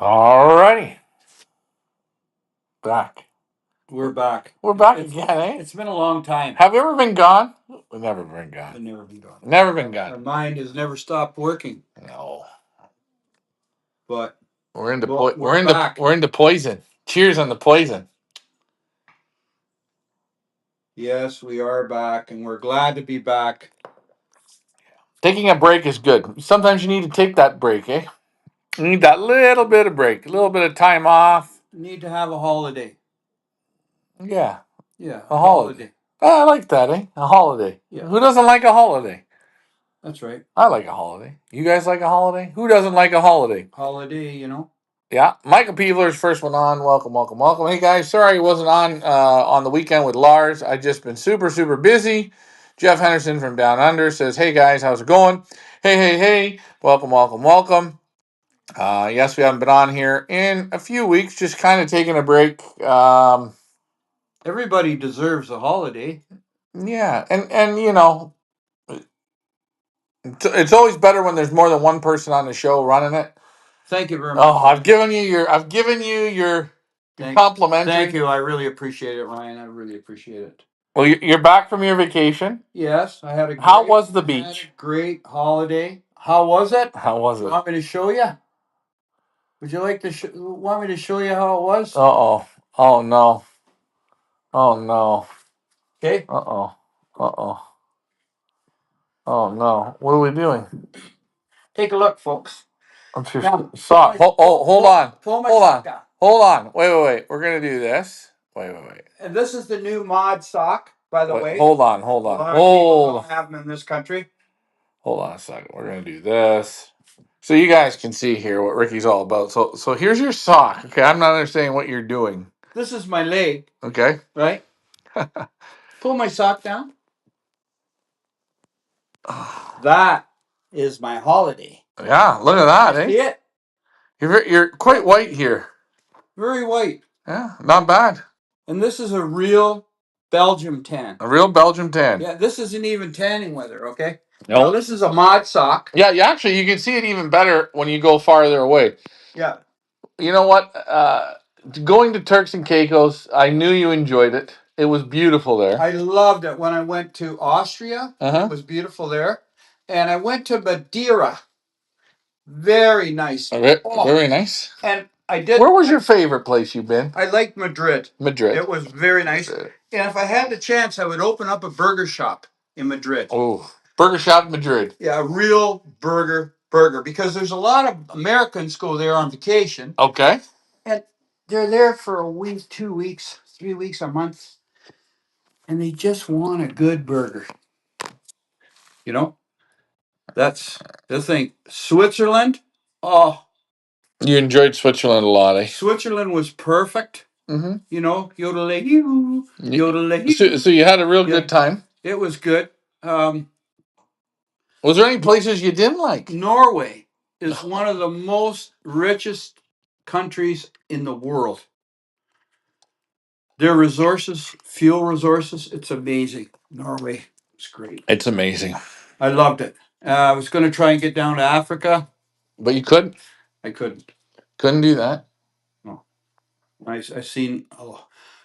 Alrighty. Back. We're back. We're back again, eh? It's been a long time. Have we ever been gone? We've never been gone. I've never been gone. Never been Our gone. mind has never stopped working. No. But We're into back. we're into poison. Cheers on the poison. Yes, we are back, and we're glad to be back. Taking a break is good. Sometimes you need to take that break, eh? You need that little bit of break, a little bit of time off. You need to have a holiday. Yeah. Yeah, A holiday. I like that, eh? A holiday. Yeah. Who doesn't like a holiday? That's right. I like a holiday. You guys like a holiday? Who doesn't like a holiday? Holiday, you know. Yeah, Michael Peevler's first one on. Welcome, welcome, welcome. Hey guys, sorry I wasn't on the weekend with Lars. I just been super busy. Jeff Henderson from Down Under says, "Hey guys, how's it going? Hey, welcome, welcome, welcome." Yes, we haven't been on here in a few weeks. Just kind of taking a break. Everybody deserves a holiday. Yeah, and you know, it's always better when there's more than one person on the show running it. Thank you very much. Oh, I've given you your complimentary. Thank you. I really appreciate it, Ryan. I really appreciate it. Well, you're back from your vacation. Yes, I had a How was the beach? Great holiday. How was it? How was You it? want me to show you? Would you like to want me to show you how it was? Uh-oh. Oh, no. Oh, no. Okay. Uh-oh. Uh-oh. Oh, no. What are we doing? Take a look, folks. What's your Now, sock? Hold on. Pull my Hold sock on. down. Hold on. Wait. We're going to do this. Wait. And this is the new mod sock, by the way. Hold on. A lot of people don't have them in this country. Hold on a second. We're going to do this. So you guys can see here what Ricky's all about. So here's your sock. Okay, I'm not understanding what you're doing. This is my leg. Okay. Right? Pull my sock down. That is my holiday. Yeah, look at that, eh? See it? You're quite white here. Very white. Yeah, not bad. And this is a real Belgium tan. A real Belgium tan. Yeah, this isn't even tanning weather, okay? No. Now, this is a mod sock. Yeah, you can see it even better when you go farther away. Yeah. You know what? Going to Turks and Caicos, I knew you enjoyed it. It was beautiful there. I loved it when I went to Austria. It was beautiful there. And I went to Madeira. Very nice. Very nice. And I did. Where was your favorite place you've been? I liked Madrid. Madrid. It was very nice. And if I had the chance, I would open up a burger shop in Madrid. Oh, burger shop in Madrid. Yeah, a real burger, because there's a lot of Americans go there on vacation. Okay. And they're there for a week, 2 weeks, 3 weeks, a month. And they just want a good burger. You know? That's the thing. Switzerland, oh. You enjoyed Switzerland a lot, eh? Switzerland was perfect. Mm-hmm. You know, yodel-a-hoo. So you had a real good time? It was good. Was there any places you didn't like? Norway is one of the most richest countries in the world. Their resources, fuel resources, it's amazing. Norway, it's great. It's amazing. I loved it. I was going to try and get down to Africa. But you couldn't? I couldn't. Couldn't do that? No. I've seen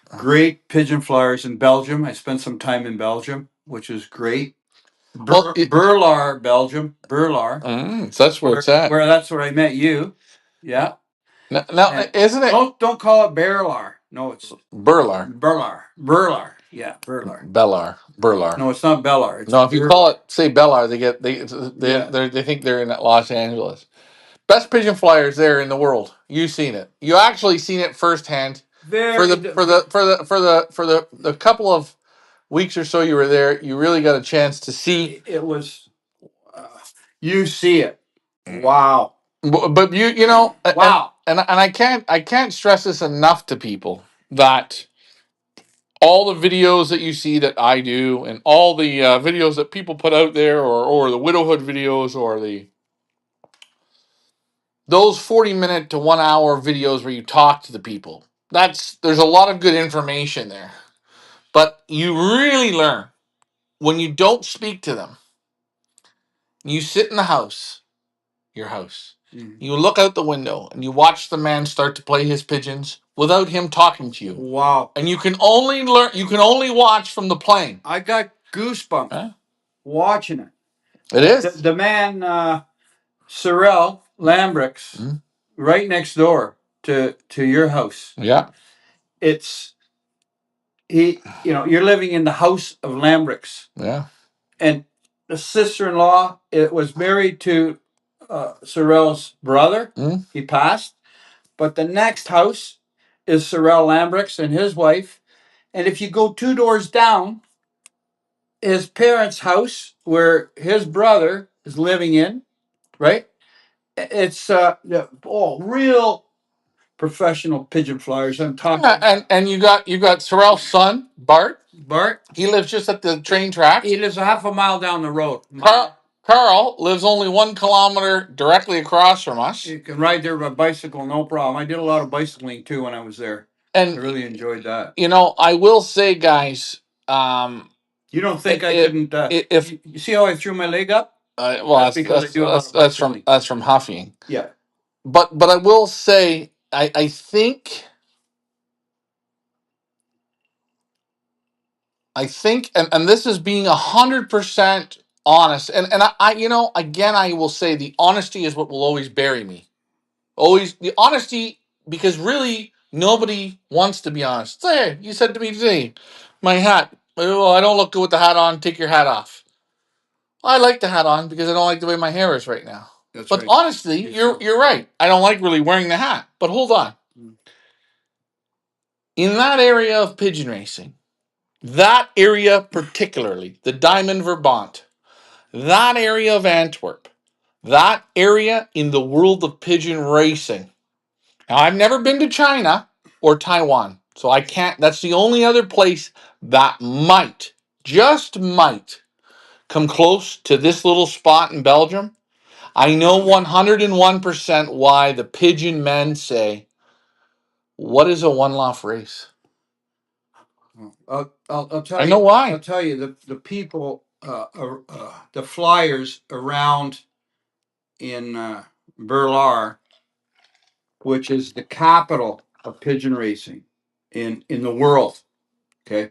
great pigeon flyers in Belgium. I spent some time in Belgium, which is great. Berlar, Belgium. Berlar. So that's where it's at. That's where I met you. Yeah. Now isn't it? Don't call it Berlar. No, it's Berlar. Yeah, Berlar. Berlar. No, it's not Bellar. It's if you call it, say Bellar, they think they're in Los Angeles. Best pigeon flyers there in the world. You've seen it. You actually seen it firsthand. For the couple of weeks or so you were there, you really got a chance to see. It was. You see it. Wow. But you know. Wow. And I can't stress this enough to people that all the videos that you see that I do and all the videos that people put out there or the widowhood videos or those 40-minute to 1 hour videos where you talk to the people, there's a lot of good information there. But you really learn when you don't speak to them. You sit in the house your house. Mhm. You look out the window and you watch the man start to play his pigeons without him talking to you. Wow. And you can only learn. You can only watch from the plane. I got goosebumps Huh? watching it. It is. The man, Sorrel Lambrix, Mhm. right next door to your house. Yeah. It's you're living in the house of Lambrix, Yeah. and the sister-in-law it was married to Sorrel's brother. Mhm. He passed, but the next house is Sorrel Lambrix and his wife. And if you go two doors down, his parents' house, where his brother is living in, right? It's real professional pigeon flyers. I'm talking. Yeah, and you got Sorrel's son Bart. Bart, He lives just at the train tracks. he lives a half a mile down the road. Carl lives only 1 kilometer directly across from us. You can ride there by bicycle, no problem. I did a lot of bicycling too when I was there. And I really enjoyed that. I will say, guys, You don't think I if couldn't? if You see how I threw my leg up? well, That's because I do a lot of bicycling. that's from huffing. Yeah. But I will say, I think and this is being 100% honest. And I again I will say the honesty is what will always bury me. Always the honesty, because really nobody wants to be honest. Hey, you said to me today, my hat. Well, I don't look good with the hat on. Take your hat off. I like the hat on because I don't like the way my hair is right now. That's But right. honestly, you're right. I don't like really wearing the hat. But hold on. In that area of pigeon racing, that area particularly, the Diamond Verbont, that area of Antwerp, that area in the world of pigeon racing. Now, I've never been to China or Taiwan, so I can't. That's the only other place that might, just might, come close to this little spot in Belgium. I know 101% why the pigeon men say, "What is a one-loft race?" I'll tell I you. know why. I'll tell you the people, the flyers around in Berlar, which is the capital of pigeon racing in the world. Okay,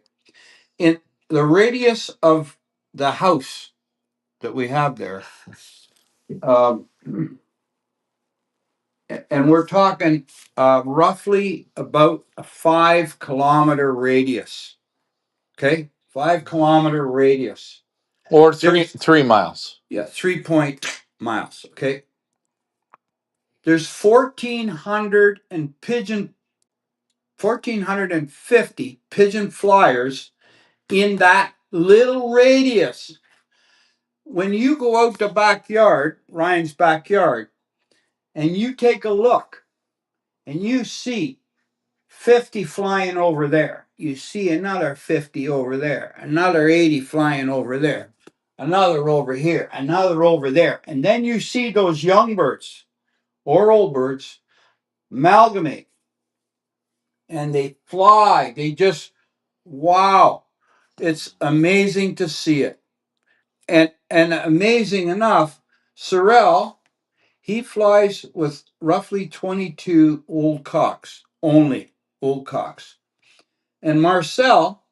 in the radius of the house that we have there, um, and we're talking roughly about a 5 kilometer radius. Okay, 5 kilometer radius. Or three miles. Yeah, 3 miles. Okay, there's 1,450 pigeon flyers in that little radius. When you go out the backyard, Ryan's backyard, and you take a look and you see 50 flying over there, you see another 50 over there, another 80 flying over there, another over here, another over there, and then you see those young birds or old birds amalgamate and they fly. They just, wow, it's amazing to see it. And amazing enough, Sorrel, he flies with roughly 22 old cocks, only old cocks. And Marcel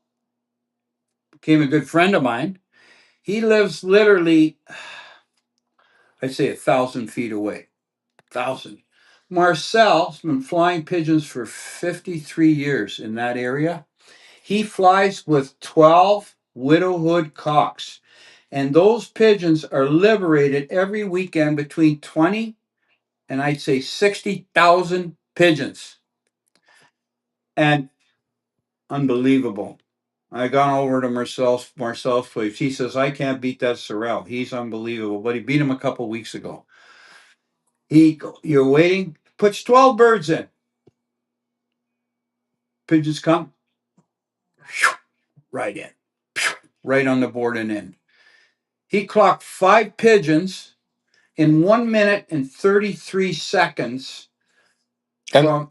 became a good friend of mine. He lives literally, I'd say 1,000 feet away. 1,000. Marcel's been flying pigeons for 53 years in that area. He flies with 12 widowhood cocks. And those pigeons are liberated every weekend between 20 and I'd say 60,000 pigeons. And unbelievable. I gone over to Marcel's place. He says, I can't beat that Sorrel. He's unbelievable. But he beat him a couple weeks ago. You're waiting, puts 12 birds in. Pigeons come, right in, right on the board and in. He clocked 5 pigeons in 1 minute and 33 seconds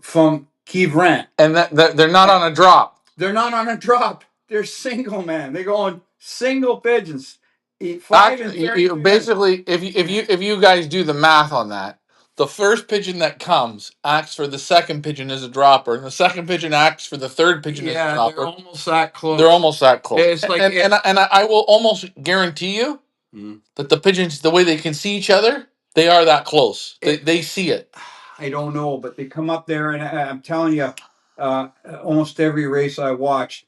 from Kivran. And they're not on a drop. They're not on a drop. They're single, man. They're going single pigeons. 5 and 30 minutes. Basically, if you guys do the math on that, the first pigeon that comes acts for the second pigeon as a dropper, and the second pigeon acts for the third pigeon as a Yeah, dropper. they're almost that close. They're almost that close. It's like I will almost guarantee you Mm. that the pigeons, the way they can see each other, they are that close. They see it. I don't know, but they come up there, and I'm telling you, almost every race I watched,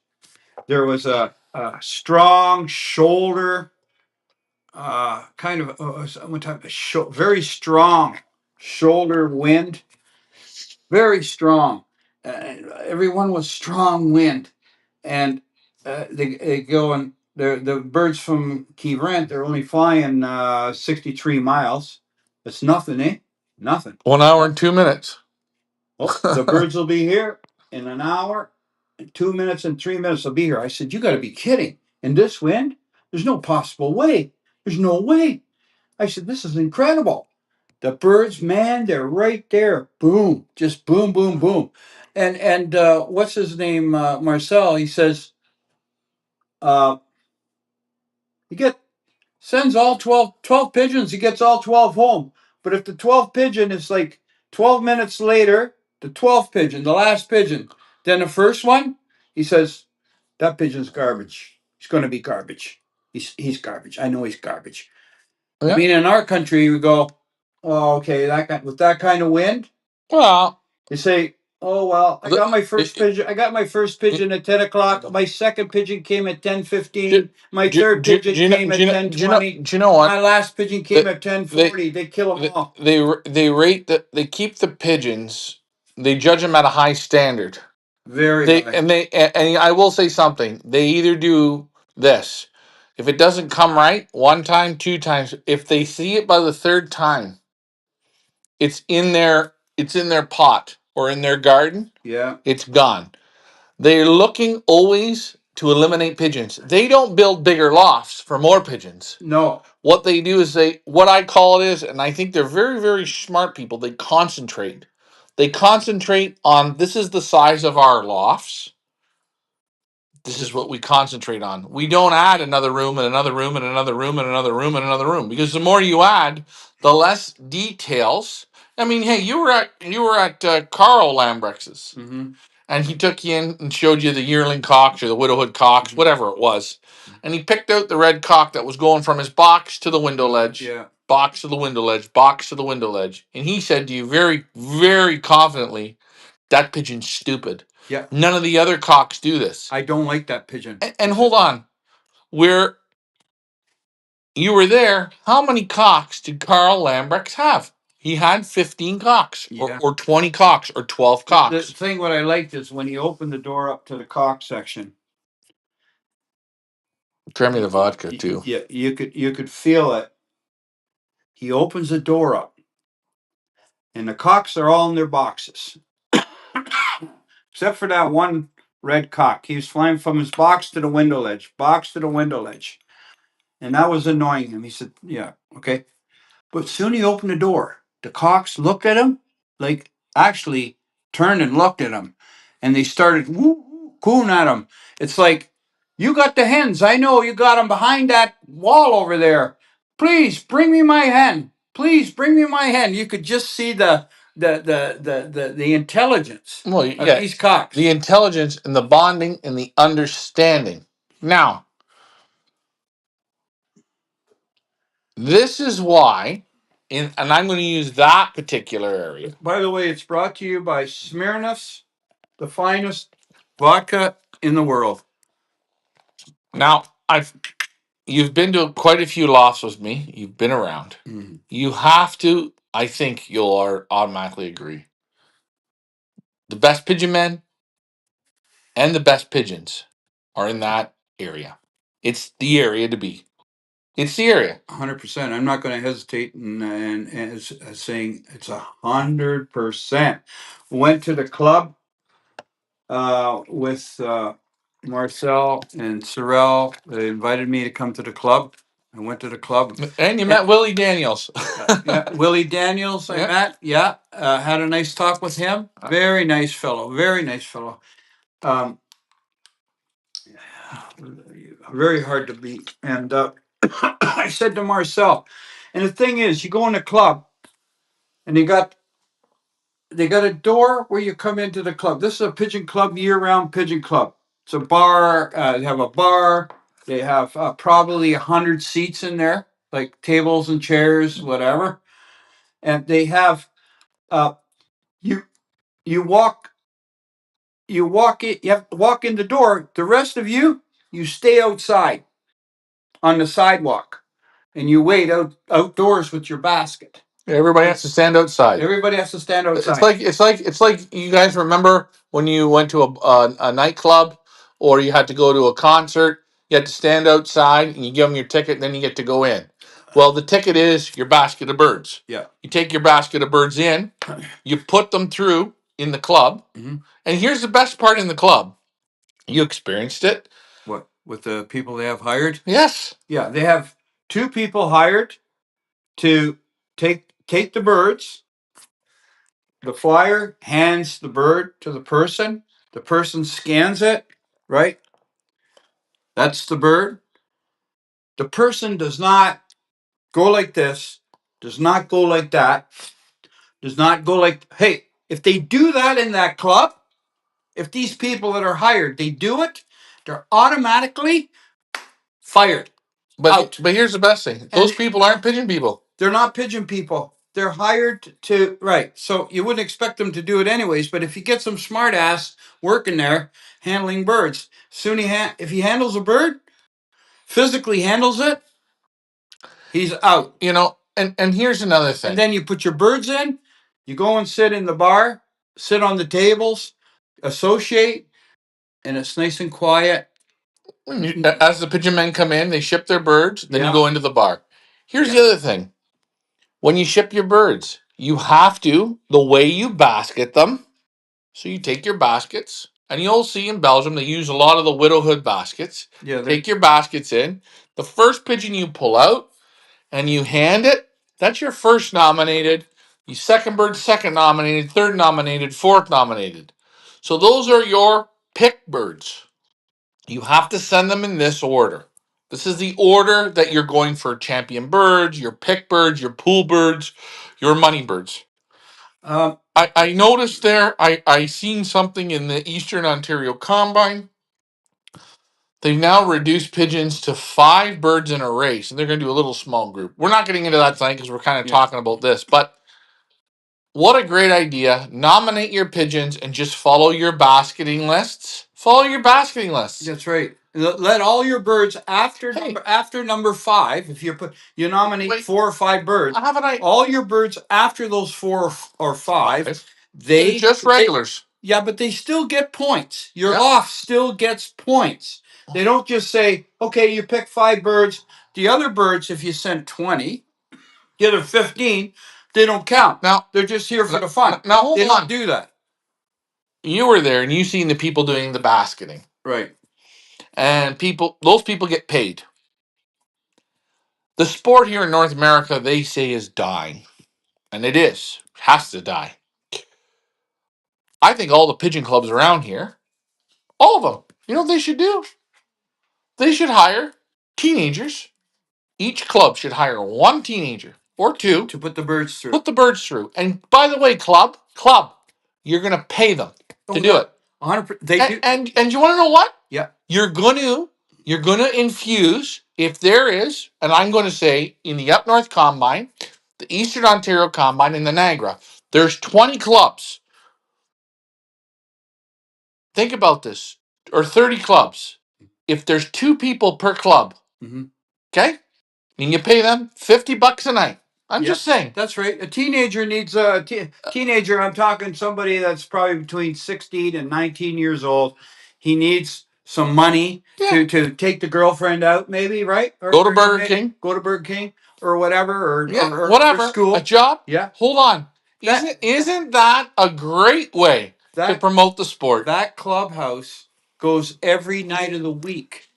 there was a strong shoulder, kind of one type of very strong shoulder wind, very strong. Everyone was strong wind, and they go and the birds from Key Rent. They're only flying 63 miles. That's nothing, eh? Nothing. 1 hour and 2 minutes. Oh, the birds will be here in an hour, 2 minutes, and 3 minutes. They'll be here. I said, "You got to be kidding! In this wind, there's no possible way. There's no way." I said, "This is incredible." The birds, man, they're right there. Boom, just boom, boom, boom. And what's his name? Marcel. He says, uh, "You get sends all 12 pigeons. He gets all 12 home. But if the 12th pigeon is like 12 minutes later, the 12th pigeon, the last pigeon, then the first one, he says, that pigeon's garbage. He's going to be garbage. He's garbage. I know he's garbage." Yeah. I mean, in our country, we go, "Oh, okay, that kind, with that kind of wind," Well, you say, "Oh well, I got my first pigeon. I got my first pigeon at 10 o'clock. My second pigeon came at 10:15. My third pigeon came at 10:20. Do you know what? My last pigeon came at 10:40. They kill them all. They rate that they keep the pigeons. They judge them at a high standard. Very They high. and I will say something. They either do this. If it doesn't come right one time, two times, if they see it by the third time, it's in their pot or in their garden. Yeah. It's gone. They're looking always to eliminate pigeons. They don't build bigger lofts for more pigeons. No. What they do is what I call it is, and I think they're very, very smart people, they concentrate. They concentrate on this is the size of our lofts. This is what we concentrate on. We don't add another room and another room and another room and another room and another room because the more you add, the less details. I mean, hey, you were at Carl Lambrex's, Mm-hmm. and he took you in and showed you the yearling cocks or the widowhood cocks, whatever it was, and he picked out the red cock that was going from his box to the window ledge, Yeah. box to the window ledge, box to the window ledge, and he said to you very, very confidently, "That pigeon's stupid. Yeah. None of the other cocks do this." I don't like that pigeon. And hold on, where you were there, how many cocks did Carl Lambrecht have? He had 15 cocks, Yeah. or 20 cocks, or 12 The cocks. thing what I liked is when he opened the door up to the cock section. Try me the vodka too. Yeah, you could feel it. He opens the door up, and the cocks are all in their boxes, except for that one red cock. He was flying from his box to the window ledge, box to the window ledge, and that was annoying him. He said, "Yeah, okay." But soon he opened the door. The cocks looked at him, like actually turned and looked at him, and they started cooing at him. It's like, "You got the hens. I know you got them behind that wall over there. Please bring me my hen. Please bring me my hen." You could just see the intelligence Well, of yeah, these cocks. the intelligence and the bonding and the understanding. Now, this is why, and I'm going to use that particular area. By the way, it's brought to you by Smirnoff's, the finest vodka in the world. Now, you've been to quite a few lofts with me. You've been around. Mm. You have to. I think you'll automatically agree. The best pigeon men and the best pigeons are in that area. It's the area to be. It's the area. 100%. I'm not going to hesitate and saying it's 100%. Went to the club with Marcel and Sorrel. They invited me to come to the club. I went to the club. And you met Willie Daniels. Yeah, Willie Daniels, I met. Yeah, had a nice talk with him. Very nice fellow. Very nice fellow. Um, very hard to beat. And I said to Marcel, and the thing is, you go in a club, and they got a door where you come into the club. This is a pigeon club, year-round pigeon club. It's a bar. They have a bar. They have probably 100 seats in there, like tables and chairs, whatever. And they have you you walk in. You have to walk in the door. The rest of you stay outside on the sidewalk, and you wait outdoors with your basket. Everybody has to stand outside. Everybody has to stand outside. It's like you guys remember when you went to a nightclub or you had to go to a concert. You had to stand outside and you give them your ticket, and then you get to go in. Well, the ticket is your basket of birds. Yeah. You take your basket of birds in, you put them through in the club, and here's the best part in the club. You experienced it. What, with the people they have hired? Yes. Yeah, they have 2 people hired to take the birds. The flyer hands the bird to the person. The person scans it, right? That's the bird. The person does not go like this, does not go like that, does not go like, hey, if they do that in that club, if these people that are hired, they do it, they're automatically fired. But here's the best thing. Those people aren't pigeon people. They're not pigeon people. They're hired to, right. So you wouldn't expect them to do it anyways, but if you get some smart ass working there handling birds, soon if he handles a bird, physically handles it, he's out. And here's another thing. And then you put your birds in, you go and sit in the bar, sit on the tables, associate, and it's nice and quiet. As the pigeon men come in, they ship their birds, then Yeah. you go into the bar. Here's the other thing. When you ship your birds, you have to, the way you basket them, so you take your baskets, and you'll see in Belgium they use a lot of the widowhood baskets. Yeah. Take your baskets in. The first pigeon you pull out and you hand it, that's your first nominated. Your second bird, second nominated, third nominated, fourth nominated. So those are your pick birds. You have to send them in this order. This is the order that you're going for champion birds, your pick birds, your pool birds, your money birds. I noticed there, I seen something in the Eastern Ontario Combine. They've now reduced pigeons to 5 birds in a race, and they're going to do a little small group. We're not getting into that tonight because we're kind of talking about this, but what a great idea. Nominate your pigeons and just follow your basketing lists. Follow your basketing lists. That's right. Let all your birds after number 5. If you nominate 4 or 5 birds, all your birds after those 4 or 5, they're just regulars. But they still get points. Your loft still gets points. They don't just say, okay, you pick 5 birds. The other birds, if you send 20, the other 15, they don't count. Now they're just here for the fun. Now hold they on. don't do that. You were there and you seen the people doing the basketing. Right. And those people get paid. The sport here in North America, they say, is dying. And it is. Has to die. I think all the pigeon clubs around here, all of them, you know what they should do? They should hire teenagers. Each club should hire 1 teenager or 2 to put the birds through. And by the way, club, you're going to pay them to do it. 100%. They do. And you want to know what? Yeah. You're going to infuse, if there is, and I'm going to say in the Up North Combine, the Eastern Ontario Combine, and the Niagara, there's 20 clubs. Think about this, or 30 clubs. If there's 2 people per club, okay, and you pay them $50 a night. I'm just saying. That's right. A teenager needs a teenager. I'm talking somebody that's probably between 16 and 19 years old. He needs some money to take the girlfriend out, maybe, right? Or go to Burger King. Go to Burger King or whatever, or whatever. Or school. A job. Yeah. Hold on. Isn't that a great way to promote the sport? That clubhouse goes every night of the week.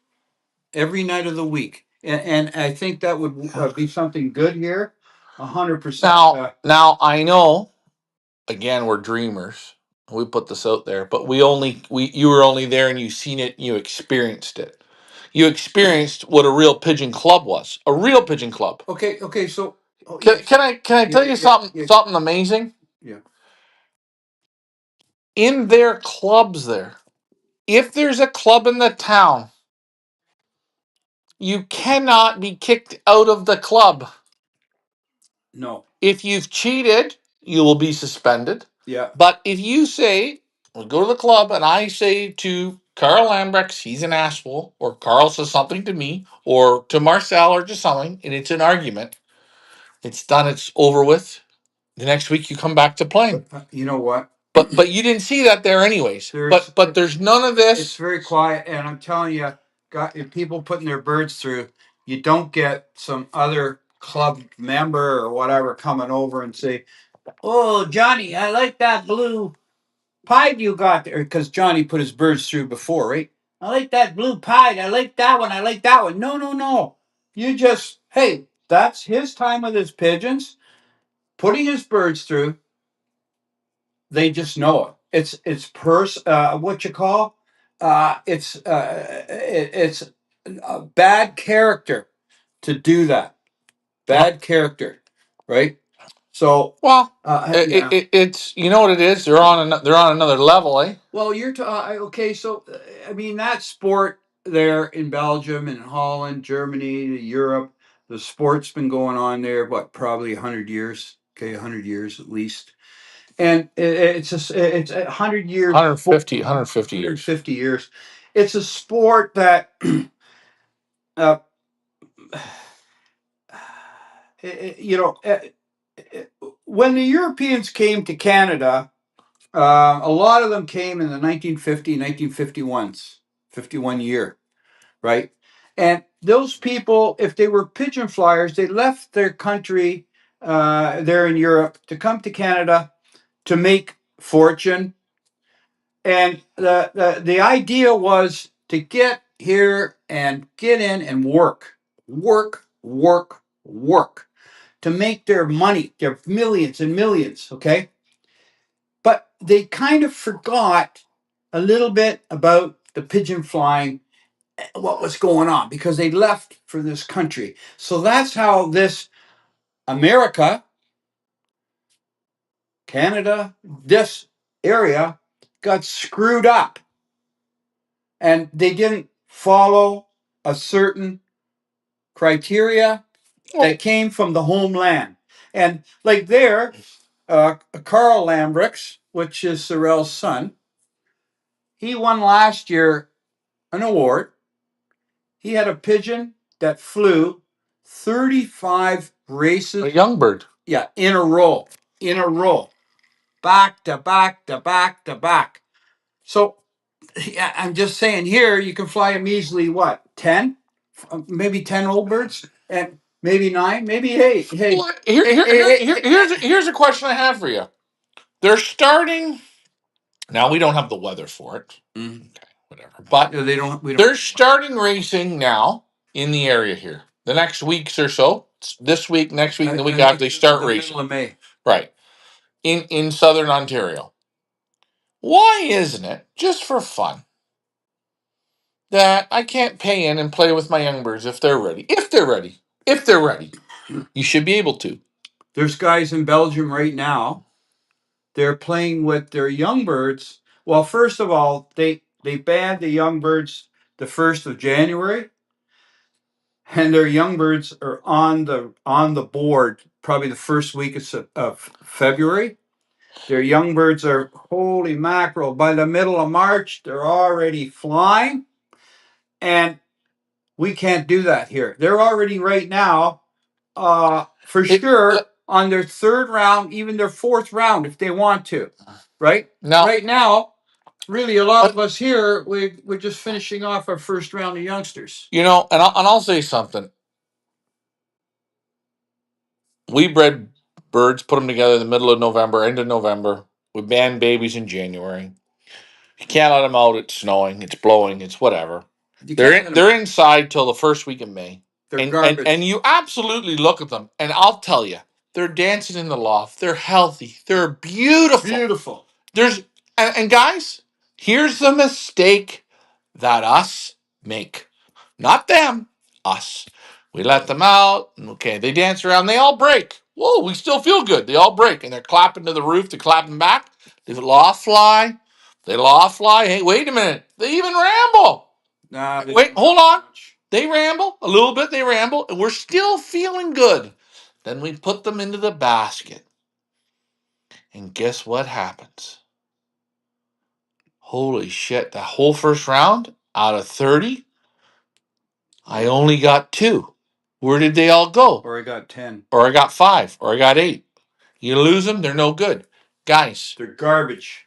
Every night of the week. And I think that would be something good here. 100%. Now I know. Again, we're dreamers. We put this out there, but you were only there and you seen it and you experienced it. you experienced what a real pigeon club was. A real pigeon club. Okay. So, oh Can, yes, can I can I yeah, tell you something amazing? yeah. In their clubs there, if there's a club in the town, you cannot be kicked out of the club. No, If you've cheated, you will be suspended. yeah, But if you say, we go to the club and I say to Carl Lambrecht, he's an asshole, or Carl says something to me, or to Marcel, or just something, and it's an argument, it's done, it's over with. The next week you come back to playing. you know what? But you didn't see that there anyways. There's But there's none of it's this. very quiet, and I'm telling you, got if people putting their birds through, you don't get some other club member or whatever coming over and say, "Oh, Johnny, I like that blue pied you got there," because Johnny put his birds through before, right? I like that blue pied. I like that one. I like that one. No, no, no. You just, hey, that's his time with his pigeons, putting his birds through. They just know it. It's what you call it's a bad character to do that. Bad character, right? So Well, yeah. it's, you know what it is. They're on another level, eh? Well, okay. So I mean that sport there in Belgium and Holland, Germany, Europe. The sport's been going on there, what, probably 100 years. Okay, 100 years at least. And it's 100 years, 150 years. 150 years. It's a sport that uh, you know when the Europeans came to Canada, a lot of them came in the 1950 1951s 51 year, right? And those people, if they were pigeon flyers, they left their country there in Europe to come to Canada to make fortune. And the idea was to get here and get in and work to make their money, their millions and millions, okay? But they kind of forgot a little bit about the pigeon flying, what was going on, because they left for this country. So that's how this America, Canada, this area got screwed up. And they didn't follow a certain criteria that came from the homeland. And like there, Carl Lambrecht, which is Sorel's son, he won last year an award. He had a pigeon that flew 35 races. A young bird. Yeah, in a row, back to back to back to back. So yeah, I'm just saying here you can fly a measly what, 10, maybe 10 old birds, and maybe 9, maybe 8. Hey, Well, here's a question I have for you. They're starting now. We don't have the weather for it. Mm. Okay, whatever. But They don't. We don't. they're starting racing now in the area here. The next weeks or so, this week, next week, and the week after, they start racing. Middle of May. Right. In southern Ontario. Why isn't it, just for fun, that I can't pay in and play with my young birds if they're ready? If they're ready. If they're ready. You should be able to. There's guys in Belgium right now. They're playing with their young birds. Well, first of all, they banned the young birds the 1st of January, and their young birds are on the board probably the first week of February. Their young birds are, holy mackerel, by the middle of March, they're already flying. And we can't do that here. They're already right now, for sure, on their third round, even their fourth round, if they want to. Right? Now, Right now, really, a lot of us here, we're just finishing off our first round of youngsters. you know, and I'll say something. We bred birds, put them together in the middle of November, end of November. We banned babies in January. You can't let them out. It's snowing. It's blowing. It's whatever. They're inside till the first week of May. They're garbage. And you absolutely look at them, and I'll tell you, they're dancing in the loft. They're healthy. They're beautiful. Beautiful. There's and guys, here's the mistake that us make. Not them, us. We let them out. Okay, they dance around. They all break. Whoa, we still feel good. They all break, and they're clapping to the roof. They're clapping back. They loft fly. They loft fly. Hey, wait a minute. They even ramble. Nah, Wait, hold on. They ramble a little bit. They ramble, and we're still feeling good. Then we put them into the basket, and guess what happens? Holy shit! The whole first round out of 30, I only got 2. Where did they all go? Or I got 10. Or I got 5, or I got 8. You lose them, they're no good. Guys, They're garbage.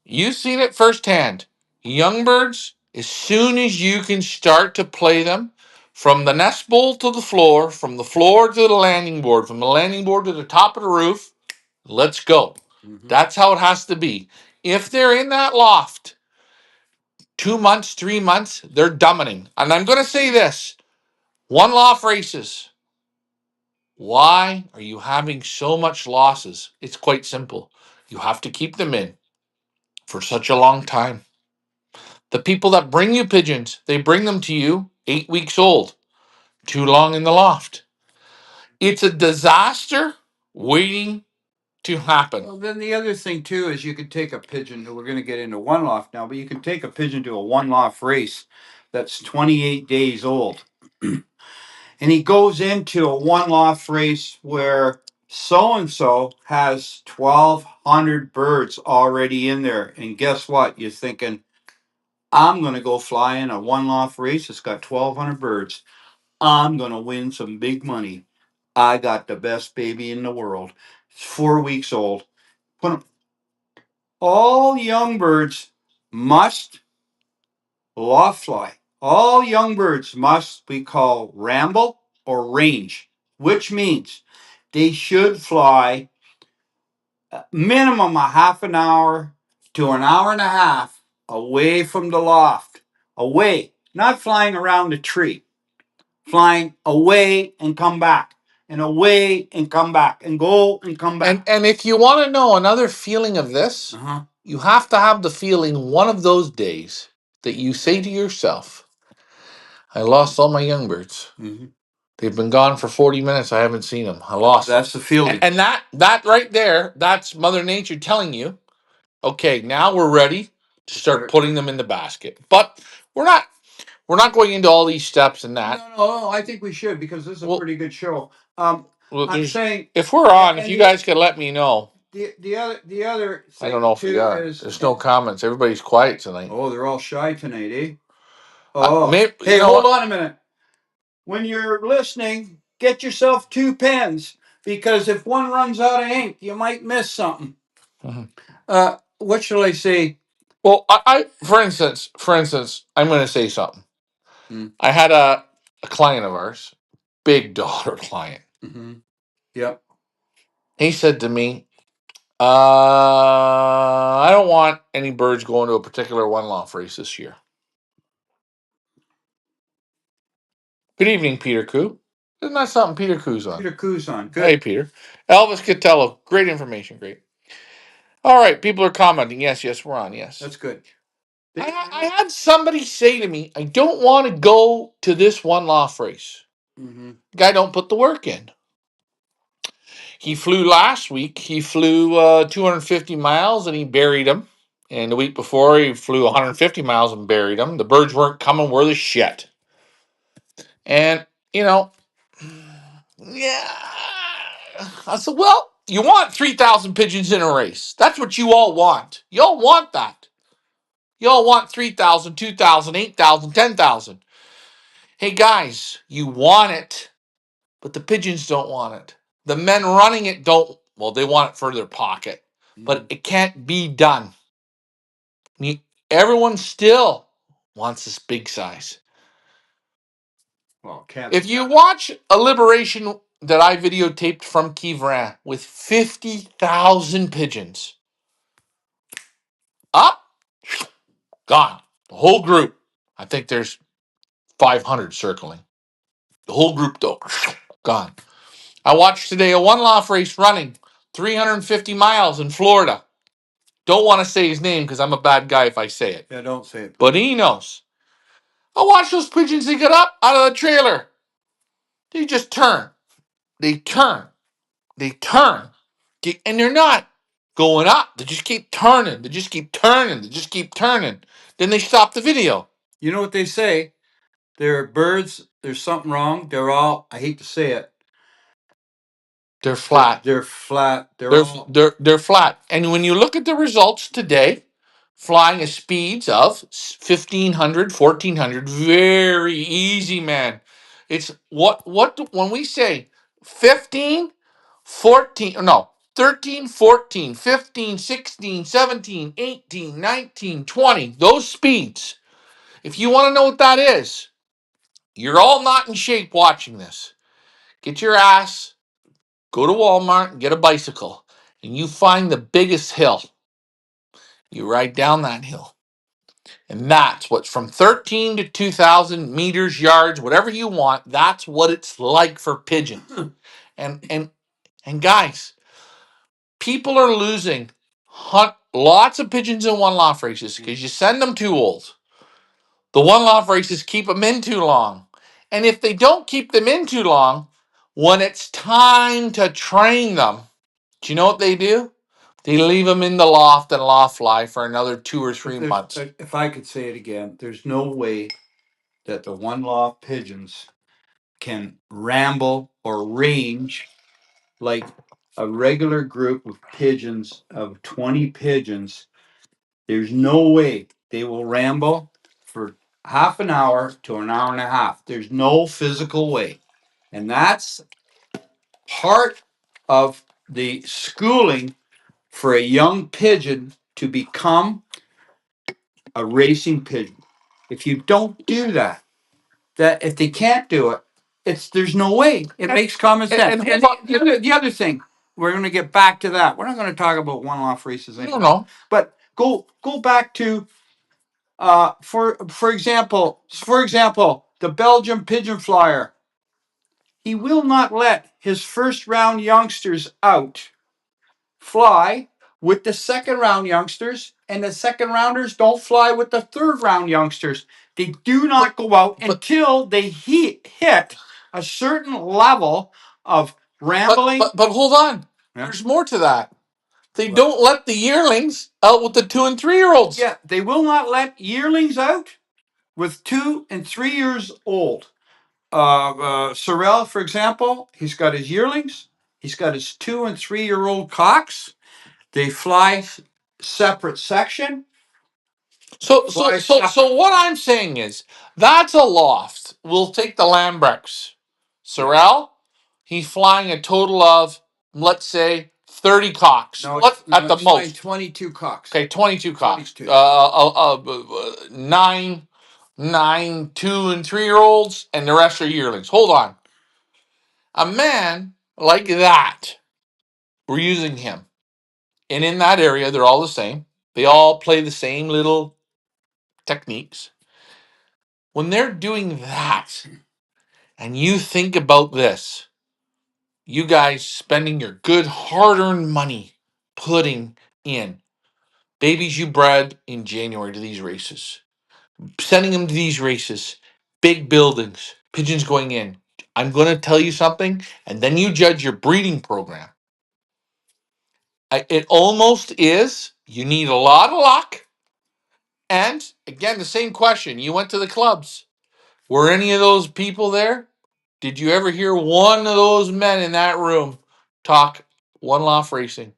you've seen it firsthand. Young birds, as soon as you can start to play them from the nest bowl to the floor, from the floor to the landing board, from the landing board to the top of the roof, let's go. Mm-hmm. That's how it has to be. If they're in that loft 2 months, 3 months, they're dumbing. And I'm going to say this, one loft races. Why are you having so much losses? It's quite simple. You have to keep them in for such a long time. The people that bring you pigeons, they bring them to you 8 weeks old, too long in the loft. It's a disaster waiting to happen. Well, then the other thing too is you could take a pigeon. We're going to get into one loft now, but you can take a pigeon to a one loft race that's 28 days old. And he goes into a one loft race where so and so has 1,200 birds already in there. And guess what? You're thinking, I'm going to go fly in a one loft race. It's got 1,200 birds. I'm going to win some big money. I got the best baby in the world. It's 4 weeks old. Put 'em- All young birds must loft fly. All young birds must we call ramble or range, which means they should fly minimum a half an hour to an hour and a half away from the loft. Away, not flying around the tree, flying away and come back, and away and come back, and go and come back. And if you want to know another feeling of this, you have to have the feeling one of those days that you say to yourself, I lost all my young birds. Mm-hmm. They've been gone for 40 minutes. I haven't seen them. I lost them. That's the feeling. And that right there, that's Mother Nature telling you, okay, now we're ready to start putting them in the basket. But we're not going into all these steps and that. No, I think we should because this is a pretty good show. Well, I'm saying if we're on, if you guys could let me know. the other thing I don't know if we are. There's no comments. Everybody's quiet tonight. Oh, they're all shy tonight, eh? Oh, maybe, hey, hold on a minute. When you're listening, get yourself 2 pens because if one runs out of ink, you might miss something. Mm-hmm. What shall I say? Well, I for instance, I'm going to say something. I had a client of ours, big dollar client. Mm-hmm. Yep. He said to me, I don't want any birds going to a particular one loft race this year. Good evening, Peter Koo. Isn't that something Peter Koo's on? Peter Koo's on. Good. Hey, Peter. Elvis Cotello. Great information. Great. All right. People are commenting. Yes, we're on. Yes. That's good. I had somebody say to me, I don't want to go to this one loft race. Mm-hmm. Guy don't put the work in. He flew last week. He flew 250 miles and he buried them. And the week before, he flew 150 miles and buried them. The birds weren't coming worth a shit. And, yeah. I said, well, you want 3,000 pigeons in a race. That's what you all want. You all want that. You all want 3,000, 2,000, 8,000, 10,000. Hey, guys, you want it, but the pigeons don't want it. The men running it don't, well, they want it for their pocket, but it can't be done. Everyone still wants this big size. Well, can't. If you watch a liberation that I videotaped from Kivran with 50,000 pigeons, up, gone. The whole group. I think there's 500 circling. The whole group, though, gone. I watched today a one loft race running 350 miles in Florida. Don't want to say his name because I'm a bad guy if I say it. Yeah, don't say it. But he knows. I watch those pigeons. They get up out of the trailer. They just turn. They turn. They turn. And they're not going up. They just keep turning. They just keep turning. They just keep turning. Then they stop the video. You know what they say? They're birds. There's something wrong. They're all, I hate to say it, They're flat. they're flat. They're flat. And when you look at the results today, flying at speeds of 1,500, 1,400, very easy, man. It's what when we say 15, 14, no, 13, 14, 15, 16, 17, 18, 19, 20, those speeds. If you want to know what that is, you're all not in shape watching this. Get your ass, go to Walmart and get a bicycle, and you find the biggest hill. You ride down that hill. And that's what's from 13 to 2,000 meters, yards, whatever you want. That's what it's like for pigeons. And guys, people are losing lots of pigeons in one loft races because you send them too old. The one loft races keep them in too long. And if they don't keep them in too long, when it's time to train them, do you know what they do? They leave them in the loft and loft fly for another 2 or 3 months. If I could say it again, there's no way that the one loft pigeons can ramble or range like a regular group of pigeons, of 20 pigeons. There's no way they will ramble for half an hour to an hour and a half. There's no physical way. And that's part of the schooling for a young pigeon to become a racing pigeon. If you don't do that, if they can't do it, there's no way. It makes common sense. And And the other thing, we're going to get back to that. We're not going to talk about one-off races I anymore. don't know. But go back to for example, the Belgian pigeon flyer. He will not let his first round youngsters out fly with the second round youngsters, and the second rounders don't fly with the third round youngsters. They do not go out until they hit a certain level of rambling. But hold on. Yeah. There's more to that. They don't let the yearlings out with the 2 and 3-year-olds. Yeah, they will not let yearlings out with 2 and 3 years old. Sorrel, for example, he's got his yearlings. He's got his 2 and 3-year-old cocks. They fly separate section. So what I'm saying is that's a loft. We'll take the Lambrex. Sorrel, he's flying a total of, let's say, 30 cocks. At the most. 22 cocks. Okay, 22 cocks. 22. 9, 2 and 3-year-olds, and the rest are yearlings. Hold on. A man like that, we're using him. And in that area, they're all the same. They all play the same little techniques. When they're doing that, and you think about this, you guys spending your good hard-earned money putting in babies you bred in January to these races, sending them to these races, big buildings, pigeons going in. I'm going to tell you something, and then you judge your breeding program. It almost is. You need a lot of luck. And again, the same question. You went to the clubs. Were any of those people there? Did you ever hear one of those men in that room talk one loft racing?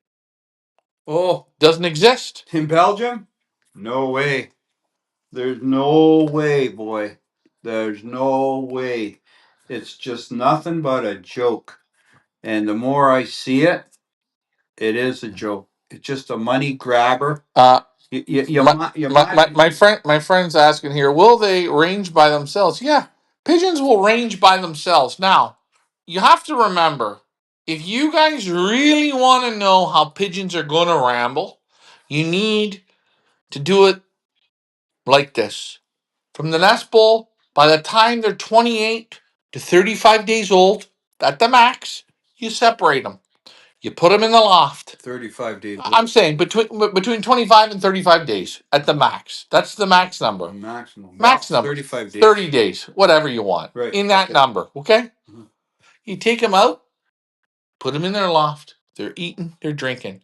Oh, Doesn't exist. in Belgium? No way. There's no way, boy. There's no way. It's just nothing but a joke. And the more I see it, it is a joke. It's just a money grabber. My friend's asking here, will they range by themselves? Yeah, pigeons will range by themselves. Now, you have to remember, if you guys really want to know how pigeons are going to ramble, you need to do it like this. From the nest bowl, by the time they're 28 to 35 days old, at the max, you separate them. You put them in the loft. 35 days. I'm saying between 25 and 35 days at the max. That's the max number. Maximum. Max Wow, number. 35 days. 30 days, whatever you want. Right. In that number, okay? Mhm. You take them out, put them in their loft. They're eating, they're drinking.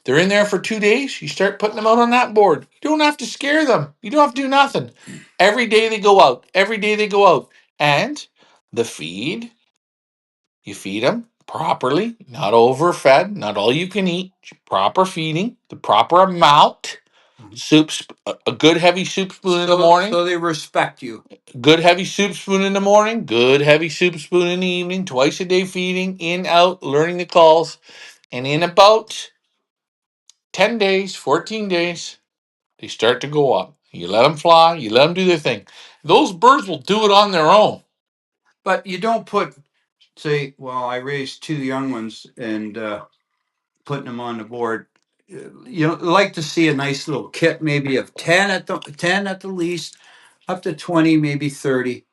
They're in there for 2 days. You start putting them out on that board. You don't have to scare them. You don't have to do nothing. Every day they go out. Every day they go out. And the feed, you feed them properly, not overfed, not all you can eat. Proper feeding, the proper amount. Soups, a good heavy soup spoon in the morning. So they respect you. Good heavy soup spoon in the morning. Good heavy soup spoon in the evening. Twice a day feeding, in, out, learning the calls. And in about 10 days, 14 days, they start to go up. You let them fly. You let them do their thing. Those birds will do it on their own. But you don't say, well, I raised two young ones and putting them on the board. You know, like to see a nice little kit, maybe of 10 at the least, up to 20, maybe 30.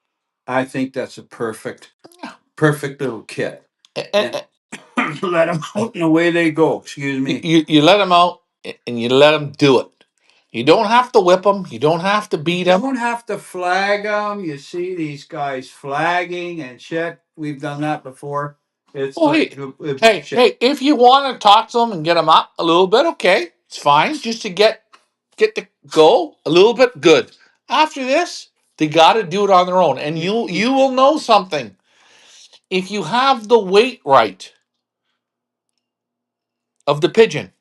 I think that's a perfect little kit. And let them out and away they go. Excuse me. You let them out and you let them do it. You don't have to whip them. You don't have to beat You them. don't have to flag them. You see these guys flagging and shit. We've done that before. It's Well, like hey, if you want to talk to them and get them up a little bit, okay, it's fine. Just to get to go a little bit, good. After this, they got to do it on their own, and you will know something. If you have the weight right of the pigeon,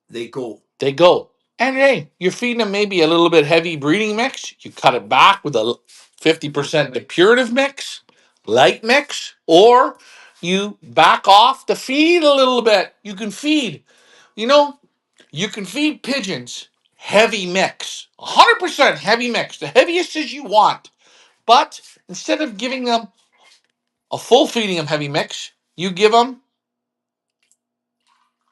they go. they go. And hey, you're feeding them maybe a little bit heavy breeding mix. You cut it back with a 50% depurative mix, light mix, or you back off the feed a little bit. You can feed. You know, you can feed pigeons heavy mix, 100% heavy mix, the heaviest as you want. But instead of giving them a full feeding of heavy mix, you give them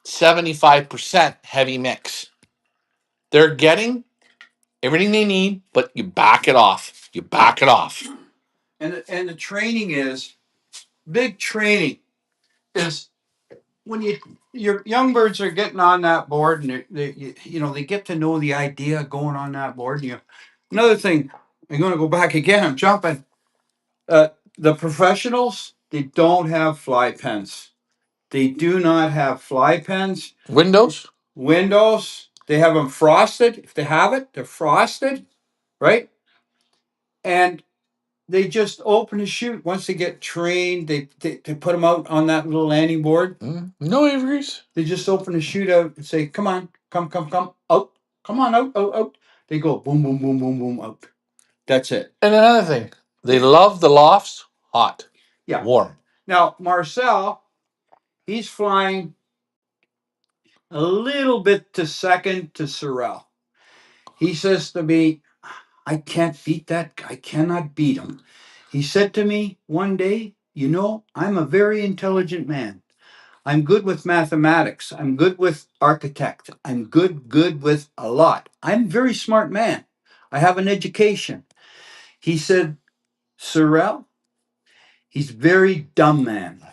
75% heavy mix. They're getting everything they need, but you back it off. You back it off. And the training is big training is when your young birds are getting on that board and they get to know the idea of going on that board. Another thing, I'm going to go back again. I'm jumping. The professionals, they don't have fly pens. They do not have fly pens. Windows. They have them frosted. If they have it, they're frosted, right? And they just open and shoot. Once they get trained, they put them out on that little landing board. No Avery's. They just open the chute out and say, "Come on, come, out, come on, out, out, out." They go boom, boom, boom, boom, boom, out. That's it. And another thing, they love the lofts hot, warm. Now Marcel, he's flying a little bit to second to Sorrel. He says to me, "I can't beat that guy. I cannot beat him." He said to me one day, "I'm a very intelligent man. I'm good with mathematics. I'm good with architect. I'm good with a lot. I'm a very smart man. I have an education." He said, "Sorrel, he's very dumb man.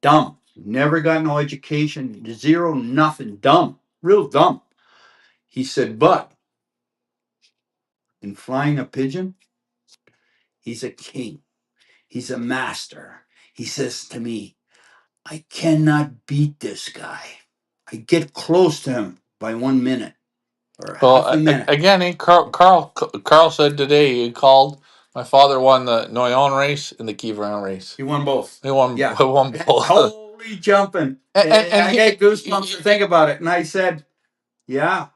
Dumb. Never got no education. Zero, nothing. Dumb. Real dumb." He said, "But in flying a pigeon, he's a king. He's a master." He says to me, "I cannot beat this guy. I get close to him by 1 minute or half a minute." Again, Carl said today he called. My father won the Noyon race and the Kievan race. He won both. He won both. Holy jumping. And I get goosebumps to think about it. And I said, "Yeah."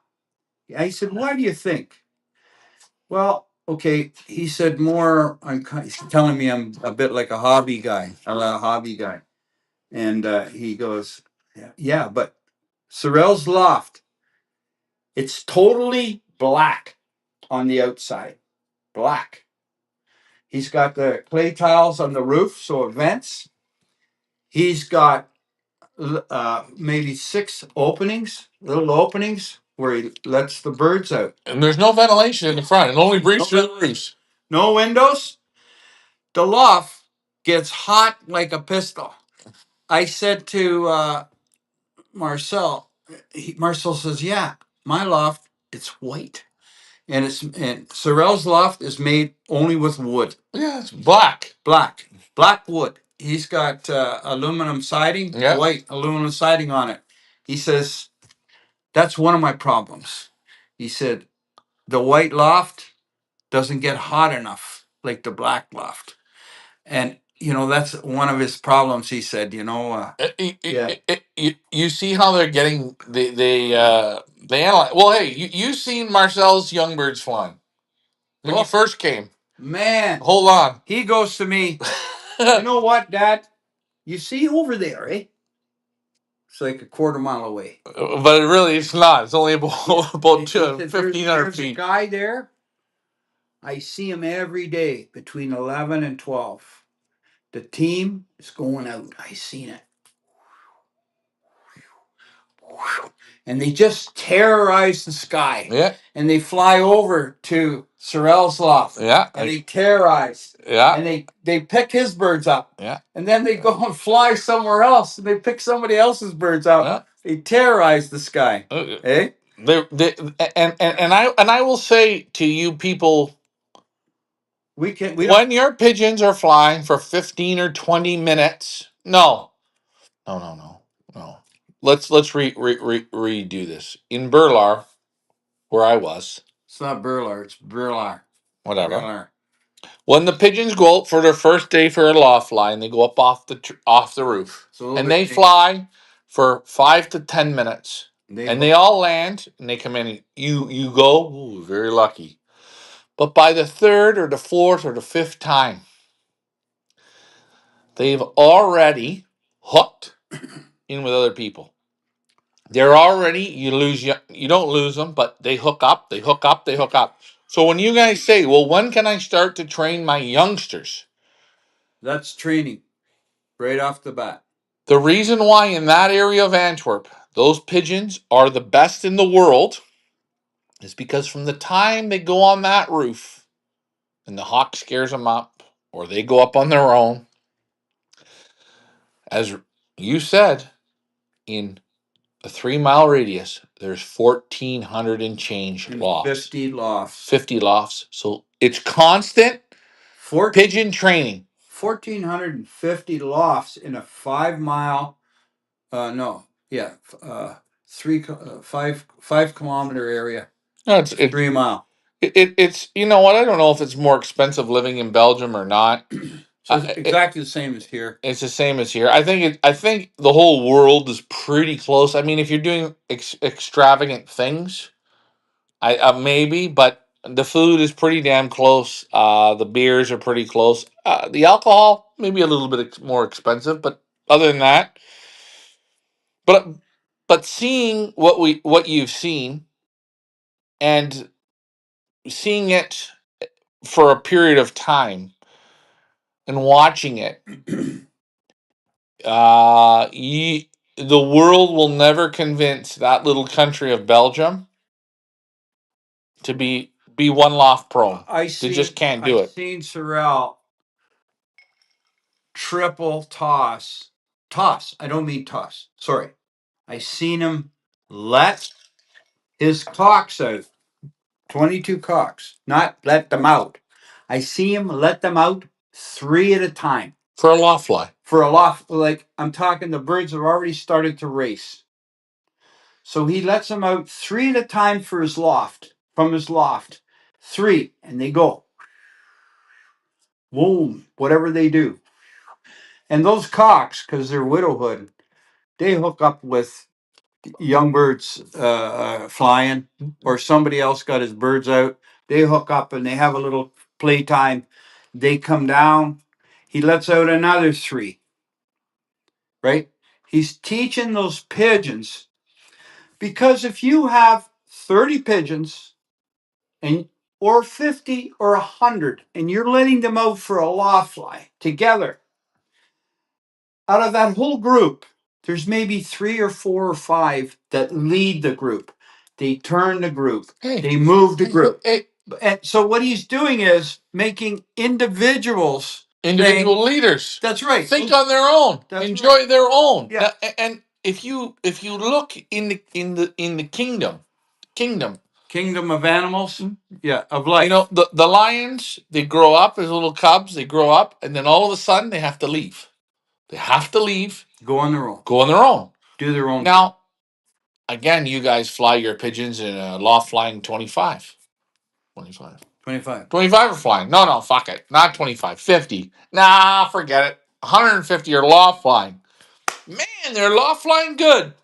I said, "Why do you think?" "Well, okay." He said, he's telling me I'm a bit like a hobby guy. I'm a hobby guy. And he goes, "Yeah, but Sorrel's loft, it's totally black on the outside. Black. He's got the clay tiles on the roof, so it vents. He's got maybe 6 little openings where he lets the birds out. And there's no ventilation in the front. It only breathes through the roofs. No windows. The loft gets hot like a pistol. I said to Marcel, Marcel says, yeah, my loft, it's white. And Sorel's loft is made only with wood. Yeah, it's black. Black wood. He's got aluminum siding, Yeah. white aluminum siding on it. He says, that's one of my problems. He said, the white loft doesn't get hot enough like the black loft. And, that's one of his problems, he said, yeah. You see how they're getting they analyze. Well, hey, you seen Marcel's young birds flying when you first came. Man, Hold on. he goes to me, you know what, Dad? You see over there, eh? It's like a quarter mile away. But it's not. It's only about 1,500 There's feet. a guy there. I see him every day between 11 and 12. The team is going out. I seen it. And they just terrorize the sky. Yeah. And they fly over to Sorel's loft. Yeah. And they terrorize. Yeah. And they pick his birds up. Yeah. And then they go and fly somewhere else. And they pick somebody else's birds up. Yeah. They terrorize the sky. Eh? I will say to you people, when your pigeons are flying for 15 or 20 minutes, no. Let's redo this. In Berlar, where I was, It's not Berlar, it's Berlar. whatever. Berlar. When the pigeons go out for their first day for a loft line, they go up off the roof, and they fly for 5 to 10 minutes, and they all land, and they come in. And you go, ooh, very lucky. But by the third or the fourth or the fifth time, they've already hooked in with other people. They're already, you don't lose them, but they hook up. So when you guys say, well, when can I start to train my youngsters? That's training right off the bat. The reason why in that area of Antwerp, those pigeons are the best in the world is because from the time they go on that roof and the hawk scares them up, or they go up on their own, as you said, in a 3-mile radius, there's 1,400 and change lofts. 50 lofts. 50 lofts. So it's constant pigeon training. 1,450 lofts in a 5-mile, 5 kilometer area. No, it's 3 mile. It's you know what? I don't know if it's more expensive living in Belgium or not. So it's exactly the same as here. It's the same as here. I think the whole world is pretty close. I mean, if you're doing extravagant things, I maybe, but the food is pretty damn close. The beers are pretty close. The alcohol maybe a little bit more expensive, but other than that, but seeing what you've seen and seeing it for a period of time and watching it, the world will never convince that little country of Belgium to be one loft prone. They just can't do it. I've seen Sorel triple toss. I don't mean toss. Sorry. I seen him let his cocks out. 22 cocks. Not let them out. I see him let them out 3 at a time. For a loft fly. For a loft, like I'm talking, the birds have already started to race. So he lets them out 3 at a time for his loft, from his loft. 3, and they go. Boom, whatever they do. And those cocks, because they're widowhood, they hook up with young birds flying, or somebody else got his birds out. They hook up and they have a little playtime. They come down. He lets out another 3. Right? He's teaching those pigeons, because if you have 30 pigeons and or 50 or 100 and you're letting them out for a loft fly together, out of that whole group, there's maybe 3 or 4 or 5 that lead the group. They turn the group. They move the group. And so what he's doing is making individuals Individual leaders. That's right. Think on their own. That's Enjoy right. their own. Yeah. And if you look in the kingdom, Kingdom of animals. Yeah, of life. you know, the lions, they grow up as little cubs, they grow up, and then all of a sudden they have to leave. They have to leave, Go on their own. go on their own. Do their own. Now, again, you guys fly your pigeons in a loft flying 25. 25. 25. 25 are flying. No, fuck it. Not 25. 50. Nah, forget it. 150 are loft flying. Man, they're loft flying good.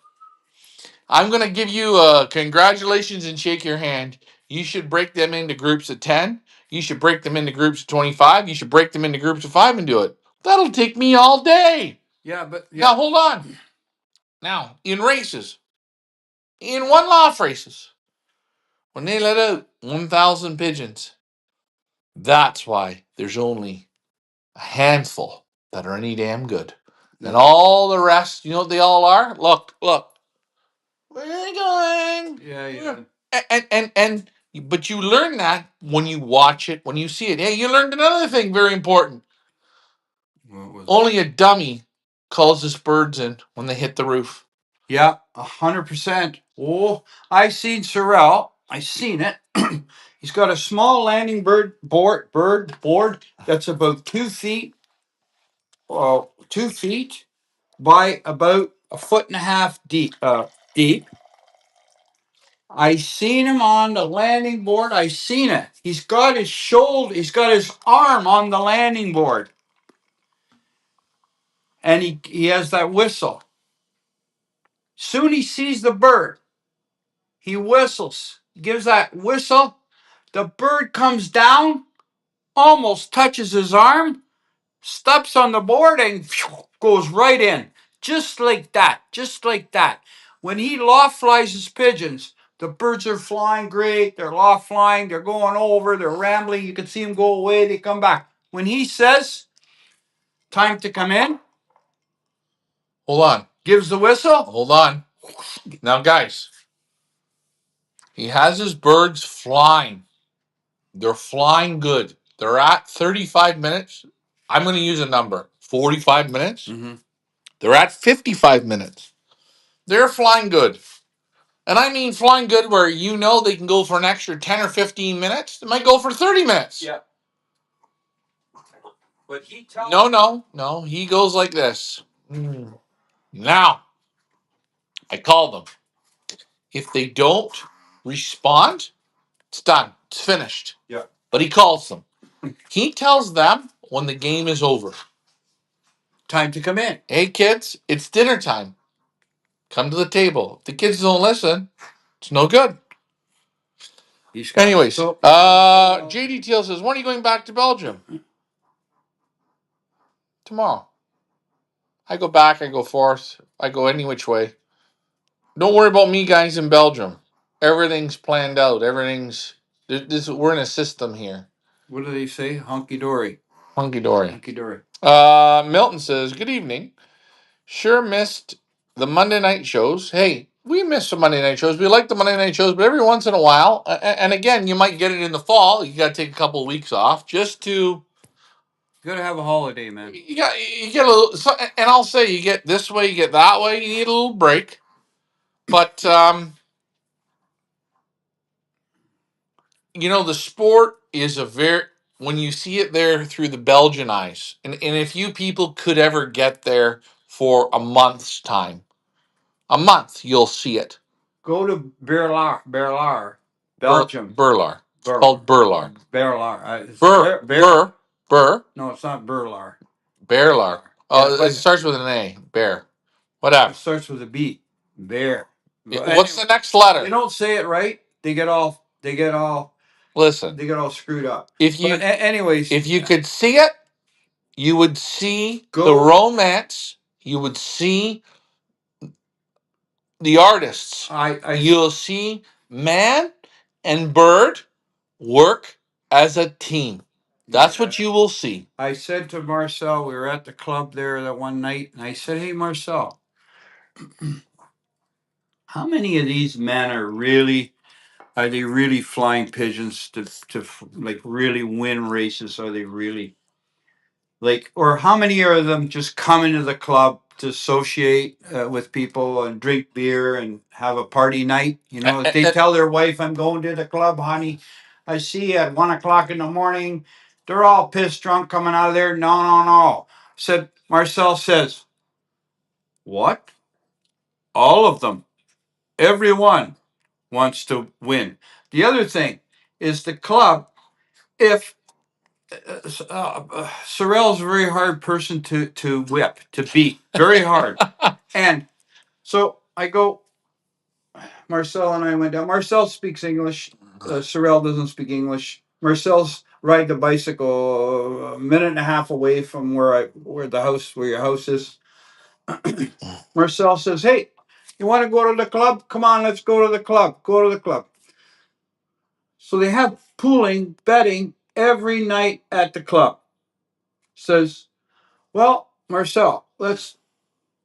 I'm going to give you congratulations and shake your hand. You should break them into groups of 10. You should break them into groups of 25. You should break them into groups of 5 and do it. That'll take me all day. Yeah, but Now, hold on. Now, in races, in one loft races, when they let out 1,000 pigeons, that's why there's only a handful that are any damn good. And all the rest, you know what they all are? Look. Where are they going? Yeah. And but you learn that when you watch it, when you see it. Hey, you learned another thing very important. What was Only a dummy calls his birds in when they hit the roof. Yeah, 100%. Oh, I seen Sorrel. I seen it. He's got a small landing board that's about 2 feet, 2 feet by about a foot and a half deep. Deep. I seen him on the landing board. I seen it. He's got his shoulder. He's got his arm on the landing board, and he has that whistle. Soon he sees the bird. He whistles. Gives that whistle. The bird comes down, almost touches his arm, steps on the board, and goes right in. Just like that. Just like that. When he loft flies his pigeons, the birds are flying great. They're loft flying. They're going over. They're rambling. You can see them go away. They come back. When he says, time to come in. Hold on. Gives the whistle. Hold on. Now, guys, he has his birds flying. They're flying good. They're at 35 minutes. I'm going to use a number 45 minutes. Mm-hmm. They're at 55 minutes. They're flying good. And I mean flying good where you know they can go for an extra 10 or 15 minutes. They might go for 30 minutes. Yeah. But he tells No. He goes like this. Now, I call them. If they don't respond, it's done. It's finished. Yeah. But he calls them. He tells them when the game is over. Time to come in. Hey, kids, it's dinner time. Come to the table. If the kids don't listen, it's no good. Anyways, JD Teal says, when are you going back to Belgium? Tomorrow. I go back, I go forth, I go any which way. Don't worry about me, guys, in Belgium. Everything's planned out. We're in a system here. What do they say? Hunky dory. Hunky dory. Hunky dory. Milton says, good evening. Sure missed the Monday night shows. Hey, we missed some Monday night shows. We like the Monday night shows, but every once in a while, and again, you might get it in the fall. You got to take a couple of weeks off just to. You gotta have a holiday, man. You get a little, and I'll say you get this way, you get that way. You need a little break, but you know the sport is when you see it there through the Belgian eyes, and if you people could ever get there for a month's time, you'll see it. Go to Berlar, Belgium. Berlar. It's called Berlar. Berlar. Bur. No, it's not Berlar. Berlar. Oh, Yeah, it starts with an A. Bear. Whatever. It starts with a B. Bear. What's the next letter? They don't say it right. They get all. Listen. They get all screwed up. Anyways, if you could see it, you would see the romance. You would see the artists. You'll see man and bird work as a team. That's what you will see. I said to Marcel, we were at the club there that one night, and I said, hey, Marcel, how many of these men are they really flying pigeons to like really win races? Are they really? Like, or how many of them just come into the club to associate with people and drink beer and have a party night? You know, if they tell their wife, "I'm going to the club, honey. I see you at 1 o'clock in the morning." They're all pissed drunk coming out of there. No, no, no. Said Marcel says, "What? All of them, everyone wants to win." The other thing is the club. If Sorrell's a very hard person to whip, to beat, very hard. And so I go, Marcel and I went down. Marcel speaks English. Sorrell doesn't speak English. Marcel's ride the bicycle a minute and a half away from where your house is. Marcel says, "Hey, you want to go to the club? Come on, let's go to the club. Go to the club." So they have pooling, betting every night at the club. Says, "Well, Marcel, let's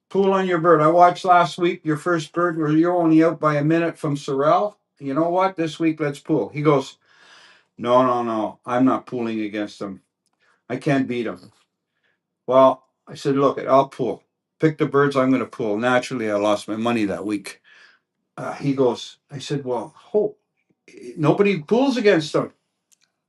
pool on your bird. I watched last week your first bird where you're only out by a minute from Sorrel. You know what? This week let's pool." He goes, "No, no, no. I'm not pooling against him. I can't beat him." Well, I said, "Look, I'll pool. Pick the birds I'm going to pool." Naturally, I lost my money that week. He goes, I said, "Well, nobody pools against him.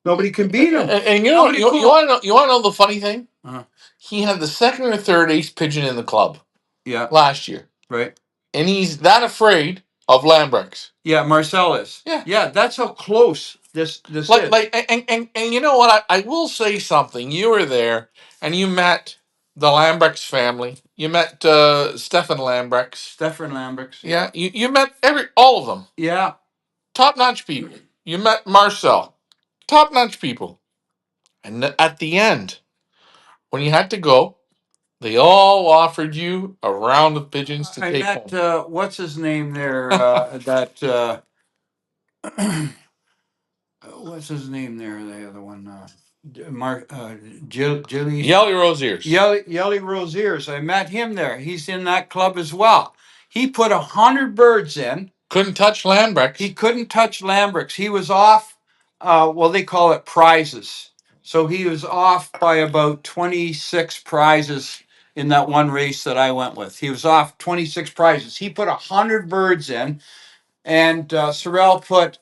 Nobody can beat him." And you know what? You want to know? You want to know the funny thing? Uh-huh. He had the second or third ace pigeon in the club. Yeah. Last year, right. And he's that afraid of Lambrex. Yeah, Marcel is. Yeah, that's how close this Like, is. like, and you know what? I will say something. You were there, and you met the Lambrex family. You met Stefan Lambrex. Stefan Lambrex. Yeah, you met all of them. Yeah. Top notch people. You met Marcel. Top notch people. And at the end, when you had to go, they all offered you a round of pigeons to I take met home. what's his name there? That what's his name there? The other one, Mark Jilly Yelly Rosiers. Yelly Rosiers. I met him there. He's in that club as well. He put 100 birds in. Couldn't touch Lambrex. He couldn't touch Lambrex. He was off. Well, they call it prizes. So he was off by about 26 prizes in that one race that I went with. He was off 26 prizes. He put 100 birds in, and Sorrel put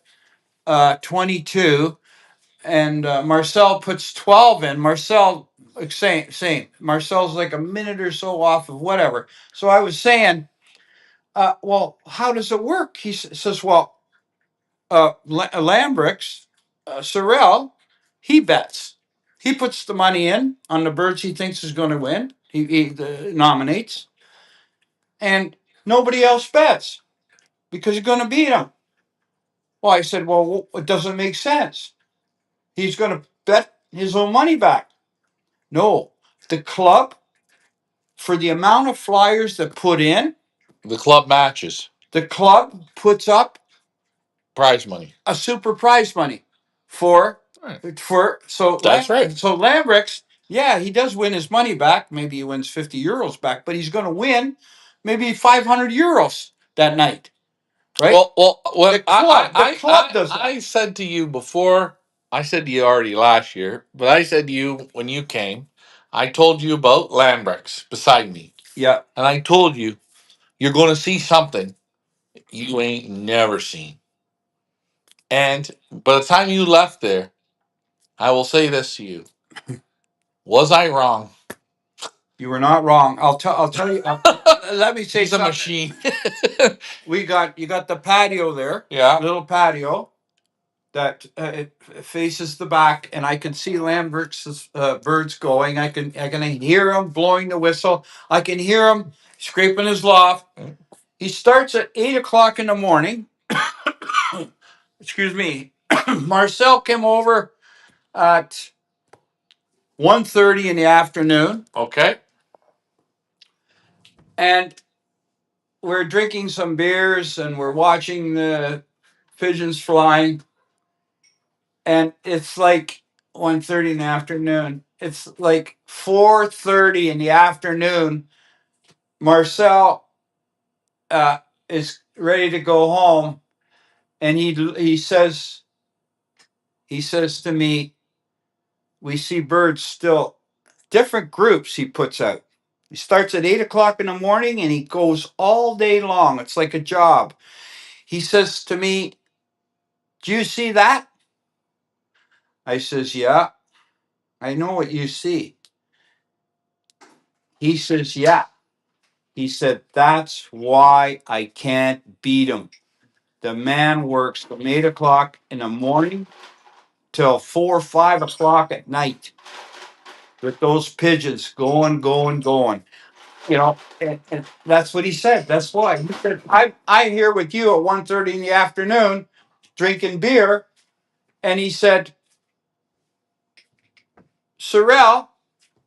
22, and Marcel puts 12 in. Marcel, same. Marcel's like a minute or so off of whatever. So I was saying, well, how does it work? He says, well, Lambrix, Sorrel, he bets. He puts the money in on the birds he thinks is going to win. He nominates, and nobody else bets because you're going to beat him. Well, I said, well, it doesn't make sense. He's going to bet his own money back. No, the club, for the amount of flyers that put in, The club matches the club puts up prize money. a super prize money for Right. so That's right. So Lambrix, yeah, he does win his money back. Maybe he wins 50 euros back, but he's going to win maybe 500 euros that night, right? Well, The club does that. I said to you before. I said to you already last year, but I said to you when you came. I told you about Lambrex beside me. Yeah, And I told you you're going to see something you ain't never seen. And by the time you left there, I will say this to you: was I wrong? you were not wrong. I'll tell you. Let me say He's a something. machine. You got the patio there. Yeah. Little patio that it faces the back, and I can see Lambert's birds going. I can hear him blowing the whistle. I can hear him scraping his loft. He starts at 8 o'clock in the morning. Excuse me. Marcel came over at 1:30 in the afternoon. Okay. And we're drinking some beers and we're watching the pigeons flying. And it's like 1:30 in the afternoon. It's like 4:30 in the afternoon. Marcel is ready to go home, and he says to me, "We see birds still different groups he puts out. He starts at 8 o'clock in the morning and he goes all day long. It's like a job. He says to me, "Do you see that?" I says, "Yeah, I know what you see." He says, "Yeah." He said, "That's why I can't beat him. The man works from 8 o'clock in the morning till 4 or 5 o'clock at night with those pigeons going, going, going." And that's what he said. That's why he said, I here with you at 1:30 in the afternoon drinking beer. And he said, "Sorrel,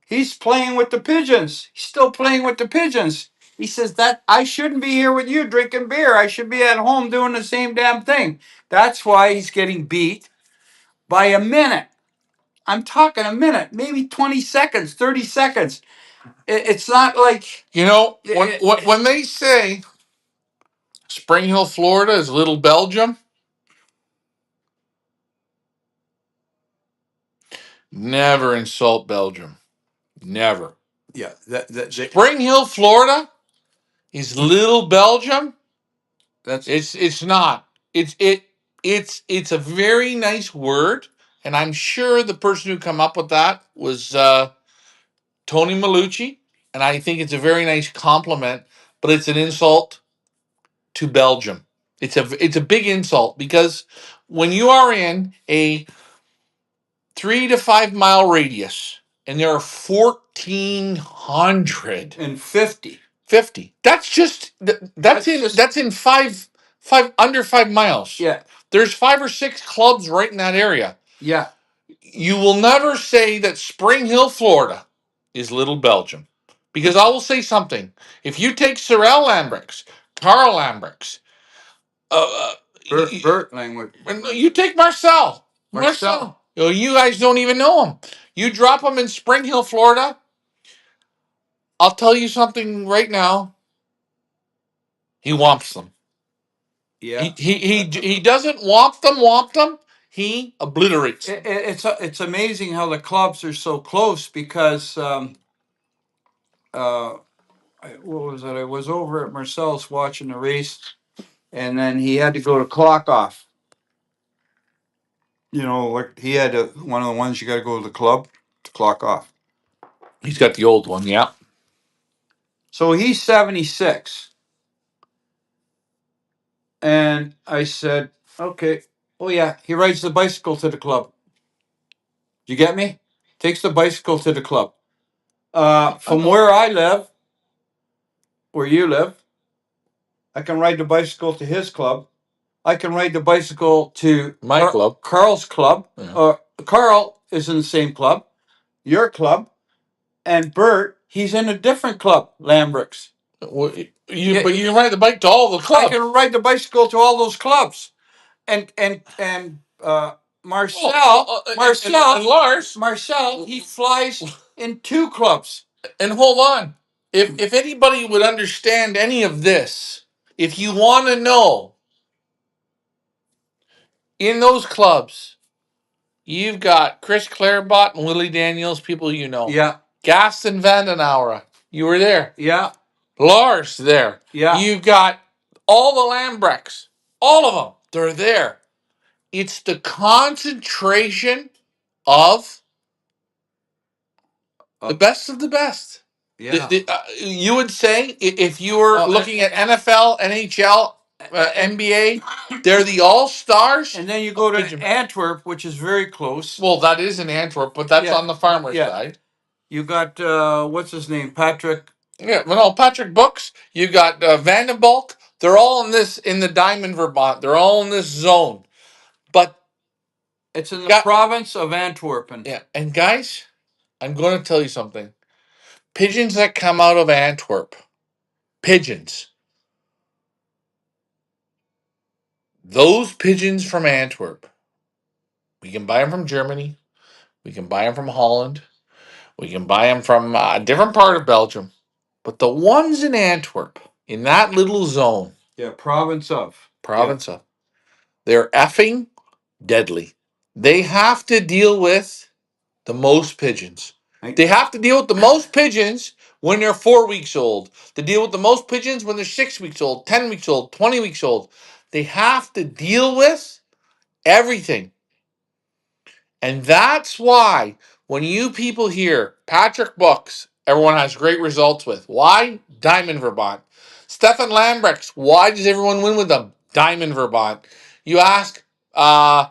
he's playing with the pigeons. He's still playing with the pigeons." He says that I shouldn't be here with you drinking beer. I should be at home doing the same damn thing. That's why he's getting beat by a minute. I'm talking a minute, maybe 20 seconds, 30 seconds. It's not like, When they say Spring Hill, Florida is Little Belgium, never insult Belgium. Never. yeah, Spring Hill, Florida is Little Belgium. that's It's not. It's a very nice word, and I'm sure the person who come up with that was Tony Malucci, and I think it's a very nice compliment, but it's an insult to Belgium. It's a big insult because when you are in a 3 to 5 mile radius and there are 1,400 and 50. 50. That's in five under 5 miles. Yeah, There's 5 or 6 clubs right in that area. yeah. You will never say that Spring Hill, Florida is Little Belgium. Because I will say something. If you take Sorrel Lambrex, Carl Lambrex, Bert language. you take Marcel. Marcel. You guys don't even know him. You drop him in Spring Hill, Florida. I'll tell you something right now. He whomps them. Yeah. He doesn't whomp them. He obliterates them. It's amazing how the clubs are so close because what was it? I was over at Marcel's watching the race, and then he had to go to clock off. Like he had one of the ones you got to go to the club to clock off. He's got the old one, yeah. So he's 76. And I said, "Okay. Oh, yeah, he rides the bicycle to the club. You get me? Takes the bicycle to the club. From where I live, where you live, I can ride the bicycle to his club. I can ride the bicycle to My club. Carl's club. Yeah. Carl is in the same club, your club, and Bert, he's in a different club, Lambricks. But you can ride the bike to all the clubs. I can ride the bicycle to all those clubs, and Marcel, and Lars, Marcel, he flies in 2 clubs. and hold on. If anybody would understand any of this, if you want to know, in those clubs, you've got Chris Clarebot and Willie Daniels, people you know. Yeah, Gaston Vandenauer, you were there. yeah, Lars there. yeah. You've got all the Lambrechts, all of them. They're there. It's the concentration of the best of the best. Yeah. You would say if you were looking at NFL, NHL, NBA, they're the all stars. And then you go to Antwerp, which is very close. Well, that is in Antwerp, but that's on the farmer's side. You got what's his name, Patrick? Yeah, well, no, Patrick Books. You got Vandenbalk. They're all in the Diamond, Vermont. They're all in this zone, but it's in the province of Antwerp. Yeah, and guys, I'm going to tell you something. Pigeons that come out of Antwerp, pigeons. Those pigeons from Antwerp, we can buy them from Germany. We can buy them from Holland. We can buy them from a different part of Belgium. But the ones in Antwerp, in that little zone, province of, they're effing deadly. They have to deal with the most pigeons. They have to deal with the most pigeons when they're 4 weeks old. They deal with the most pigeons when they're 6 weeks old, 10 weeks old, 20 weeks old. They have to deal with everything. And that's why when you people hear Patrick Books, everyone has great results with. Why? Diamond Verbont. Stefan Lambrechts, why does everyone win with them? Diamond Verbont. You ask uh,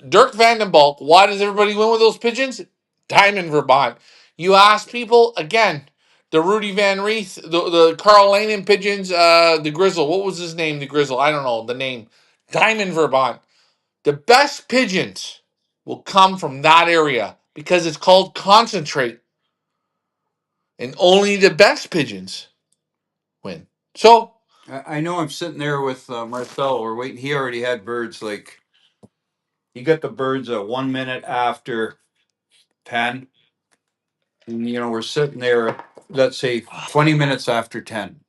Dirk Vandenbalk, why does everybody win with those pigeons? Diamond Verbont. You ask people, again, the Rudy Van Reeth, the Carl Lanen pigeons, the Grizzle. What was his name, the Grizzle? I don't know the name. Diamond Verbont. The best pigeons will come from that area because it's called concentrate. And only the best pigeons win. So, I know I'm sitting there with Marcel. We're waiting. He already had birds. Like, he got the birds at 1 minute after 10. And, we're sitting there, let's say 20 minutes after 10.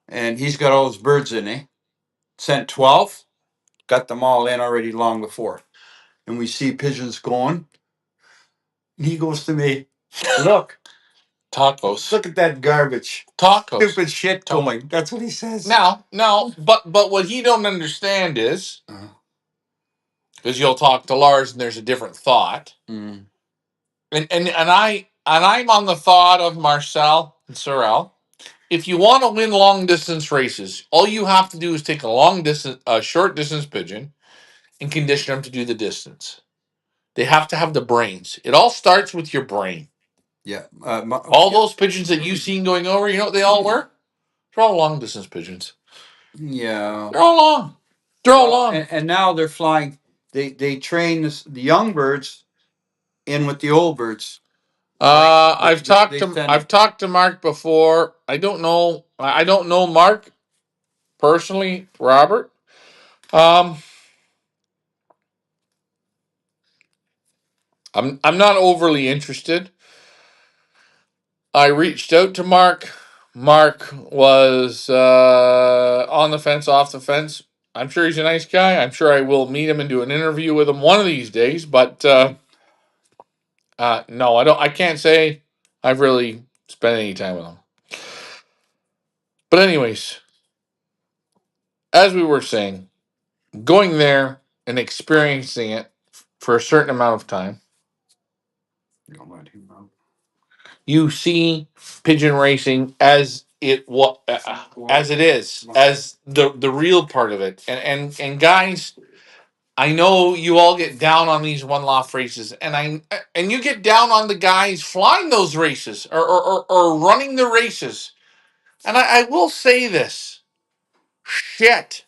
And he's got all his birds in, eh? Sent 12, got them all in already long before. And we see pigeons going. And he goes to me, look, tacos. look at that garbage. Tacos. Stupid shit going. That's what he says. Now, but what he don't understand is, because you'll talk to Lars and there's a different thought. Mm. And I'm on the thought of Marcel and Sorel. If you want to win long distance races, all you have to do is take a short distance pigeon and condition them to do the distance. They have to have the brains. It all starts with your brain. Yeah. All those pigeons that you've seen going over, you know what they all were? They're all long distance pigeons. Yeah. They're all long. They're all long. And now they're flying. They train the young birds in with the old birds. I've talked to Mark before. I don't know Mark personally, Robert. I'm not overly interested. I reached out to Mark. Mark was on the fence, off the fence. I'm sure he's a nice guy. I'm sure I will meet him and do an interview with him one of these days. But no, I don't. I can't say I've really spent any time with him. But anyways, as we were saying, going there and experiencing it for a certain amount of time, you see pigeon racing as as it is, as the real part of it. And guys, I know you all get down on these one loft races, and you get down on the guys flying those races or running the races. And I will say this, shit.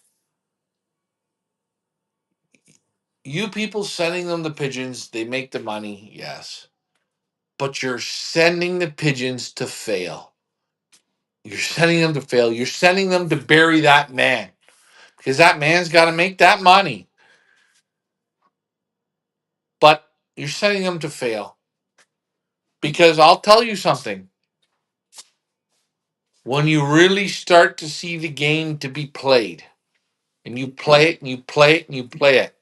You people sending them the pigeons, they make the money, yes. But you're sending the pigeons to fail. You're sending them to fail. You're sending them to bury that man. Because that man's got to make that money. But you're sending them to fail. Because I'll tell you something. When you really start to see the game to be played, and you play it, and you play it, and you play it,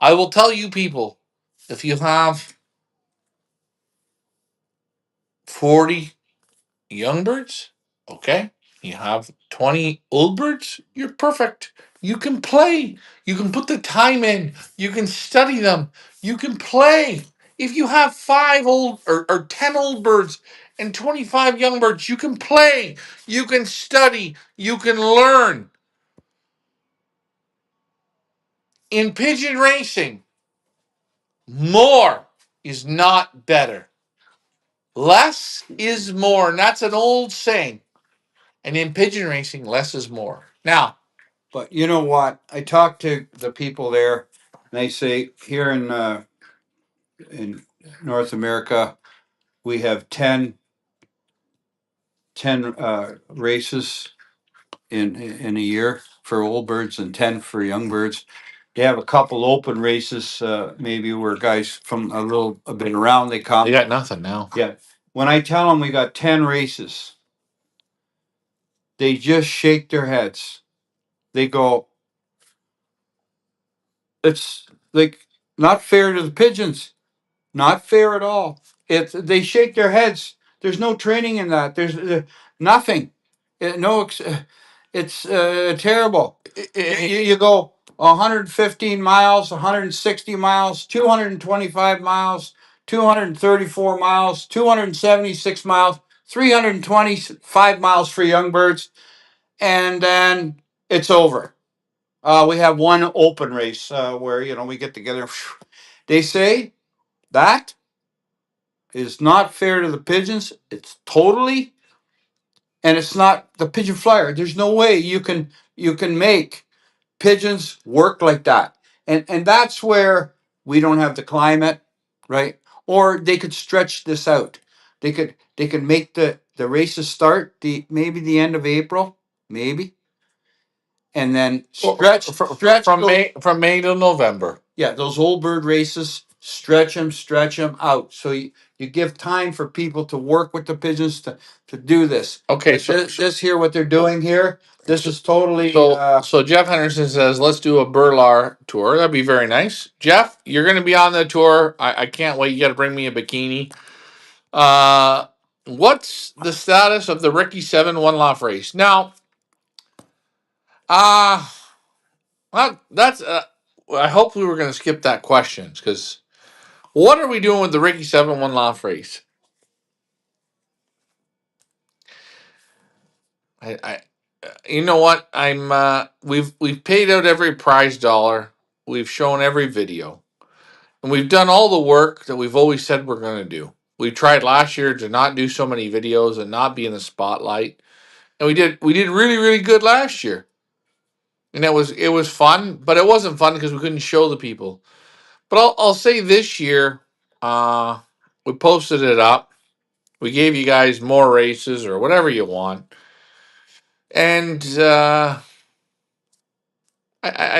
I will tell you people, if you have 40 young birds, okay, you have 20 old birds, you're perfect. You can play. You can put the time in. You can study them. You can play. If you have 10 old birds and 25 young birds, you can play. You can study. You can learn. In pigeon racing, more is not better. Less is more. And that's an old saying. And in pigeon racing, less is more. Now, but you know what? I talked to the people there, and they say here in North America, we have 10 races in a year for old birds and 10 for young birds. They have a couple open races, maybe where guys from a bit around they come. they got nothing now. Yeah. When I tell them we got 10 races, they just shake their heads. They go, it's like not fair to the pigeons. Not fair at all. They shake their heads. There's no training in that. There's nothing. No, it's terrible. You go 115 miles, 160 miles, 225 miles, 234 miles, 276 miles, 325 miles for young birds, and then it's over. We have one open race where we get together. They say that is not fair to the pigeons. It's totally, and it's not the pigeon flyer. There's no way you can make pigeons work like that. And that's where we don't have the climate, right? Or they could stretch this out. They could make the races start maybe the end of April, maybe, and then stretch from those. May to November. Yeah, those old bird races, stretch them out. So you give time for people to work with the pigeons to do this. Okay, But this here, what they're doing here, this is totally. So Jeff Henderson says, let's do a Berlar tour. That'd be very nice. Jeff, you're going to be on the tour. I can't wait. You got to bring me a bikini. What's the status of the Ricky 7 one loft race? Now, uh, well, that's, I hope we were going to skip that question because what are we doing with the Ricky 7 one loft race? I you know what? We've paid out every prize dollar. We've shown every video. And we've done all the work that we've always said we're going to do. We tried last year to not do so many videos and not be in the spotlight. And we did really, really good last year. And it was fun, but it wasn't fun because we couldn't show the people. But I'll say this year, uh, we posted it up. We gave you guys more races or whatever you want. And I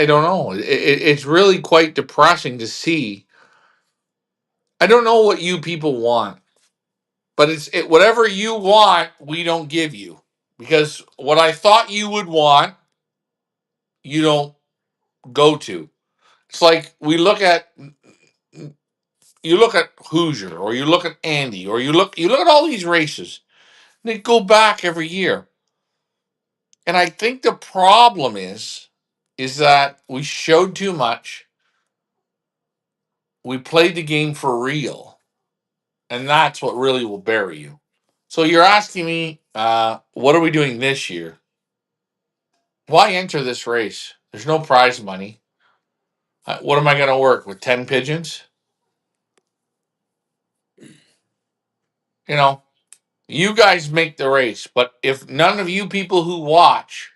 don't know. It's really quite depressing to see. I don't know what you people want, but whatever you want, we don't give you because what I thought you would want, you don't go to. It's like you look at Hoosier or you look at Andy or you look at all these races. And they go back every year, and I think the problem is that we showed too much. We played the game for real, and that's what really will bury you. So you're asking me, what are we doing this year? Why enter this race? There's no prize money. What am I going to work with 10 pigeons? You know, you guys make the race, but if none of you people who watch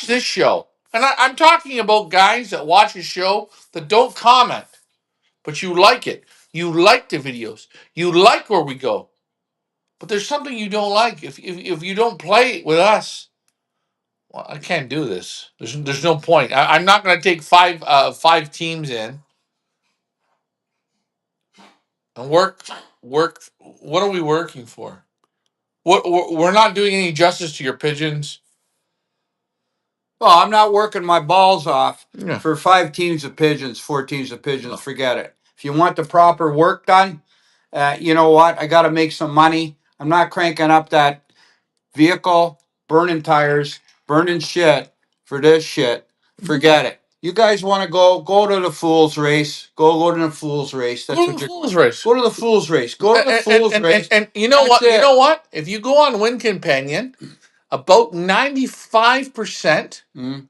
this show, and I'm talking about guys that watch a show that don't comment, but you like it. You like the videos. You like where we go. But there's something you don't like. If you don't play with us, well, I can't do this. There's no point. I'm not going to take five teams in and work. What are we working for? We're not doing any justice to your pigeons. Well, I'm not working my balls off Yeah. for 5 teams of pigeons, 4 teams of pigeons. Forget it. If you want the proper work done, you know what? I got to make some money. I'm not cranking up that vehicle, burning tires, burning shit for this shit. Forget it. You guys want to go to the fool's race. Go to the fool's race. That's Go to what the you're. fool's race. Go to the fool's race. Go to the fool's race. And you know That's what? You it. know what? If you go on Win Companion, about 95%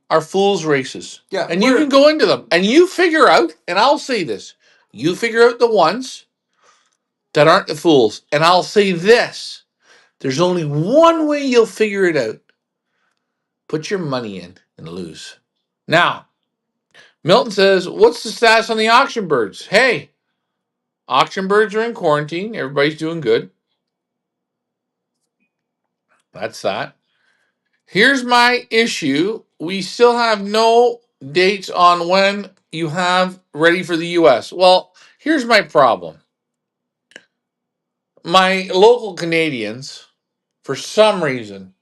are fool's races. Yeah, And you can go into them and you figure out, and I'll say this, you figure out the ones that aren't the fools. And I'll say this, there's only one way you'll figure it out. Put your money in and lose. Now, Milton says, what's the status on the auction birds? Hey, auction birds are in quarantine. Everybody's doing good. That's that. Here's my issue. We still have no dates on when you have ready for the US. Well, here's my problem. My local Canadians, for some reason,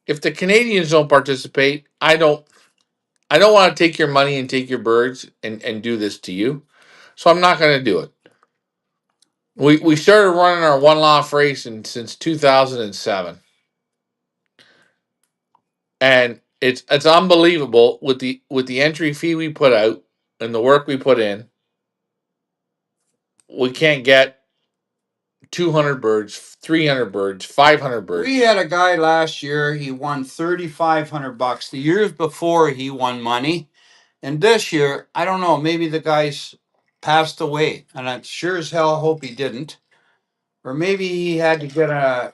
if the Canadians don't participate, I don't want to take your money and take your birds and do this to you. So I'm not going to do it. We started running our one loft racing since 2007, and it's unbelievable with the entry fee we put out and the work we put in. We can't get 200 birds, 300 birds, 500 birds. We had a guy last year. He won $3,500. The years before, he won money, and this year, I don't know. Maybe the guy's passed away, and I sure as hell hope he didn't. Or maybe he had to get a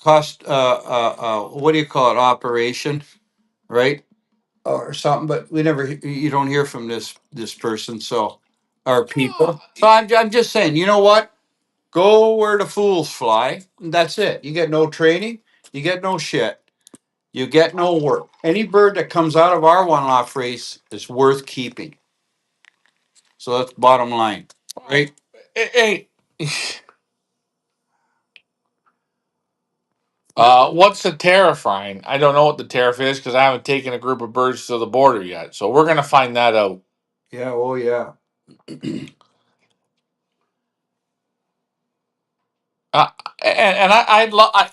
cost. What do you call it? Operation, right? Or something. But we never. You don't hear from this person. So, our people. So I'm just saying. You know what? Go where the fools fly. And that's it. You get no training. You get no shit. You get no work. Any bird that comes out of our one loft race is worth keeping. So that's bottom line, right? Hey, what's the terrifying? I don't know what the tariff is because I haven't taken a group of birds to the border yet. So we're gonna find that out. Yeah. Oh yeah. Uh, and I'd love, I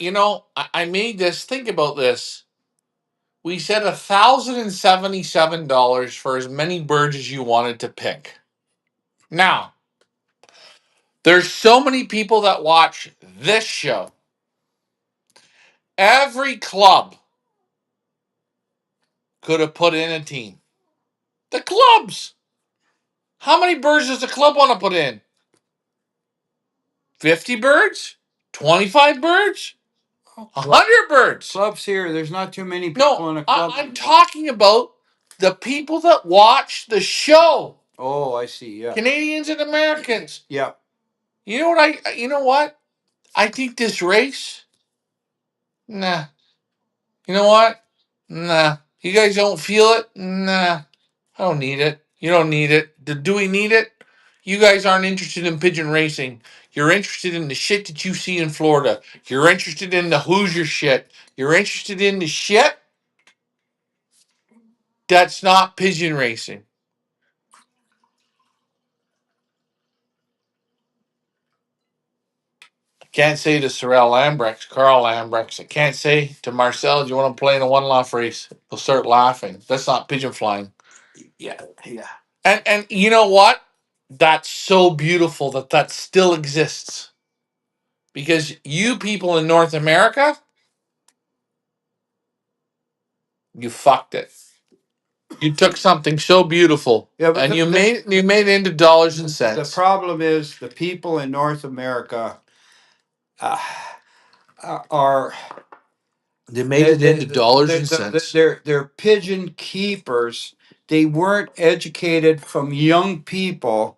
made this. Think about this. We said $1,077 for as many birds as you wanted to pick. Now, there's so many people that watch this show. Every club could have put in a team. The clubs. How many birds does the club want to put in? 50 birds? 25 birds? 100 birds? Clubs here. There's not too many people No, in a club. I'm talking about the people that watch the show. Oh, I see. Yeah. Canadians and Americans. Yeah. You know what you know what? I think this race, nah. You know what? Nah. You guys don't feel it? Nah. I don't need it. You don't need it. Do we need it? You guys aren't interested in pigeon racing. You're interested in the shit that you see in Florida. You're interested in the Hoosier shit. You're interested in the shit that's not pigeon racing. Can't say to Sorel Lambrechts, Carl Lambrechts. I can't say to Marcel, do you want to play in a one loft race? They'll start laughing. That's not pigeon flying. Yeah. Yeah. And you know what? That's so beautiful that that still exists. Because you people in North America, you fucked it. You took something so beautiful Yeah. But and you made it into dollars and the cents. problem is the people in North America uh, are They made it into dollars and cents. they're pigeon keepers. They weren't educated from young people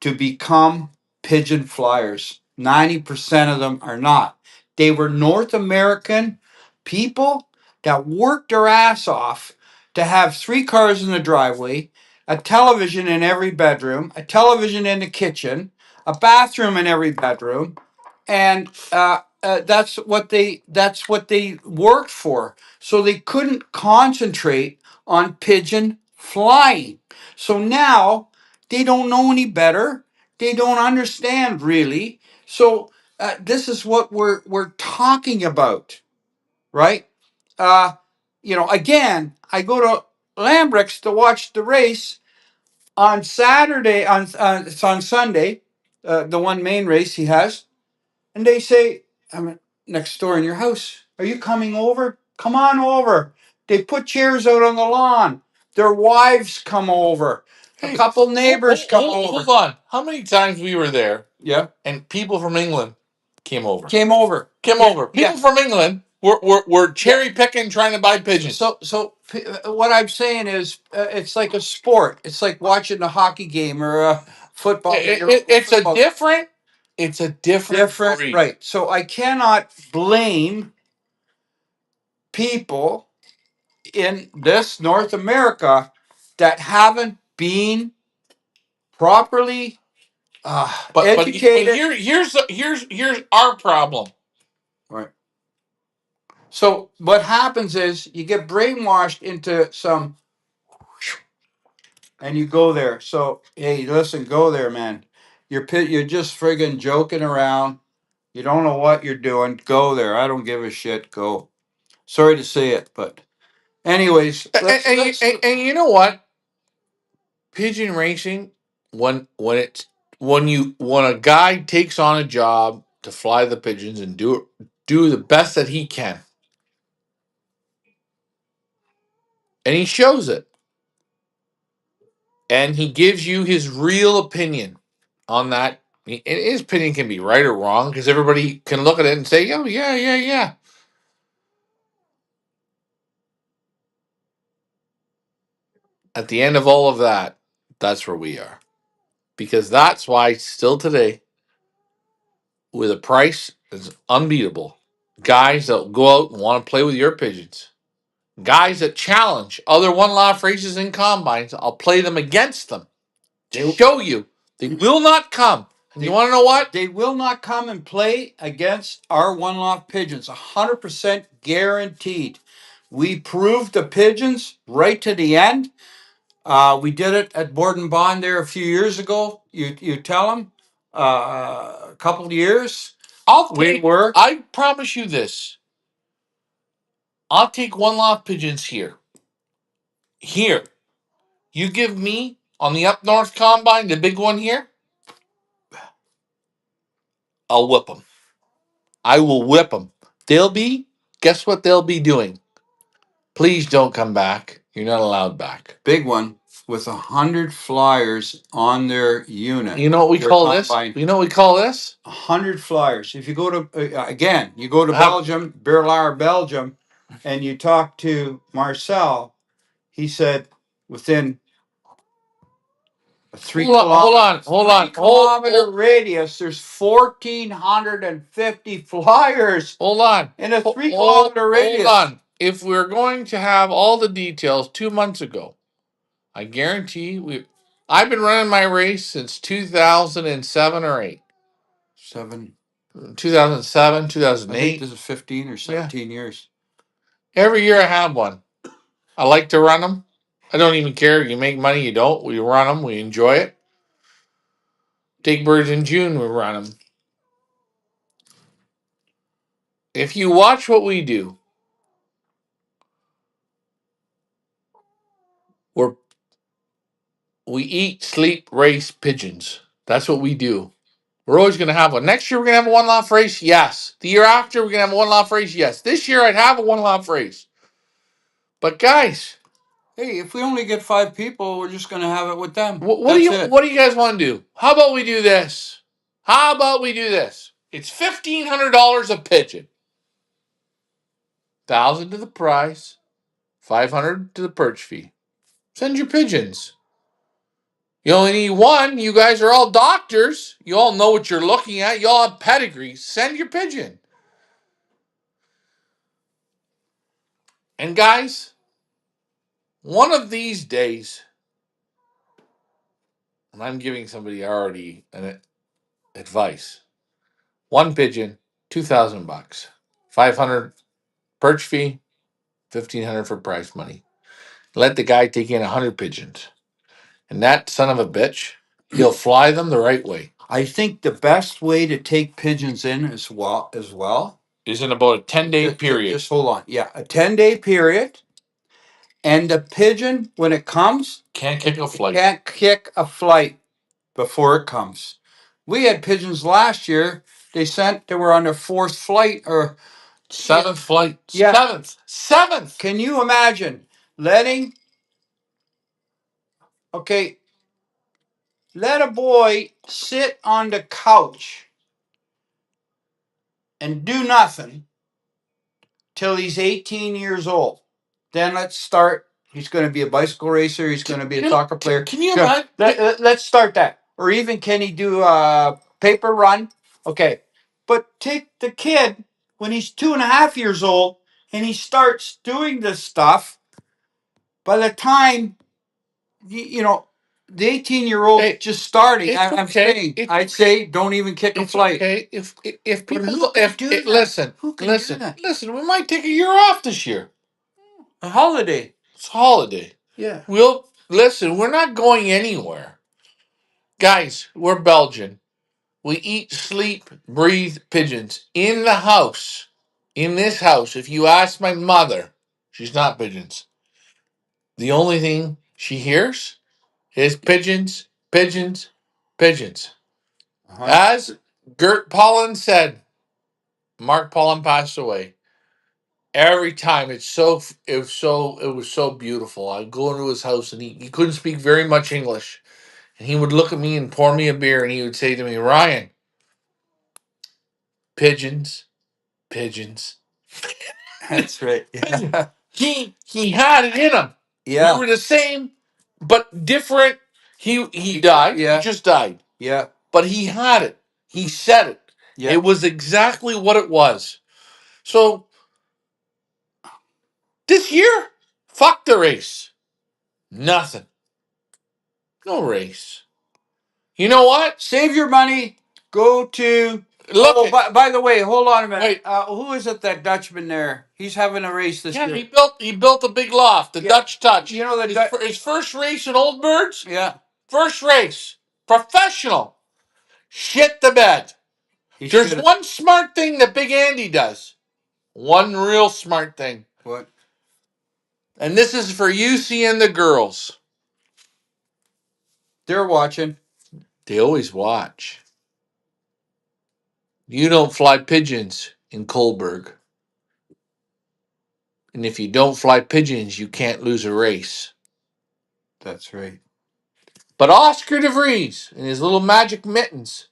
to become pigeon flyers. 90% of them are not. They were North American people that worked their ass off to have three cars in the driveway, a television in every bedroom, a television in the kitchen, a bathroom in every bedroom, and that's what they worked for. So they couldn't concentrate on pigeon flying. So now they don't know any better. They don't understand really. So this is what we're talking about, right? Uh, again, I go to Lambrechts to watch the race on Saturday. It's on Sunday, the one main race he has, and they say, "I'm next door in your house. Are you coming over? Come on over." They put chairs out on the lawn. Their wives come over. A couple neighbors come over. Hold on. How many times we were there Yeah, and people from England came over? came over. Came Yeah, over. People yeah. from England were cherry picking, trying to buy pigeons. What I'm saying is, it's like a sport. It's like watching a hockey game or a football. It's a different. It's a different breed. Right. So I cannot blame people in this North America that haven't been properly educated. Here's our problem. Right. So what happens is you get brainwashed into some, and you go there. So hey, listen, go there, man. you're just friggin' joking around. You don't know what you're doing. Go there. I don't give a shit. Go. Sorry to say it, but anyways, And you know what? Pigeon racing, when a guy takes on a job to fly the pigeons and do the best that he can, and he shows it, and he gives you his real opinion on that. And his opinion can be right or wrong because everybody can look at it and say, "Oh yeah, yeah, yeah." At the end of all of that, that's where we are, because that's why still today, with a price that's unbeatable, guys that go out and want to play with your pigeons, guys that challenge other one laugh races and combines, I'll play them against them to they show you they will not come. And you want to know what? they will not come and play against our one loft pigeons. 100% guaranteed. We proved the pigeons right to the end. We did it at Board and Bond there a few years ago. You tell them a couple of years. I promise you this. I'll take one laugh pigeons here. Here. You give me on the up north combine, the big one here, I'll whip them. I will whip them. Guess what they'll be doing? Please don't come back. You're not allowed back. Big one with 100 flyers on their unit. You know what we call this? You know what we call this? 100 flyers. If you go to again, you go to Belgium, Berlar, Belgium, and you talk to Marcel, he said within a kilometer radius, there's 1,450 flyers. Hold on. In a 3 kilometer radius. Hold on. If we're going to have all the details 2 months ago, I guarantee I've been running my race since 2007 or 8. 2007, 2008. I think this is 15 or 17 years. Every year I have one. I like to run them. I don't even care. You make money, you don't. We run them. We enjoy it. Take birds in June, we run them. If you watch what we do, we eat, sleep, race pigeons. That's what we do. We're always going to have one. Next year, we're going to have a one laugh race? Yes. The year after, we're going to have a one laugh race? Yes. This year, I'd have a one laugh race. But guys, hey, if we only get 5 people, we're just going to have it with them. What do you guys want to do? How about we do this? It's $1,500 a pigeon. 1,000 to the price, 500 to the perch fee. Send your pigeons. You only need one. You guys are all doctors. You all know what you're looking at. You all have pedigrees. Send your pigeon. And guys, one of these days, and I'm giving somebody already an advice. One pigeon, $2,000, 500 perch fee, 1,500 for prize money. Let the guy take in 100 pigeons, and that son of a bitch, he'll fly them the right way. I think the best way to take pigeons in as well is in about a 10-day period. Just hold on. Yeah, a 10-day period. And the pigeon, when it comes, can't kick a flight before it comes. We had pigeons last year. They were on their 4th flight or 7th flight. Yeah. 7th. Can you imagine let a boy sit on the couch and do nothing till he's 18 years old. Then let's start. He's going to be a bicycle racer. He's going to be a soccer player. Can you imagine? Let's start that. Or even can he do a paper run? Okay. But take the kid when he's 2.5 years old and he starts doing this stuff. By the time, the 18-year-old just starting, I'd say don't even kick a flight. Okay. If people listen, we might take a year off this year. A holiday. It's a holiday. Yeah. We're not going anywhere. Guys, we're Belgian. We eat, sleep, breathe pigeons. In the house, in this house, if you ask my mother, she's not pigeons. The only thing she hears is pigeons, pigeons, pigeons. Uh-huh. As Gert Pollen said, Mark Pollen passed away. Every time it was so beautiful. I'd go into his house and he couldn't speak very much English. And he would look at me and pour me a beer and he would say to me, Ryan, pigeons, pigeons. That's right. Yeah. He had it in him. We Yeah. were the same but different. He died. He Yeah. just died. Yeah. But he had it. He said it. Yeah. It was exactly what it was. So this year, fuck the race. Nothing. No race. You know what? Save your money. Go to. Look Oh, at by the way, hold on a minute. wait. Who is it? That Dutchman there? He's having a race this Yeah, year. he built a big loft, the Yeah. Dutch Touch. You know His first race in Old Birds. Yeah. First race, professional. Shit the bed. He There's should. one smart thing that Big Andy does. One real smart thing. What? And this is for you seeing the girls. They're watching. They always watch. You don't fly pigeons in Coldberg. And if you don't fly pigeons, you can't lose a race. That's right. But Oscar DeVries and his little magic mittens.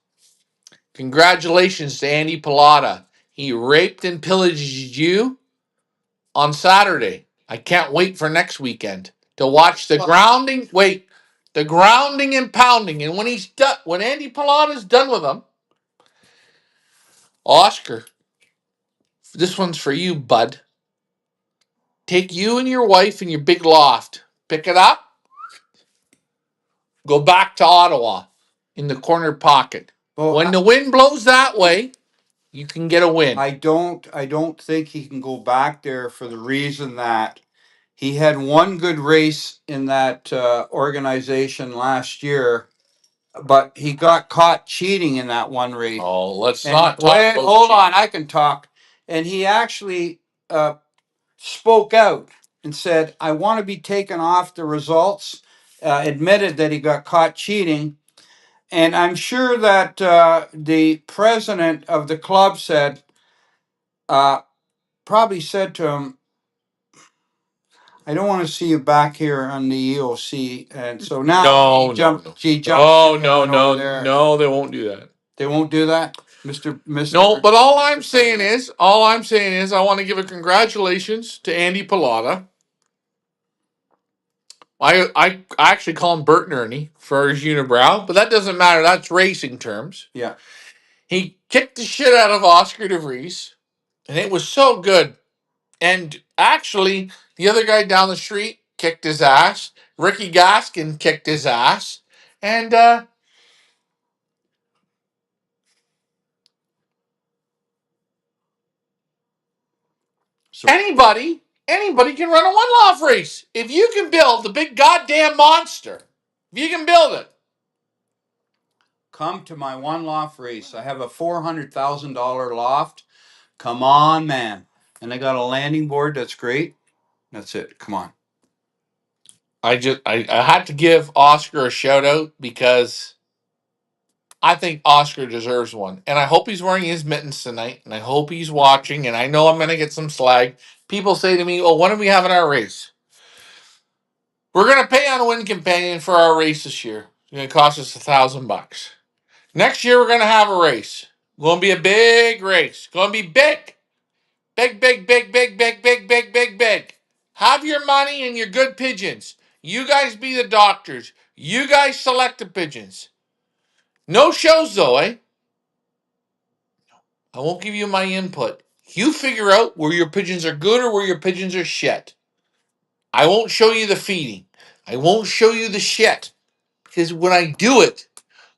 Congratulations to Andy Pilata. He raped and pillaged you on Saturday. I can't wait for next weekend to watch the grounding. Wait, the grounding and pounding. And when he's done, when Andy Pilata's done with him, Oscar, this one's for you, bud. Take you and your wife and your big loft. Pick it up. Go back to Ottawa in the corner pocket. Well, When the wind blows that way, you can get a win. I don't think he can go back there for the reason that he had one good race in that organization last year, but he got caught cheating in that one race. Oh, let's And not talk wait, about hold on, cheating. I can talk. And he actually spoke out and said, "I want to be taken off the results." Admitted that he got caught cheating, and I'm sure that the president of the club said, probably said to him, "I don't want to see you back here on the EOC." And so now No, he jumped no, ship and no, went over no, there. no. They won't do that. They won't do that, Mister. No, but all I'm saying is, I want to give a congratulations to Andy Pilata. I actually call him Bert and Ernie for his unibrow, but that doesn't matter. That's racing terms. Yeah. He kicked the shit out of Oscar DeVries, and it was so good. And actually, the other guy down the street kicked his ass. Ricky Gaskin kicked his ass, and So anybody can run a one-off race. If you can build the big goddamn monster, if you can build it. come to my one loft race. I have a $400,000 loft. Come on, man. And I got a landing board that's great. That's it. Come on. I had to give Oscar a shout out because I think Oscar deserves one. And I hope he's wearing his mittens tonight. And I hope he's watching. And I know I'm gonna get some slag. People say to me, "Oh, when are we having our race?" We're gonna pay on a win companion for our race this year. It's gonna cost us $1,000. Next year we're gonna have a race. Gonna be a big race. Gonna be big. Big, big, big, big, big, big, big, big, big. Have your money and your good pigeons. You guys be the doctors. You guys select the pigeons. No shows though, eh? I won't give you my input. You figure out where your pigeons are good or where your pigeons are shit. I won't show you the feeding. I won't show you the shit. Because when I do it,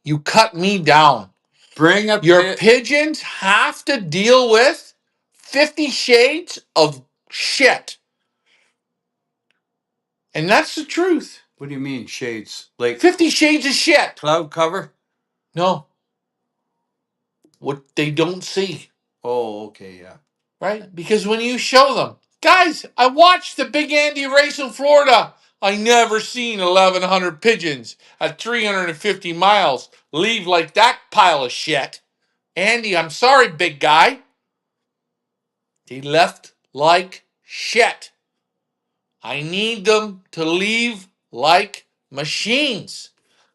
you cut me down. Bring up Your pigeons have to deal with 50 shades of shit. And that's the truth. What do you mean shades? Like 50 shades of shit. cloud cover? No. what they don't see. Oh, okay, yeah. Right? Because when you show them, guys, I watched the Big Andy race in Florida. I never seen 1,100 pigeons at 350 miles leave like that pile of shit. Andy, I'm sorry, big guy. They left like shit. I need them to leave like machines.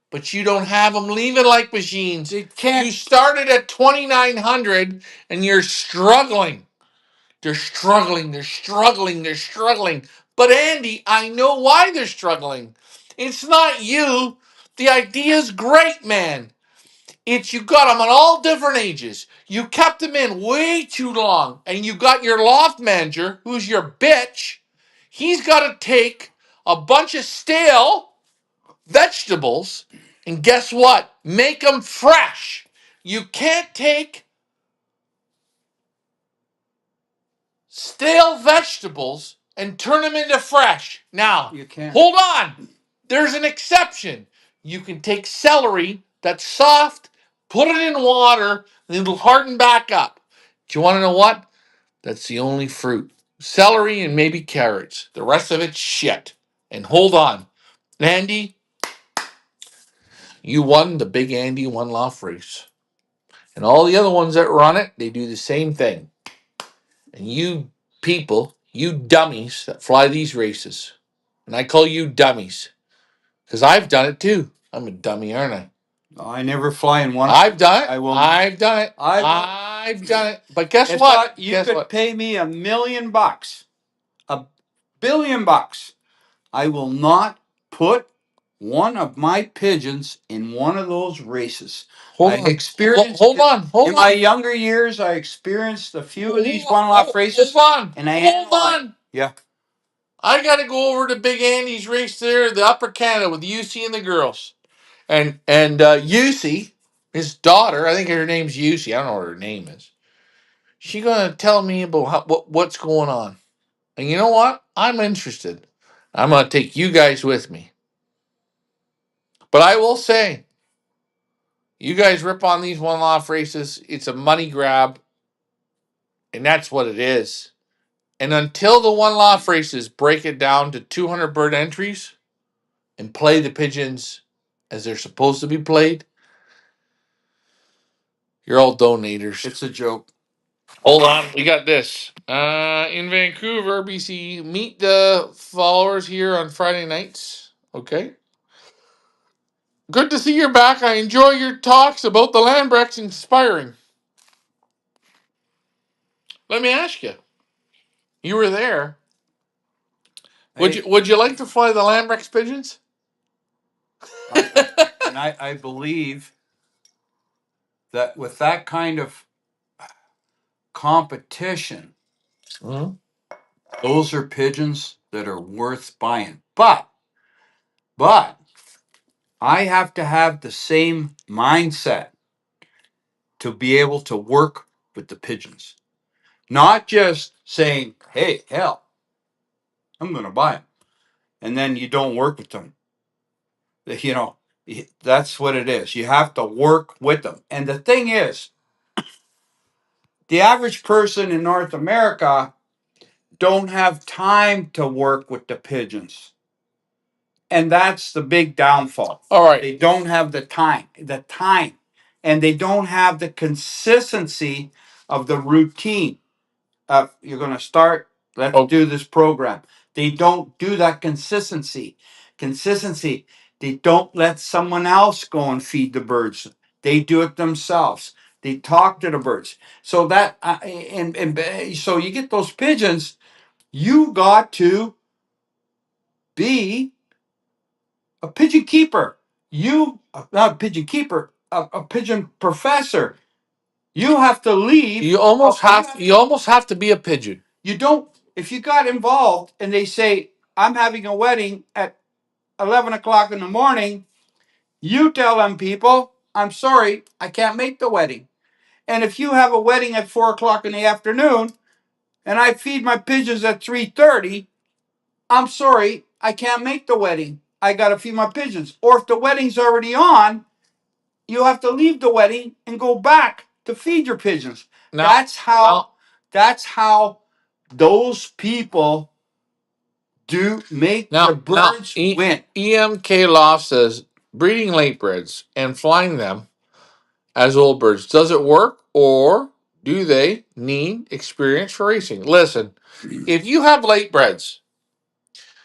But you don't have them leaving like machines. They can't. You started at 2,900 and you're struggling. They're struggling, they're struggling, they're struggling. But Andy, I know why they're struggling. It's not you. The idea's great, man. It's you got them on all different ages. You kept them in way too long. And you got your loft manager, who's your bitch. He's got to take a bunch of stale vegetables and guess what? Make them fresh. You can't take stale vegetables and turn them into fresh. Now, You can't. hold on. There's an exception. You can take celery that's soft, put it in water, and it'll harden back up. Do you want to know what? That's the only fruit. Celery and maybe carrots. The rest of it's shit. And hold on. Andy, you won the Big Andy One Loft race. And all the other ones that run it, they do the same thing. And you people, you dummies that fly these races, and I call you dummies because I've done it too. I'm a dummy, aren't I? I never fly in one. I've done it. I will. I've done it. I've done it. But guess what? You Guess could what? pay me $1 million, $1 billion. I will not put one of my pigeons in one of those races. Hold I on. experienced Hold on. Hold in on. my younger years. I experienced a few of these one off races. Hold on. And I Hold on. Yeah. I got to go over to Big Andy's race there, the Upper Canada, with UC and the girls. And UC, his daughter, I think her name's UC. I don't know what her name is. She gonna tell me about what's going on. And you know what? I'm interested. I'm gonna take you guys with me. But I will say, you guys rip on these one-off races. It's a money grab, and that's what it is. And until the one-off races break it down to 200 bird entries and play the pigeons as they're supposed to be played, you're all donators. It's a joke. Hold on, we got this. In Vancouver, BC, meet the followers here on Friday nights. Okay. Good to see you're back. I enjoy your talks about the Lambrex inspiring. Let me ask you. You were there. Would you like to fly the Lambrex pigeons? And I believe that with that kind of competition, those are pigeons that are worth buying. But I have to have the same mindset to be able to work with the pigeons. Not just saying, hey, hell, I'm going to buy them. And then you don't work with them. You know, that's what it is. You have to work with them. And the thing is, the average person in North America don't have time to work with the pigeons. And that's the big downfall. All right. They don't have the time. And they don't have the consistency of the routine. You're going to start, let's do this program. They don't do that consistency. They don't let someone else go and feed the birds. They do it themselves. They talk to the birds. So that, so you get those pigeons, you got to be a pigeon keeper. Not a pigeon keeper, a pigeon professor. You have to leave. You almost have to be a pigeon. You don't, if you got involved and they say, I'm having a wedding at 11 o'clock in the morning, you tell them people, I'm sorry, I can't make the wedding. And if you have a wedding at 4 o'clock in the afternoon and I feed my pigeons at 3:30, I'm sorry, I can't make the wedding. I got to feed my pigeons. Or if the wedding's already on, you have to leave the wedding and go back to feed your pigeons. Now, That's how. That's how those people do make the birds win. EMK Loft says breeding late breds and flying them as old birds. Does it work, or do they need experience for racing? Listen, if you have late breds,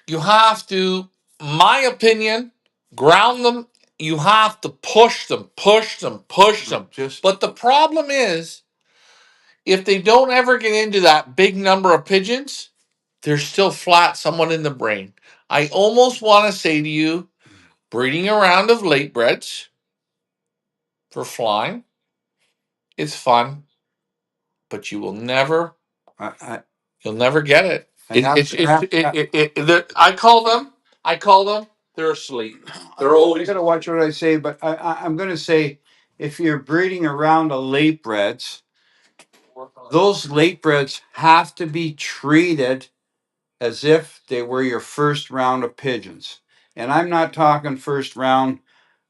you have to, my opinion, ground them. You have to push them, push them, push them. But the problem is, if they don't ever get into that big number of pigeons, they're still flat somewhat in the brain. I almost want to say to you, breeding a round of late breds for flying, it's fun, but you will never, you'll never get it. I call them, they're asleep. They're always. I gotta watch what I say, but I'm gonna say, if you're breeding around the late breds, those late breds have to be treated as if they were your first round of pigeons. And I'm not talking first round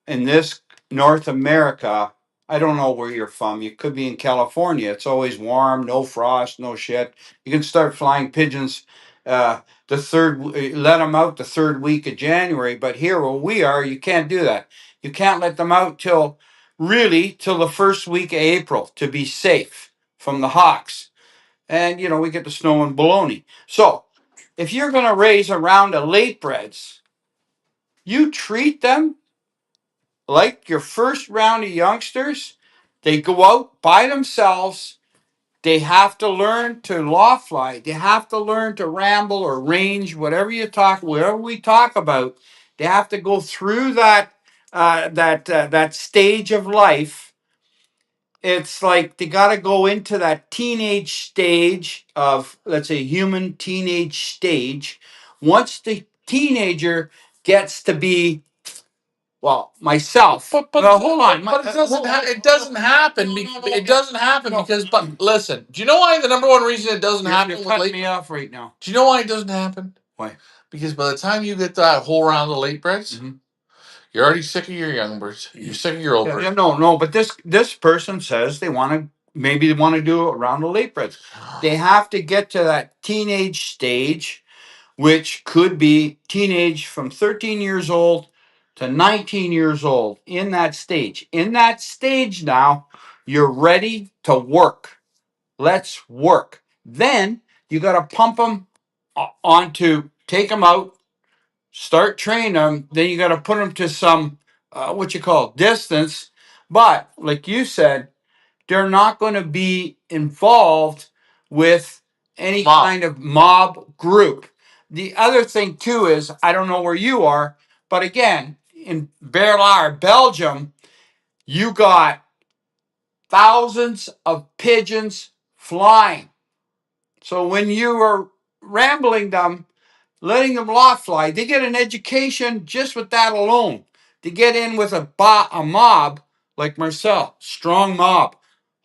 in this North America. I don't know where you're from. You could be in California. It's always warm, no frost, no shit. You can start flying pigeons let them out the third week of January. But here where we are, you can't do that. You can't let them out till the first week of April to be safe from the hawks. And we get the snow and baloney. So if you're going to raise a round of late breds, you treat them like your first round of youngsters. They go out by themselves. They have to learn to loft fly. They have to learn to ramble or range, whatever we talk about. They have to go through that stage of life. It's like they got to go into that teenage stage of, let's say, human teenage stage. Once the teenager gets to be, well, myself. But hold on. But it doesn't. It doesn't happen. It doesn't happen because. But listen, do you know why the number one reason it doesn't happen? You're cutting me off right now. Do you know why it doesn't happen? Why? Because by the time you get that whole round of late breds, you're already sick of your young birds. You're sick of your old birds. No. But this person says they want to do a round of late breds. They have to get to that teenage stage, which could be teenage from 13 years old to 19 years old. In that stage now, you're ready to work. Let's work. Then you got to pump them take them out, start training them. Then you got to put them to some distance. But like you said, they're not going to be involved with any kind of mob group. The other thing too is, I don't know where you are, but again, in Berlar, Belgium, you got thousands of pigeons flying. So when you are rambling them, letting them loft fly, they get an education just with that alone. To get in with a mob like Marcel, strong mob,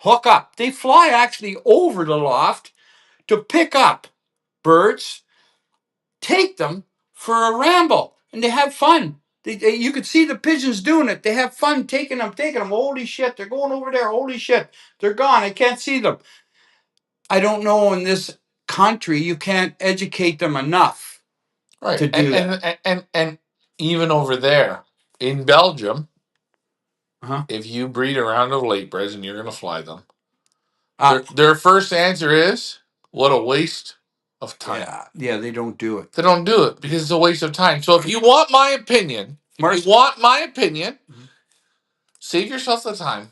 hook up. They fly actually over the loft to pick up birds, take them for a ramble, and they have fun. You could see the pigeons doing it. They have fun taking them. Holy shit, they're going over there. Holy shit, they're gone. I can't see them. I don't know, in this country, you can't educate them enough to do that. And even over there in Belgium, if you breed a round of late breds and you're going to fly them, their first answer is, what a waste of time. Yeah, they don't do it. They don't do it because it's a waste of time. So if you want my opinion, save yourself the time.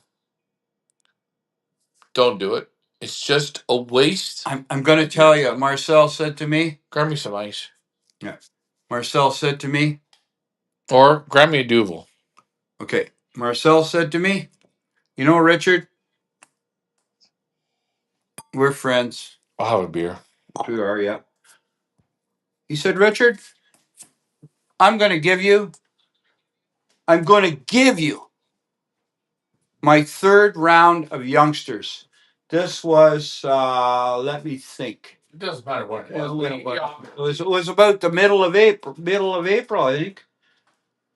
Don't do it. It's just a waste. I'm going to tell you, Marcel said to me. Grab me some ice. Yeah. Marcel said to me. Or grab me a Duvel. Okay. Marcel said to me, Richard, we're friends. I'll have a beer. We are, yeah. He said, Richard, I'm going to give you my third round of youngsters. This was, let me think. It doesn't matter what it was. It was about the middle of April, I think.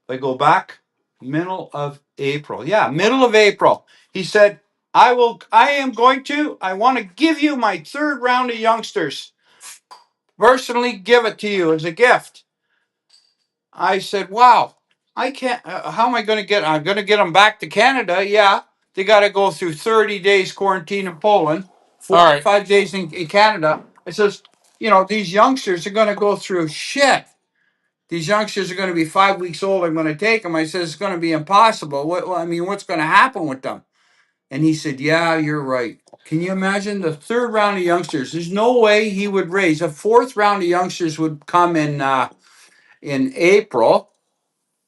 If I go back, middle of April. Yeah, middle of April. He said, I want to give you my third round of youngsters. Personally give it to you as a gift. I said, wow, I can't, how am I going to I'm going to get them back to Canada. Yeah. They got to go through 30 days quarantine in Poland, All right. 5 days in Canada. It says, these youngsters are going to go through shit. These youngsters are going to be 5 weeks old. I'm going to take them. I said, it's going to be impossible. What's going to happen with them? And he said, yeah, you're right. Can you imagine the third round of youngsters? There's no way he would raise. A fourth round of youngsters would come in April.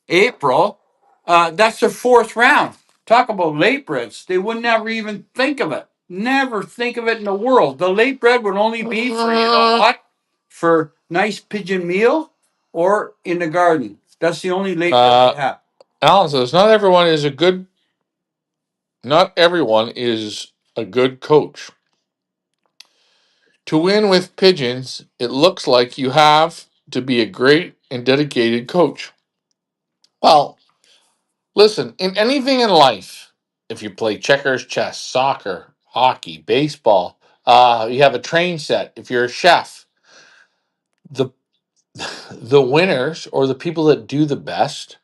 That's their fourth round. Talk about late breds. They would never even think of it. Never think of it in the world. The late bred would only be for, what? For nice pigeon meal or in the garden. That's the only late bred they have. Alan says, not everyone is a good coach. To win with pigeons, it looks like you have to be a great and dedicated coach. Well, listen, in anything in life, if you play checkers, chess, soccer, hockey, baseball, you have a train set, if you're a chef, the the winners or the people that do the best,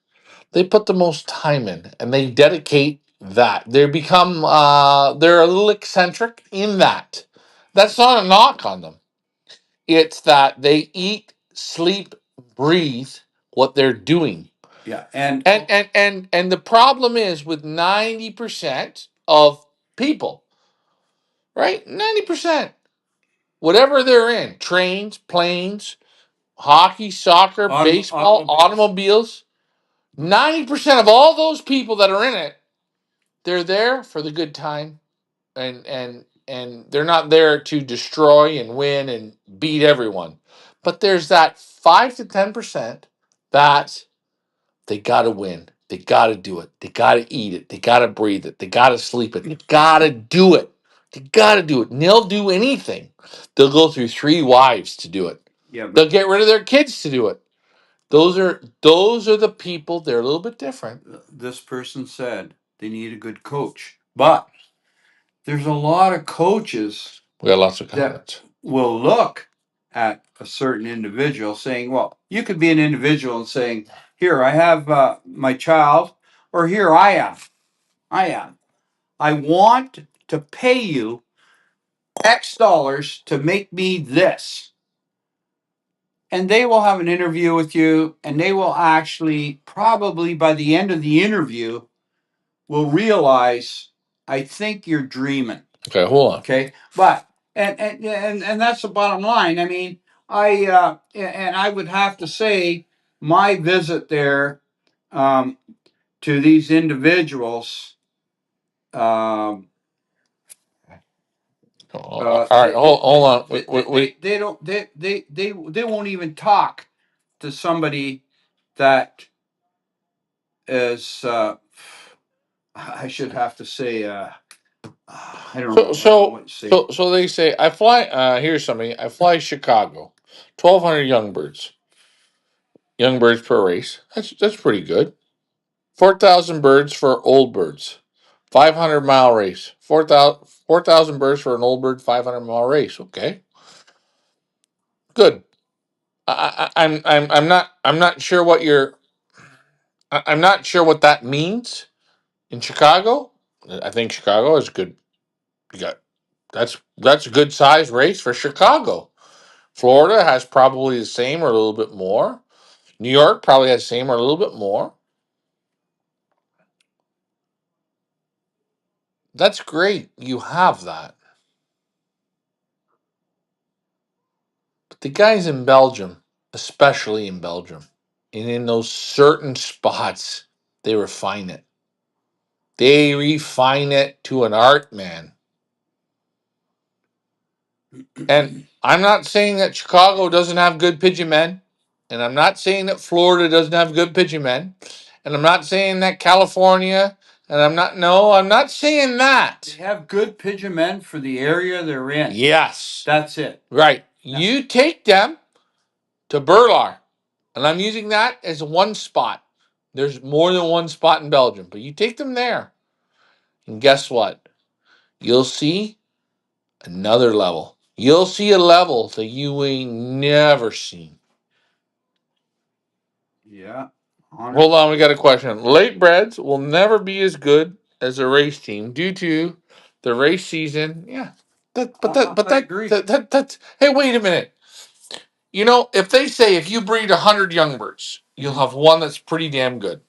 they put the most time in and they dedicate that. They're a little eccentric in that. That's not a knock on them. It's that they eat, sleep, breathe what they're doing. Yeah, and And the problem is with 90% of people, right? 90%, whatever they're in, trains, planes, hockey, soccer, baseball, automobiles, 90% of all those people that are in it, they're there for the good time, and they're not there to destroy and win and beat everyone. But there's that 5 to 10% that they gotta win. They gotta do it. They gotta eat it. They gotta breathe it. They gotta sleep it. They gotta do it. They gotta do it. And they'll do anything. They'll go through 3 wives to do it. yeah, They'll but get rid of their kids to do it. Those are the people. They're a little bit different. this person said they need a good coach. But there's a lot of coaches We got lots of that comments. will look at a certain individual saying, well, you could be an individual and saying, here, I have my child, or here I am. I want to pay you X dollars to make me this. And they will have an interview with you, and they will actually, probably by the end of the interview, will realize, I think you're dreaming. Okay, hold on. Okay, but and that's the bottom line. I mean, I would have to say my visit there, to these individuals. Um, All right, hold on. they don't they won't even talk to somebody that is I should have to say I don't know what to say. So they say I fly. Here's something. I fly Chicago, 1,200 young birds per race. That's pretty good. 4,000 birds for old birds, 500-mile race. 4,000 birds for an old bird, 500-mile race. Okay, good. I'm not sure what I'm not sure what that means in Chicago. I think Chicago is good. You got that's a good size race for Chicago. Florida has probably the same or a little bit more. New York probably has the same or a little bit more. That's great. You have that. But the guys in Belgium, especially in Belgium, and in those certain spots, they refine it. They refine it to an art, man. And I'm not saying that Chicago doesn't have good pigeon men. And I'm not saying that Florida doesn't have good pigeon men. And I'm not saying that California, and I'm not saying that. They have good pigeon men for the area they're in. Yes. That's it. Right. You take them to Berlar. And I'm using that as one spot. There's more than one spot in Belgium, but you take them there. And guess what? you'll see another level. You'll see a level that you ain't never seen. Yeah. Hold on, we got a question. Late breds will never be as good as a race team due to the race season. Yeah, I agree. that's. Hey, wait a minute. You know, if they say if you breed 100 young birds, you'll have one that's pretty damn good.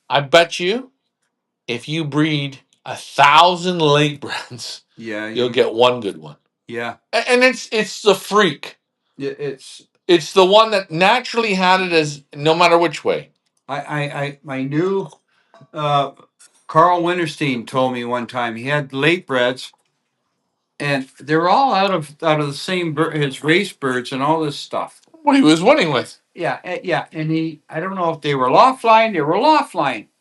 I bet you if you breed 1,000 late breds, Yeah, you'll get one good one. yeah. And it's the freak. It's It's the one that naturally had it as no matter which way. I knew Carl Winterstein told me one time he had late breds and they're all out of the same his race birds and all this stuff. What he was winning with. Yeah, yeah, and I don't know if they were loft flying,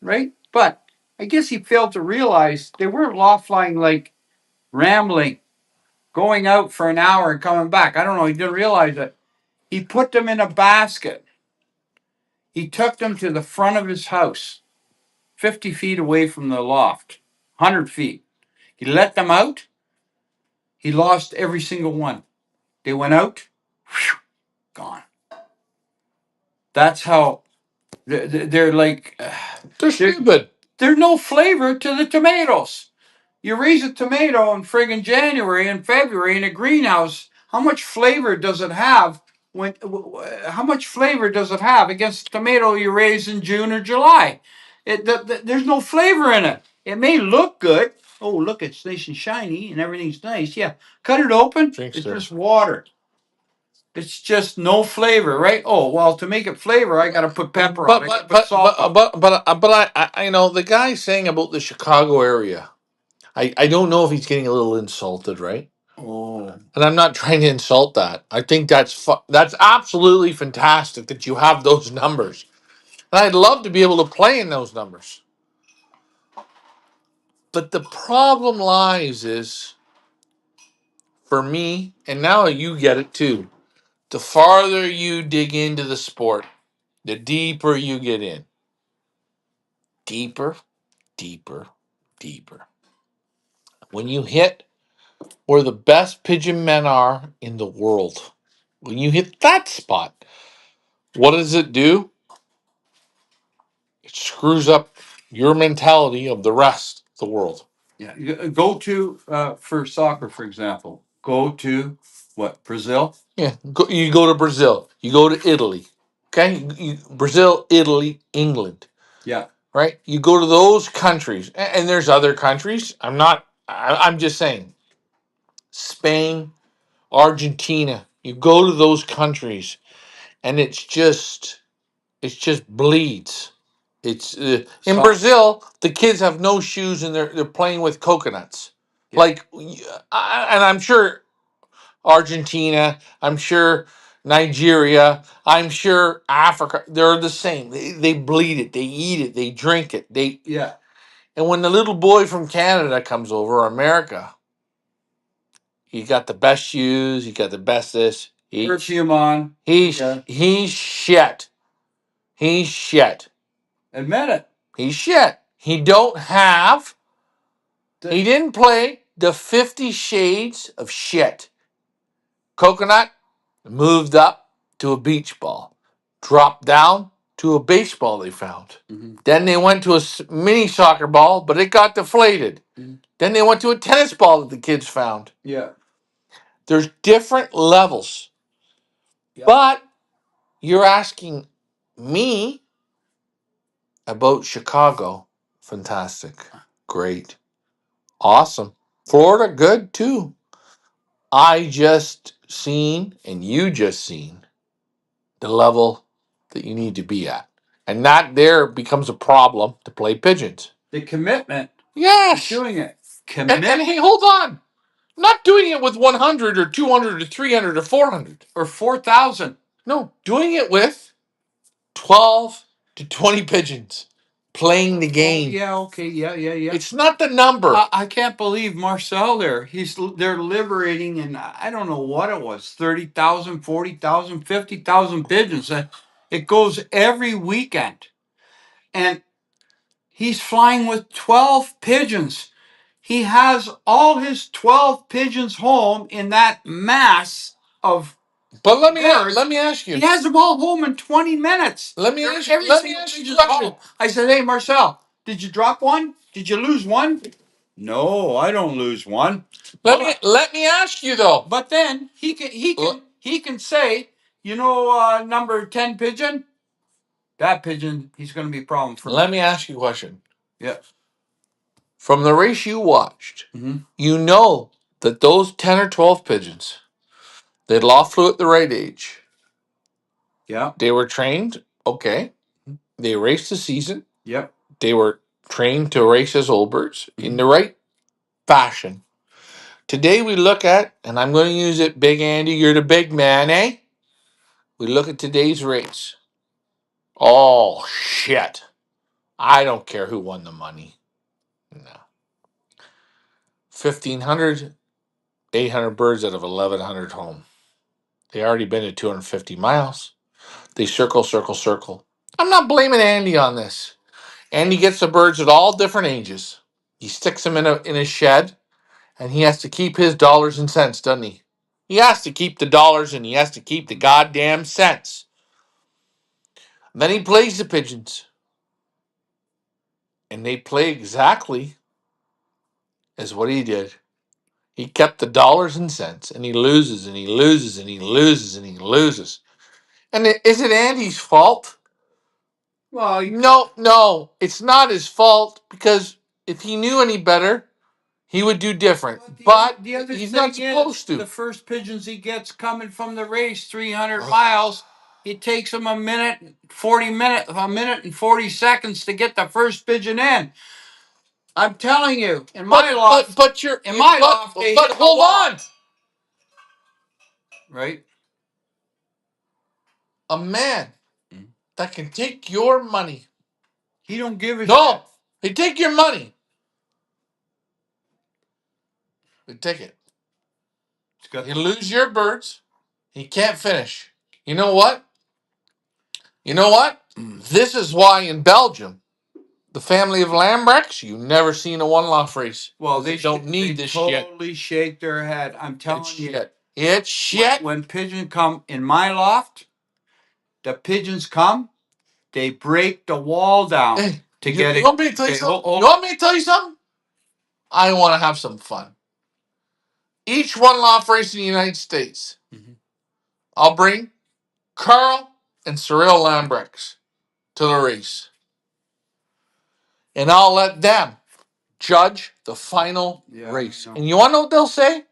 right? But I guess he failed to realize they weren't loft flying like rambling, going out for an hour and coming back. I don't know. He didn't realize it. He put them in a basket. He took them to the front of his house, 50 feet away from the loft, 100 feet. He let them out. He lost every single one. They went out, whew, gone. That's how they're like, They're stupid. there's no flavor to the tomatoes. You raise a tomato in friggin' January and February in a greenhouse. How much flavor does it have how much flavor does it have against a tomato you raise in June or July? There's no flavor in it. It may look good. Oh, look, it's nice and shiny and everything's nice. Yeah, cut it open. Drinks It's there. just water. It's just no flavor, right? Oh, well, to make it flavor, I got to put pepper on it. I gotta put salt on it. I know the guy saying about the Chicago area. I don't know if he's getting a little insulted, right? Oh, And I'm not trying to insult that. I think that's absolutely fantastic that you have those numbers. And I'd love to be able to play in those numbers. But the problem lies is for me, and now you get it too. The farther you dig into the sport, the deeper you get in. Deeper, deeper, deeper. When you hit where the best pigeon men are in the world, when you hit that spot, what does it do? It screws up your mentality of the rest of the world. yeah. Go to for soccer, for example. Go to what, Brazil? Yeah, you go to Brazil, you go to Italy, okay? Brazil, Italy, England, Yeah, right? You go to those countries, and there's other countries. I'm just saying, Spain, Argentina. You go to those countries, and it just bleeds. It's in Brazil. The kids have no shoes and they're playing with coconuts. yeah. Like, and I'm sure Argentina. I'm sure Nigeria. I'm sure Africa. They're the same. They bleed it. They eat it. They drink it. Yeah. And when the little boy from Canada comes over, or America, he got the best shoes. He got the best this. Perfume on. Yeah. He's shit. He's shit. Admit it. He's shit. He didn't play the 50 Shades of Shit. Coconut moved up to a beach ball, dropped down to a baseball they found. Mm-hmm. Then they went to a mini soccer ball, but it got deflated. Mm-hmm. Then they went to a tennis ball that the kids found. Yeah. There's different levels. Yeah. But you're asking me about Chicago. Fantastic. Great. Awesome. Florida, good too. I just seen, and you just seen, the level that you need to be at. And that there becomes a problem to play pigeons. The commitment. Yes. Doing it. And hey, hold on. Not doing it with 100 or 200 or 300 or 400. Or 4,000. No, doing it with 12 to 20 pigeons. Playing the game. Oh, yeah, okay, yeah. It's not the number. I can't believe Marcel there. They're liberating, and I don't know what it was, 30,000, 40,000, 50,000 pigeons. It goes every weekend. And he's flying with 12 pigeons. He has all his 12 pigeons home in that mass of. But let birds. me ask you. He has them all home in 20 minutes. Let me ask you a question. Home. I said, hey, Marcel, did you drop one? Did you lose one? No, I don't lose one. Let me ask you though. But then he can say, number 10 pigeon, that pigeon, he's going to be a problem for me. Let me ask you a question. Yeah. From the race you watched, Mm-hmm. you know that those 10 or 12 pigeons, they loft flew at the right age. Yeah. They were trained, okay. They raced the season. Yep. They were trained to race as old birds in the right fashion. Today we look at, and I'm going to use it, Big Andy, you're the big man, eh? We look at today's race. Oh, shit. I don't care who won the money. No. 1,500, 800 birds out of 1,100 home. They already been to 250 miles. They circle, circle, circle. I'm not blaming Andy on this. Andy gets the birds at all different ages. He sticks them in a shed, and he has to keep his dollars and cents, doesn't he? He has to keep the dollars and he has to keep the goddamn cents. Then he plays the pigeons. And they play exactly as what he did. He kept the dollars and cents, and he loses and he loses and he loses and he loses. And is it Andy's fault? Well, No, it's not his fault because if he knew any better, he would do different. But the other he's thing not supposed to. The first pigeons he gets coming from the race, 300 miles, it takes him a minute and 40 seconds to get the first pigeon in. I'm telling you, in my loft, but hold on. Right? A man that can take your money. He don't give a shit. No, they take your money. They take it. You lose your birds. He can't finish. You know what? This is why in Belgium, the family of Lambrechts, you've never seen a one loft race. Well, 'Cause they don't need this shit. Totally shake their head. I'm telling It's you. shit. It's shit. When pigeons come in my loft, the pigeons come, they break the wall down Hey, to get it. You want me to tell you something? You want me to tell you something? I want to have some fun. Each one loft race in the United States, I'll bring Carl and Cyril Lambrechts to the race. And I'll let them judge the final race. And you want to know what they'll say?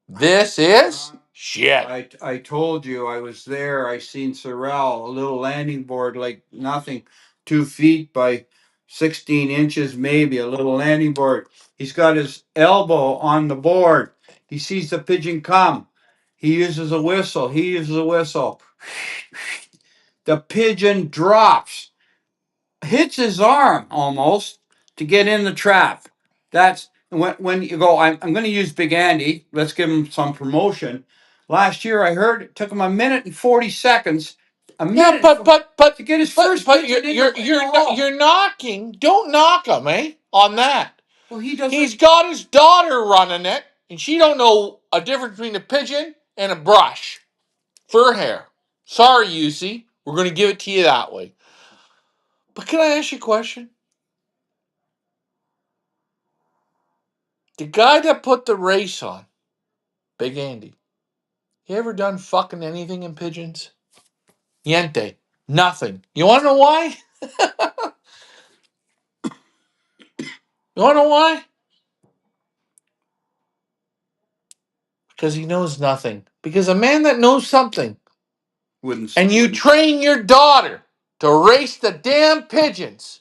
This is shit. I told you I was there. I seen Sorrel, a little landing board like nothing, 2 feet by 16 inches, maybe a little landing board. He's got his elbow on the board. He sees the pigeon come. He uses a whistle. The pigeon drops, hits his arm almost to get in the trap. That's when you go, I'm going to use Big Andy. Let's give him some promotion. Last year, I heard it took him a minute and 40 seconds. But to get his first pigeon you're knocking. Don't knock him, eh? On that. Well, he doesn't. He's got his daughter running it, and she don't know a difference between a pigeon and a brush. Fur hair. Sorry, UC. We're going to give it to you that way. But can I ask you a question? The guy that put the race on, Big Andy, he ever done fucking anything in pigeons? Niente. Nothing. You want to know why? You want to know why? Because he knows nothing. Because a man that knows something, and you train your daughter to race the damn pigeons,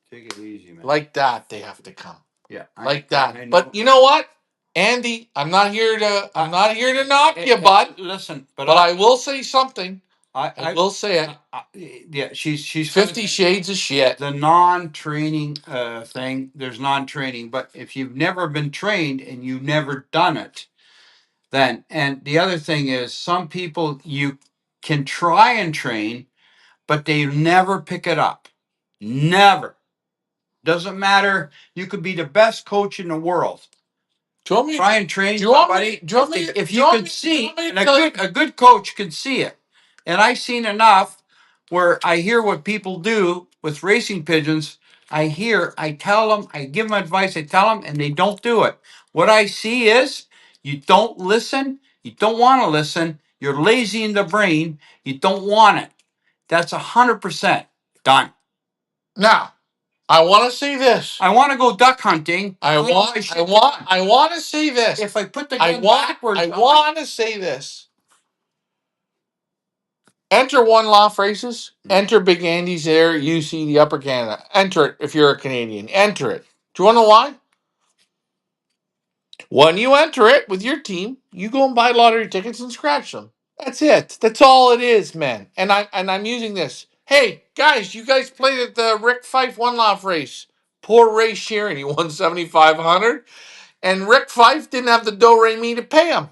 Take it easy, man. like that, they have to come. Yeah, like that. But you know what, Andy, I'm not here to knock you, bud. Listen, but I will say something. I will say it. Yeah, she's 50 Shades of shit. The non-training thing. There's non-training, but if you've never been trained and you've never done it, then and the other thing is some people you can try and train, but they never pick it up. Never. Doesn't matter. You could be the best coach in the world. Do you want me? Try and train Do you want somebody. me? Do you want me? If do you want could me- do you see, want me to and tell you- a good coach can see it. And I've seen enough where I hear what people do with racing pigeons. I tell them, I give them advice, I tell them, and they don't do it. What I see is you don't listen, you don't want to listen, you're lazy in the brain, you don't want it. That's 100% done. Now, I want to say this. I want to go duck hunting. I want to say this. If I put the I gun want backwards, to say this. Enter one loft races. Enter Big Andy's there. You see the Upper Canada. Enter it if you're a Canadian. Enter it. Do you want to know why? When you enter it with your team, you go and buy lottery tickets and scratch them. That's it. That's all it is, man. And I'm using this. Hey guys, you guys played at the Rick Fife one loft race. Poor Ray Sheeran, he won $7,500, and Rick Fife didn't have the do re mi to pay him.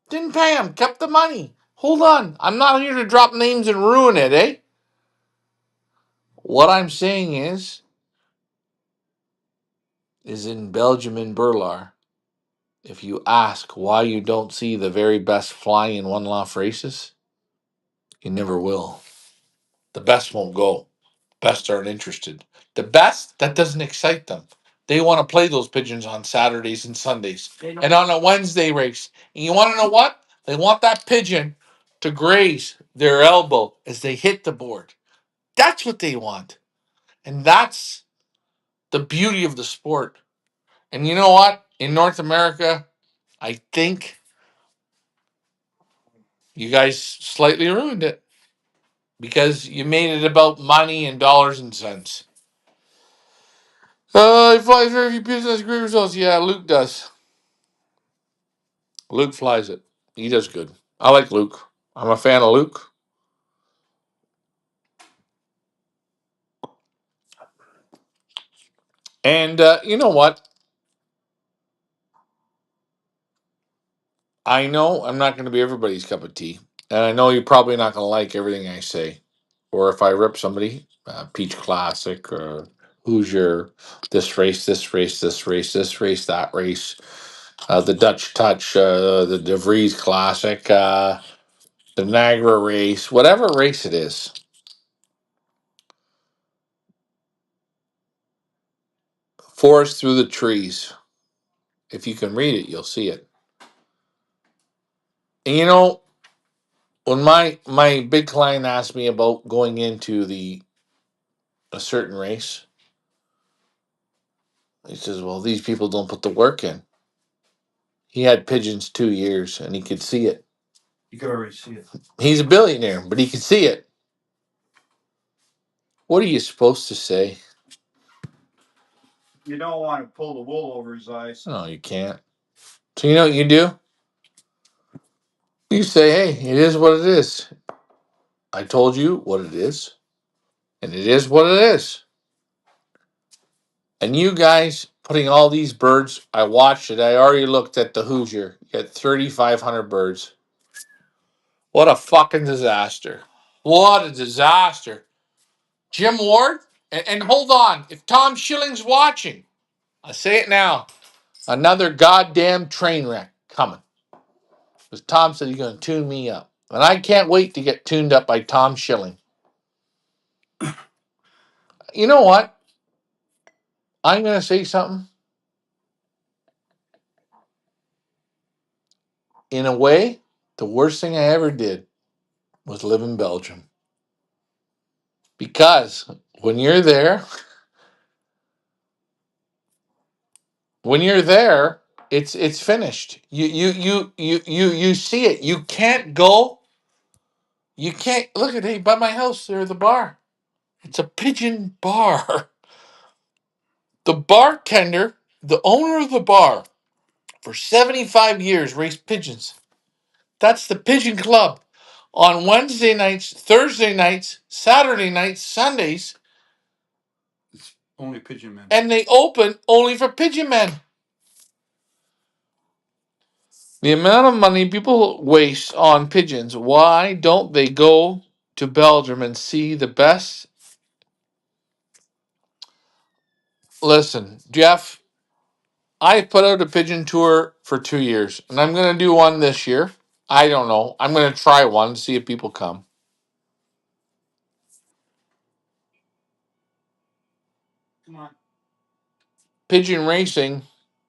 Didn't pay him. Kept the money. Hold on, I'm not here to drop names and ruin it, eh? What I'm saying is in Belgium in Berlar. If you ask why you don't see the very best flying in one loft races, you never will. The best won't go. Best aren't interested. The best, that doesn't excite them. They want to play those pigeons on Saturdays and Sundays and on a Wednesday race. And you want to know what? They want that pigeon to graze their elbow as they hit the board. That's what they want. And that's the beauty of the sport. And you know what? In North America, I think you guys slightly ruined it because you made it about money and dollars and cents. He flies very few pigeons, has great results. Yeah, Luke does. Luke flies it. He does good. I like Luke. I'm a fan of Luke. And you know what? I know I'm not going to be everybody's cup of tea. And I know you're probably not going to like everything I say. Or if I rip somebody, Peach Classic, or Hoosier, this race, this race, this race, this race, that race, the Dutch Touch, the De Vries Classic, the Niagara race, whatever race it is. Forest Through the Trees. If you can read it, you'll see it. And you know, when my big client asked me about going into a certain race, he says, "Well, these people don't put the work in." He had pigeons 2 years, and he could see it. you can already see it. He's a billionaire, but he could see it. What are you supposed to say? You don't want to pull the wool over his eyes. No, you can't. So you know what you do? You say, "Hey, it is what it is. I told you what it is, and it is what it is." And you guys putting all these birds, I watched it. I already looked at the Hoosier. You got 3,500 birds. What a fucking disaster. What a disaster. Jim Ward, and hold on, if Tom Schilling's watching, I say it now, another goddamn train wreck coming. Because Tom said he's going to tune me up. And I can't wait to get tuned up by Tom Schilling. You know what? I'm going to say something. In a way, the worst thing I ever did was live in Belgium. Because when you're there, it's finished. You see it. You can't go. You can't look at it by my house. There's the bar. It's a pigeon bar. The bartender, the owner of the bar, for 75 years raced pigeons. That's the Pigeon Club. On Wednesday nights, Thursday nights, Saturday nights, Sundays, Only pigeon men. and they open only for pigeon men. The amount of money people waste on pigeons, why don't they go to Belgium and see the best? Listen, Jeff, I put out a pigeon tour for 2 years, and I'm going to do one this year. I don't know. I'm going to try one, see if people come. Come on. Pigeon racing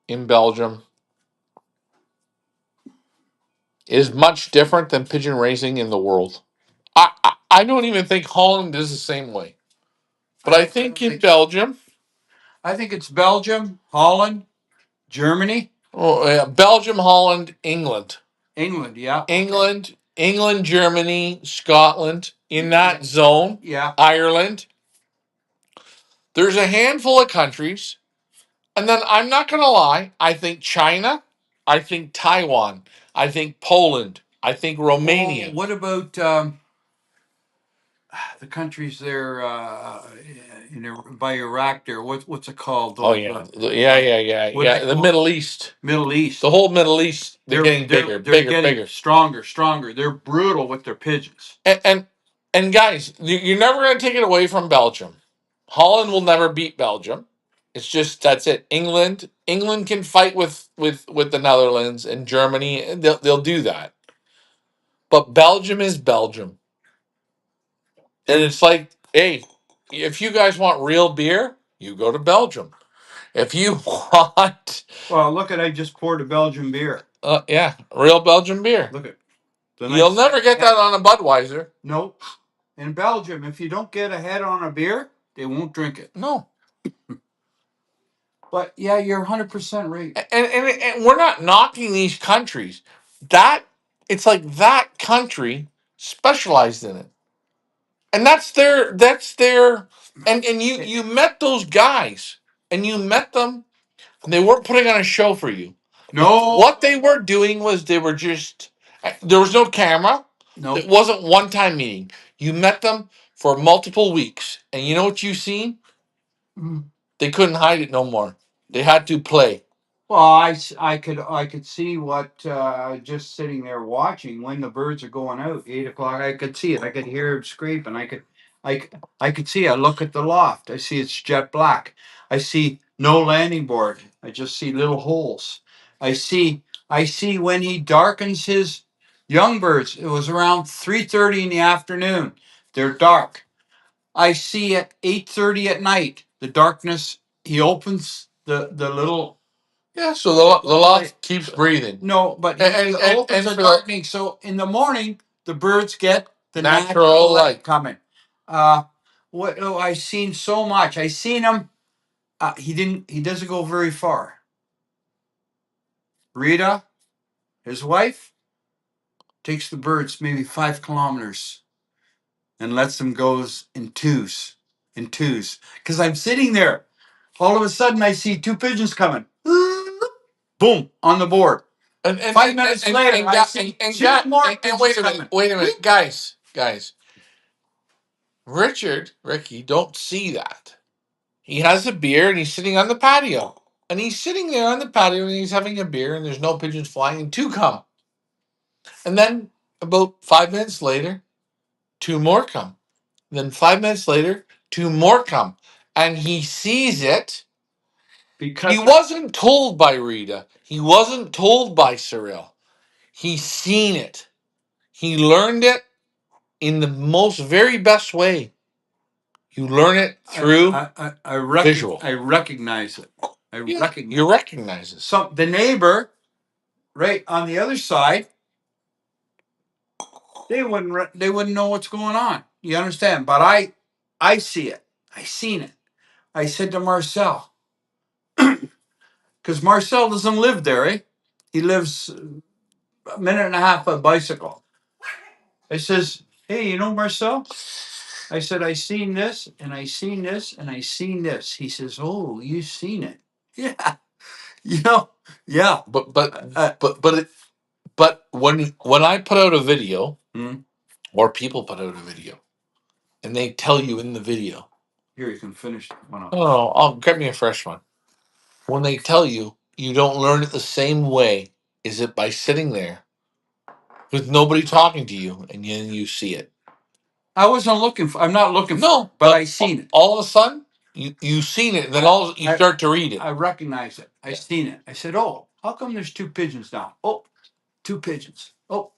in Belgium is much different than pigeon racing in the world. I don't even think Holland is the same way. But I think in Belgium, I think it's Belgium, Holland, Germany, oh, yeah, Belgium, Holland, England. England. Yeah. England, Germany, Scotland, in that zone, Yeah. Ireland. There's a handful of countries. And then I'm not going to lie, I think China, I think Taiwan, I think Poland, I think Romania. Oh, what about the countries there by Iraq there? What's it called? Oh, yeah. Yeah. The Middle East. Middle East. The whole Middle East, they're getting bigger, bigger. Stronger. They're brutal with their pigeons. And guys, you're never going to take it away from Belgium. Holland will never beat Belgium. It's just that's it. England can fight with the Netherlands and Germany. And they'll do that. But Belgium is Belgium, and it's like, hey, if you guys want real beer, you go to Belgium. If you want, Well, look at I just poured a Belgian beer. yeah, real Belgian beer. Look at. You'll never get that on a Budweiser. Nope. In Belgium, if you don't get a head on a beer, they won't drink it. No. But yeah, you're 100% right. And we're not knocking these countries. That it's like that country specialized in it. And that's their and you met those guys and you met them and they weren't putting on a show for you. No. What they were doing was they were just there was no camera. No. It wasn't one time meeting. You met them for multiple weeks. And you know what you seen? They couldn't hide it no more. They had to play. Well, I could see what just sitting there watching when the birds are going out 8 o'clock. I could see it. I could hear it scraping. I could see. I look at the loft. I see it's jet black. I see no landing board. I just see little holes. I see when he darkens his young birds. It was around 3:30 in the afternoon. They're dark. I see at 8:30 at night the darkness. He opens the little. Yeah, so the loft keeps breathing. No, but he opens the darkening. So in the morning, the birds get the natural light coming. What? Oh, I seen so much. I seen him. He didn't. He doesn't go very far. Rita, his wife, takes the birds maybe 5 kilometers and lets them go in twos. Because I'm sitting there. All of a sudden, I see two pigeons coming. Boom, on the board. And 5 minutes later, I see two more pigeons wait a minute, guys. Ricky, don't see that. He has a beer and he's sitting on the patio. And he's sitting there on the patio and he's having a beer and there's no pigeons flying and two come. And then about 5 minutes later, two more come. Then 5 minutes later, two more come. And he sees it. Because he wasn't told by Rita. He wasn't told by Cyril. He's seen it. He learned it in the most very best way. You learn it through visual. I recognize it. You recognize it. So the neighbor, right on the other side, they wouldn't know what's going on. You understand? But I see it. I seen it. I said to Marcel, because Marcel doesn't live there, eh? He lives a minute and a half by bicycle. I says, hey, you know Marcel? I said, I seen this, and I seen this, and I seen this. He says, oh, you seen it. Yeah. Yeah. But when I put out a video, or people put out a video, and they tell you in the video, here you can finish one off. Oh, I'll get me a fresh one. When they tell you you don't learn it the same way, is it by sitting there with nobody talking to you and then you see it? I wasn't looking for. I'm not looking for. No, But I seen it. All of a sudden, You seen it, then all you start to read it. I recognize it. I seen it. I said, "Oh, how come there's two pigeons now? Oh, two pigeons. Oh,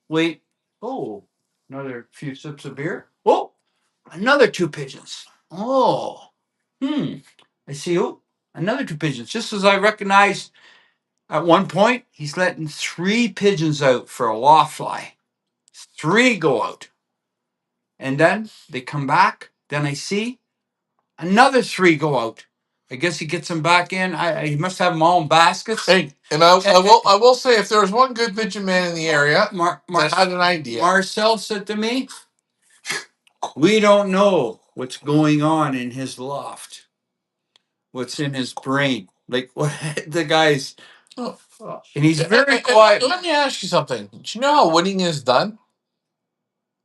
wait. Oh, another few sips of beer. Oh, another two pigeons. Oh, I see. Oh, another two pigeons. Just as I recognized at one point, he's letting three pigeons out for a loft fly. Three go out. And then they come back. Then I see another three go out. I guess he gets them back in. He must have them all in baskets. Hey, and I will say, if there was one good pigeon man in the area that had an idea. Marcel said to me, "We don't know what's going on in his loft. What's in his brain? Like what the guy's." Oh. And he's very quiet. Let me ask you something. Do you know how winning is done?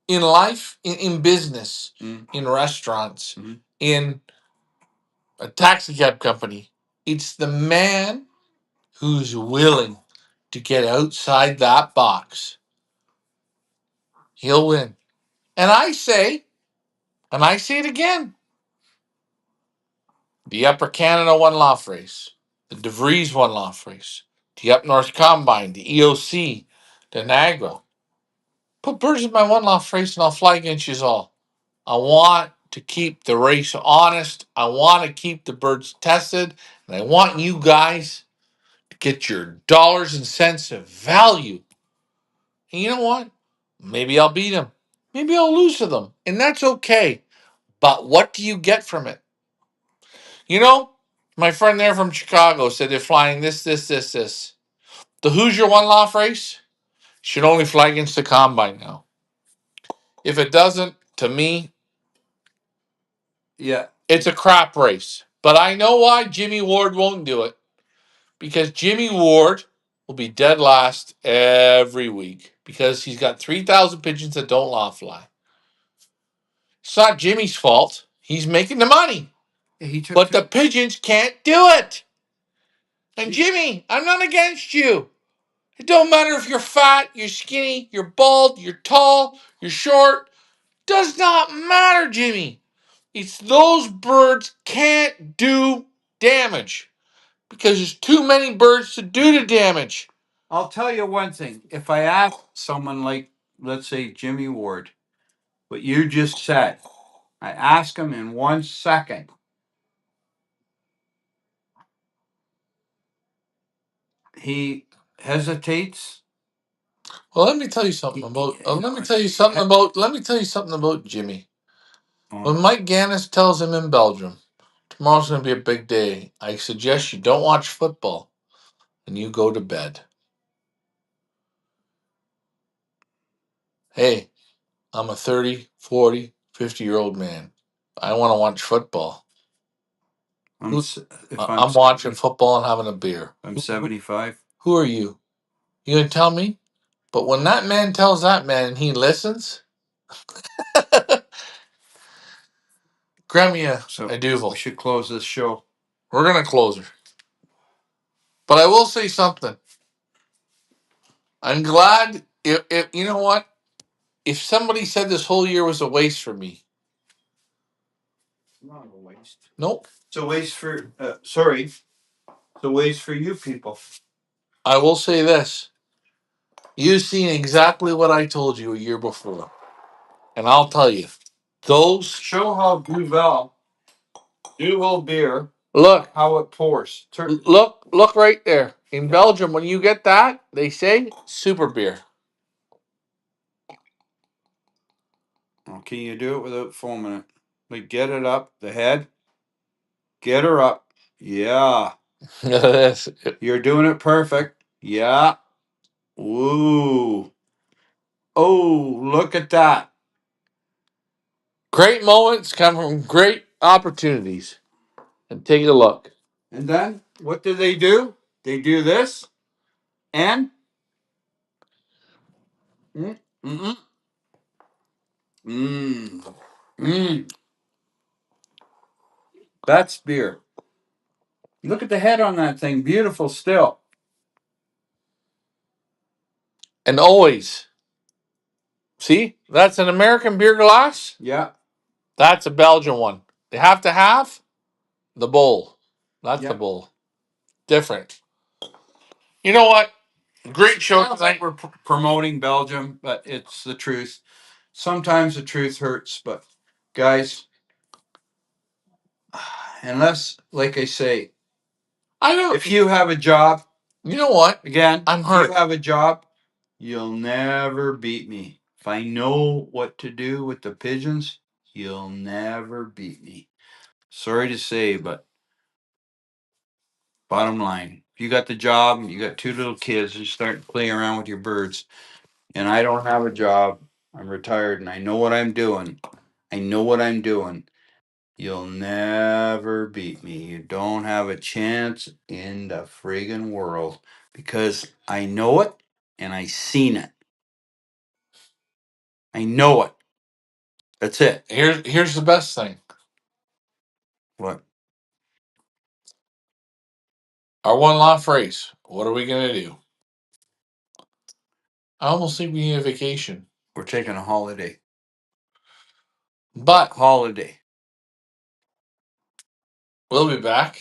In life, in business, in restaurants, in a taxi cab company. It's the man who's willing to get outside that box. He'll win. And I say it again, the Upper Canada one loft race, the DeVries one loft race, the Up North Combine, the EOC, the Niagara. Put birds in my one loft race and I'll fly against you all. I want to keep the race honest. I want to keep the birds tested. And I want you guys to get your dollars and cents of value. And you know what? Maybe I'll beat them. Maybe I'll lose to them. And that's okay. But what do you get from it? You know, my friend there from Chicago said they're flying this. The Hoosier one loft race should only fly against the combine now. If it doesn't, to me, Yeah, it's a crap race. But I know why Jimmy Ward won't do it. Because Jimmy Ward will be dead last every week. Because he's got 3,000 pigeons that don't loft fly. It's not Jimmy's fault. He's making the money. But the pigeons can't do it. And Jimmy, I'm not against you. It don't matter if you're fat, you're skinny, you're bald, you're tall, you're short. Does not matter, Jimmy. It's those birds can't do damage. Because there's too many birds to do the damage. I'll tell you one thing. If I ask someone like, let's say, Jimmy Ward, what you just said, I ask him in 1 second. He hesitates. Well, let me tell you something about. Let me tell you something about Jimmy. When Mike Gannis tells him in Belgium, tomorrow's going to be a big day. I suggest you don't watch football and you go to bed. Hey, I'm a 30, 40, 50-year-old man. I want to watch football. I'm watching football and having a beer. I'm 75. Who are you? You going to tell me? But when that man tells that man and he listens, grab me a Duvel. We should close this show. We're going to close her. But I will say something. I'm glad if you know what? If somebody said this whole year was a waste for me. Not a waste. Nope. It's a waste for it's a waste for you people. I will say this. You've seen exactly what I told you a year before. And I'll tell you, those show how Duvel beer. Look how it pours. Look right there. In Belgium, when you get that, they say super beer. Oh, can you do it without foaming it? Like get it up, the head. Get her up. Yeah. You're doing it perfect. Yeah. Ooh. Oh, look at that. Great moments come from great opportunities. And take a look. And then what do? They do this and That's beer. Look at the head on that thing. Beautiful still. And always. See? That's an American beer glass. Yeah. That's a Belgian one. They have to have The bull. That's the Yep. bull. Different. You know what? Great show Sounds like tonight. we're promoting Belgium, but it's the truth. Sometimes the truth hurts, but guys, unless, like I say, I don't. if you have a job, You know what? again, I'm if hurt. you have a job, you'll never beat me. If I know what to do with the pigeons, you'll never beat me. Sorry to say, but bottom line, if you got the job, you got two little kids, and start playing around with your birds, and I don't have a job, I'm retired, and I know what I'm doing. I know what I'm doing. You'll never beat me. You don't have a chance in the friggin' world because I know it and I seen it. I know it. That's it. Here's the best thing. What? Our one loft race. What are we gonna do? I almost think we need a vacation. We're taking a holiday. But Holiday. we'll be back.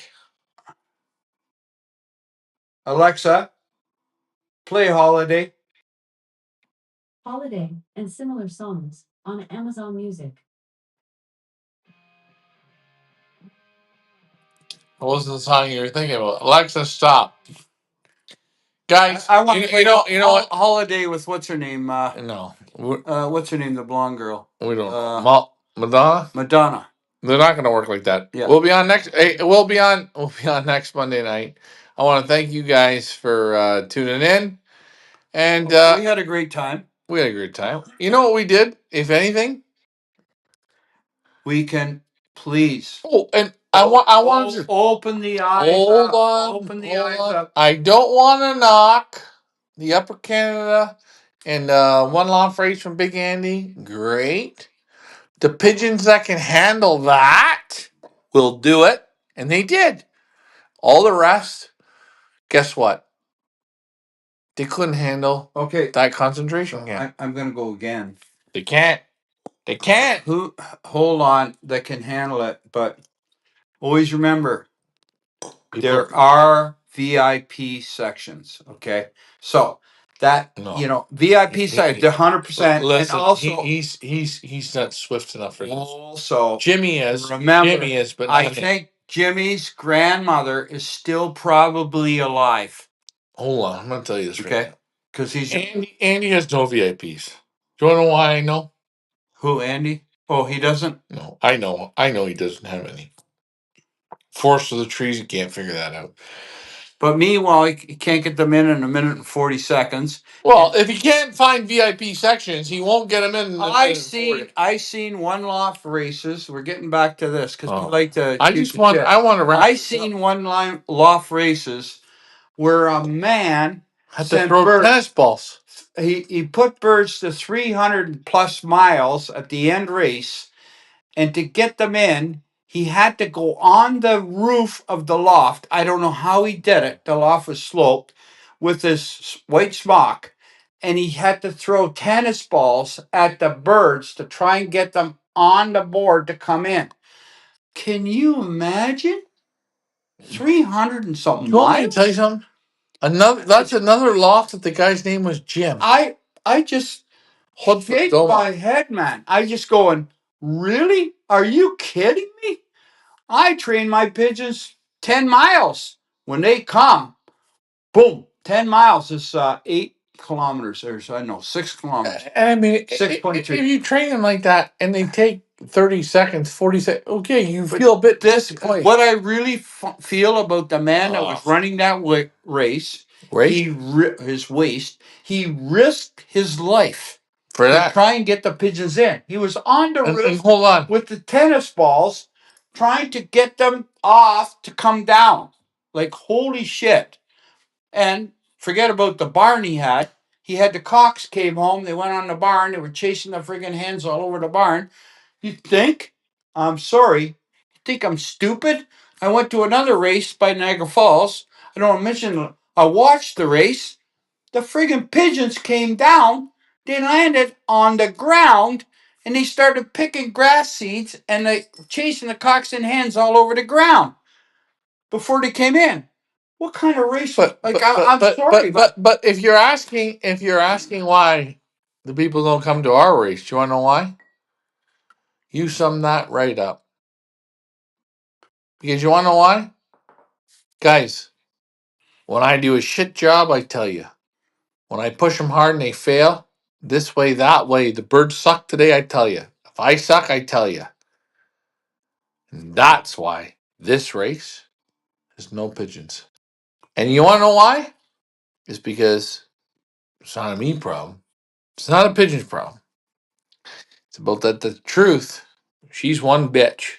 Alexa, play Holiday. Holiday and similar songs on Amazon Music. What was the song you were thinking about? Alexa, stop. Guys, I want to play you know what? Holiday with what's her name? No, What's her name? The blonde girl. we don't. Madonna. Madonna. They're not going to work like that. Yeah. We'll be on next. We'll be on. We'll be on next Monday night. I want to thank you guys for tuning in, and We had a great time. we had a great time. You know what we did? If anything, We can please and I want to open the eyes hold up. on. Open the Hold eyes on. up. I don't want to knock the Upper Canada and one loft race from Big Andy. Great. The pigeons that can handle that will do it, and they did. All the rest, guess what? They couldn't handle Okay. that concentration camp. I'm gonna go again. They can't. They can't. Who hold on that can handle it, but always remember there are VIP sections. Okay. So that No. VIP side, the 100%. And Listen, also he's not swift enough for this. also Jimmy is. remember, Jimmy is, but I not me. think Jimmy's grandmother is still probably alive. Hold on, I'm gonna tell you this right Okay. now. Because he's Andy has no VIPs. Do you wanna know why I know? who, Andy? Oh, he doesn't? No, I know. I know he doesn't have any. Forest of the trees, you can't figure that out. But meanwhile, he can't get them in a minute and 40 seconds. Well, if he can't find VIP sections, he won't get them in. I seen one loft races. We're getting back to this because I like to. I just want. I want to. I seen one line loft races where a man had to sent throw birds. tennis balls. He put birds to 300 plus miles at the end race, and to get them in, he had to go on the roof of the loft. I don't know how he did it. The loft was sloped with this white smock, and he had to throw tennis balls at the birds to try and get them on the board to come in. Can you imagine? 300 and something You want me to miles? tell you something? That's another loft that the guy's name was Jim. I just shake my head, man. I just going, really? Are you kidding me? I train my pigeons 10 miles. When they come, boom, 10 miles is 8 kilometers. There's, I know, 6 kilometers. And I mean, 6.3. if you train them like that and they take 30 seconds, 40 seconds, okay, you feel a bit disappointed. What I really feel about the man that was running that race, his waist, he risked his life for to that. try and get the pigeons in. He was on the roof hold on. with the tennis balls, trying to get them off to come down. Like, holy shit. And forget about the barn he had. He had the cocks came home. They went on the barn. They were chasing the friggin' hens all over the barn. You think? I'm sorry. You think I'm stupid? I went to another race by Niagara Falls. I don't mention. I watched the race. The friggin' pigeons came down. They landed on the ground and they started picking grass seeds and they chasing the cocks and hens all over the ground. before they came in. What kind of race? But I'm sorry, but if you're asking why the people don't come to our race, do you want to know why? You sum that right up. Because you want to know why, guys? When I do a shit job, I tell you. When I push them hard and they fail, this way, that way, the birds suck today, I tell you. If I suck, I tell you. And that's why this race is no pigeons. And you want to know why? It's because it's not a me problem. It's not a pigeon's problem. It's about that the truth. She's one bitch.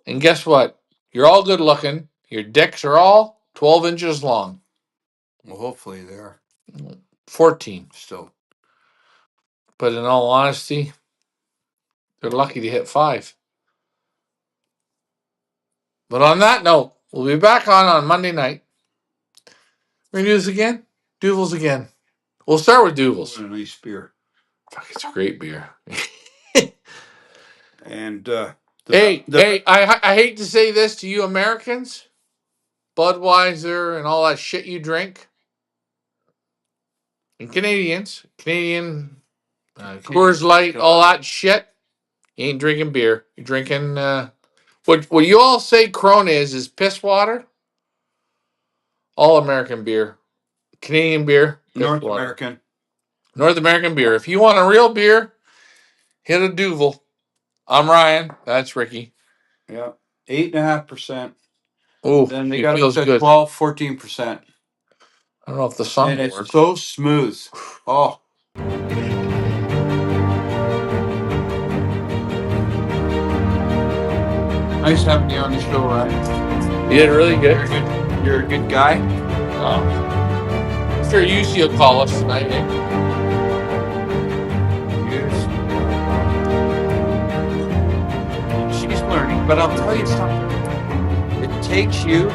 And guess what? You're all good looking. Your dicks are all 12 inches long. well, hopefully they are 14. still. But in all honesty, they're lucky to hit 5. But on that note, we'll be back on Monday night. We're going to do this again. Duvals again. We'll start with Duvals. What a nice beer. Fuck, it's a great beer. And hey, I hate to say this to you Americans, Budweiser and all that shit you drink, and Canadian Coors Light, all that shit. You ain't drinking beer. You're drinking what you all say Corona is piss water. All American beer, Canadian beer, North water. American. North American beer. If you want a real beer, hit a Duvel. I'm Ryan. That's Ricky. Yeah, 8.5%. Oh, Then they it got up feels to good. 12-14%. I don't know if the sun And it's works. so smooth. Oh. Nice having you on the show, Ryan. You did really good. You're a good guy. Sure, you'll call us tonight, eh? Yes. She's learning, but I'll tell you something. It takes you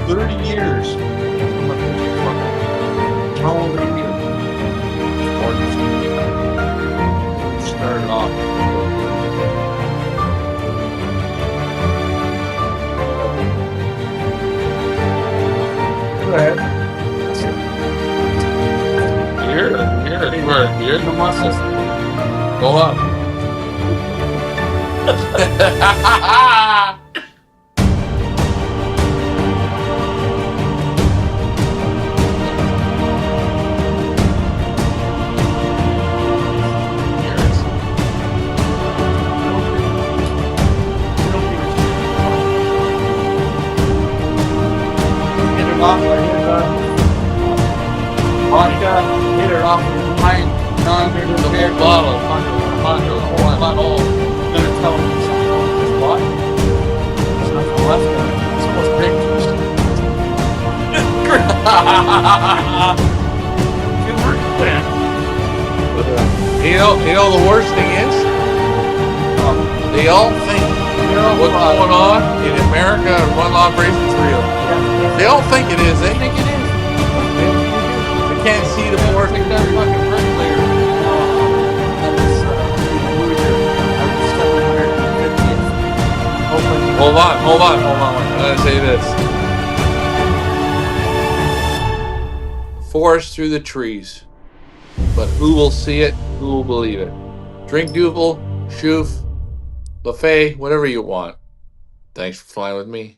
30 years to become a pigeon fucker. How old are you? 40. Started off. Go ahead. You're the muscles. Go up. Vodka, hit it off with a pint, The whole bottle. Gonna tell him this vodka. There's nothing left in it. It's almost grape juice. Good work, man. You know the worst thing is? They all think what's going on in America and one operation's real. They all think it is. They think it is. They can't see the more. Think that fucking bricklayer. That was Hold on. I'm gonna say this. Forest through the trees. But who will see it? Who will believe it? Drink Duvel, Shoof, buffet, whatever you want. Thanks for flying with me.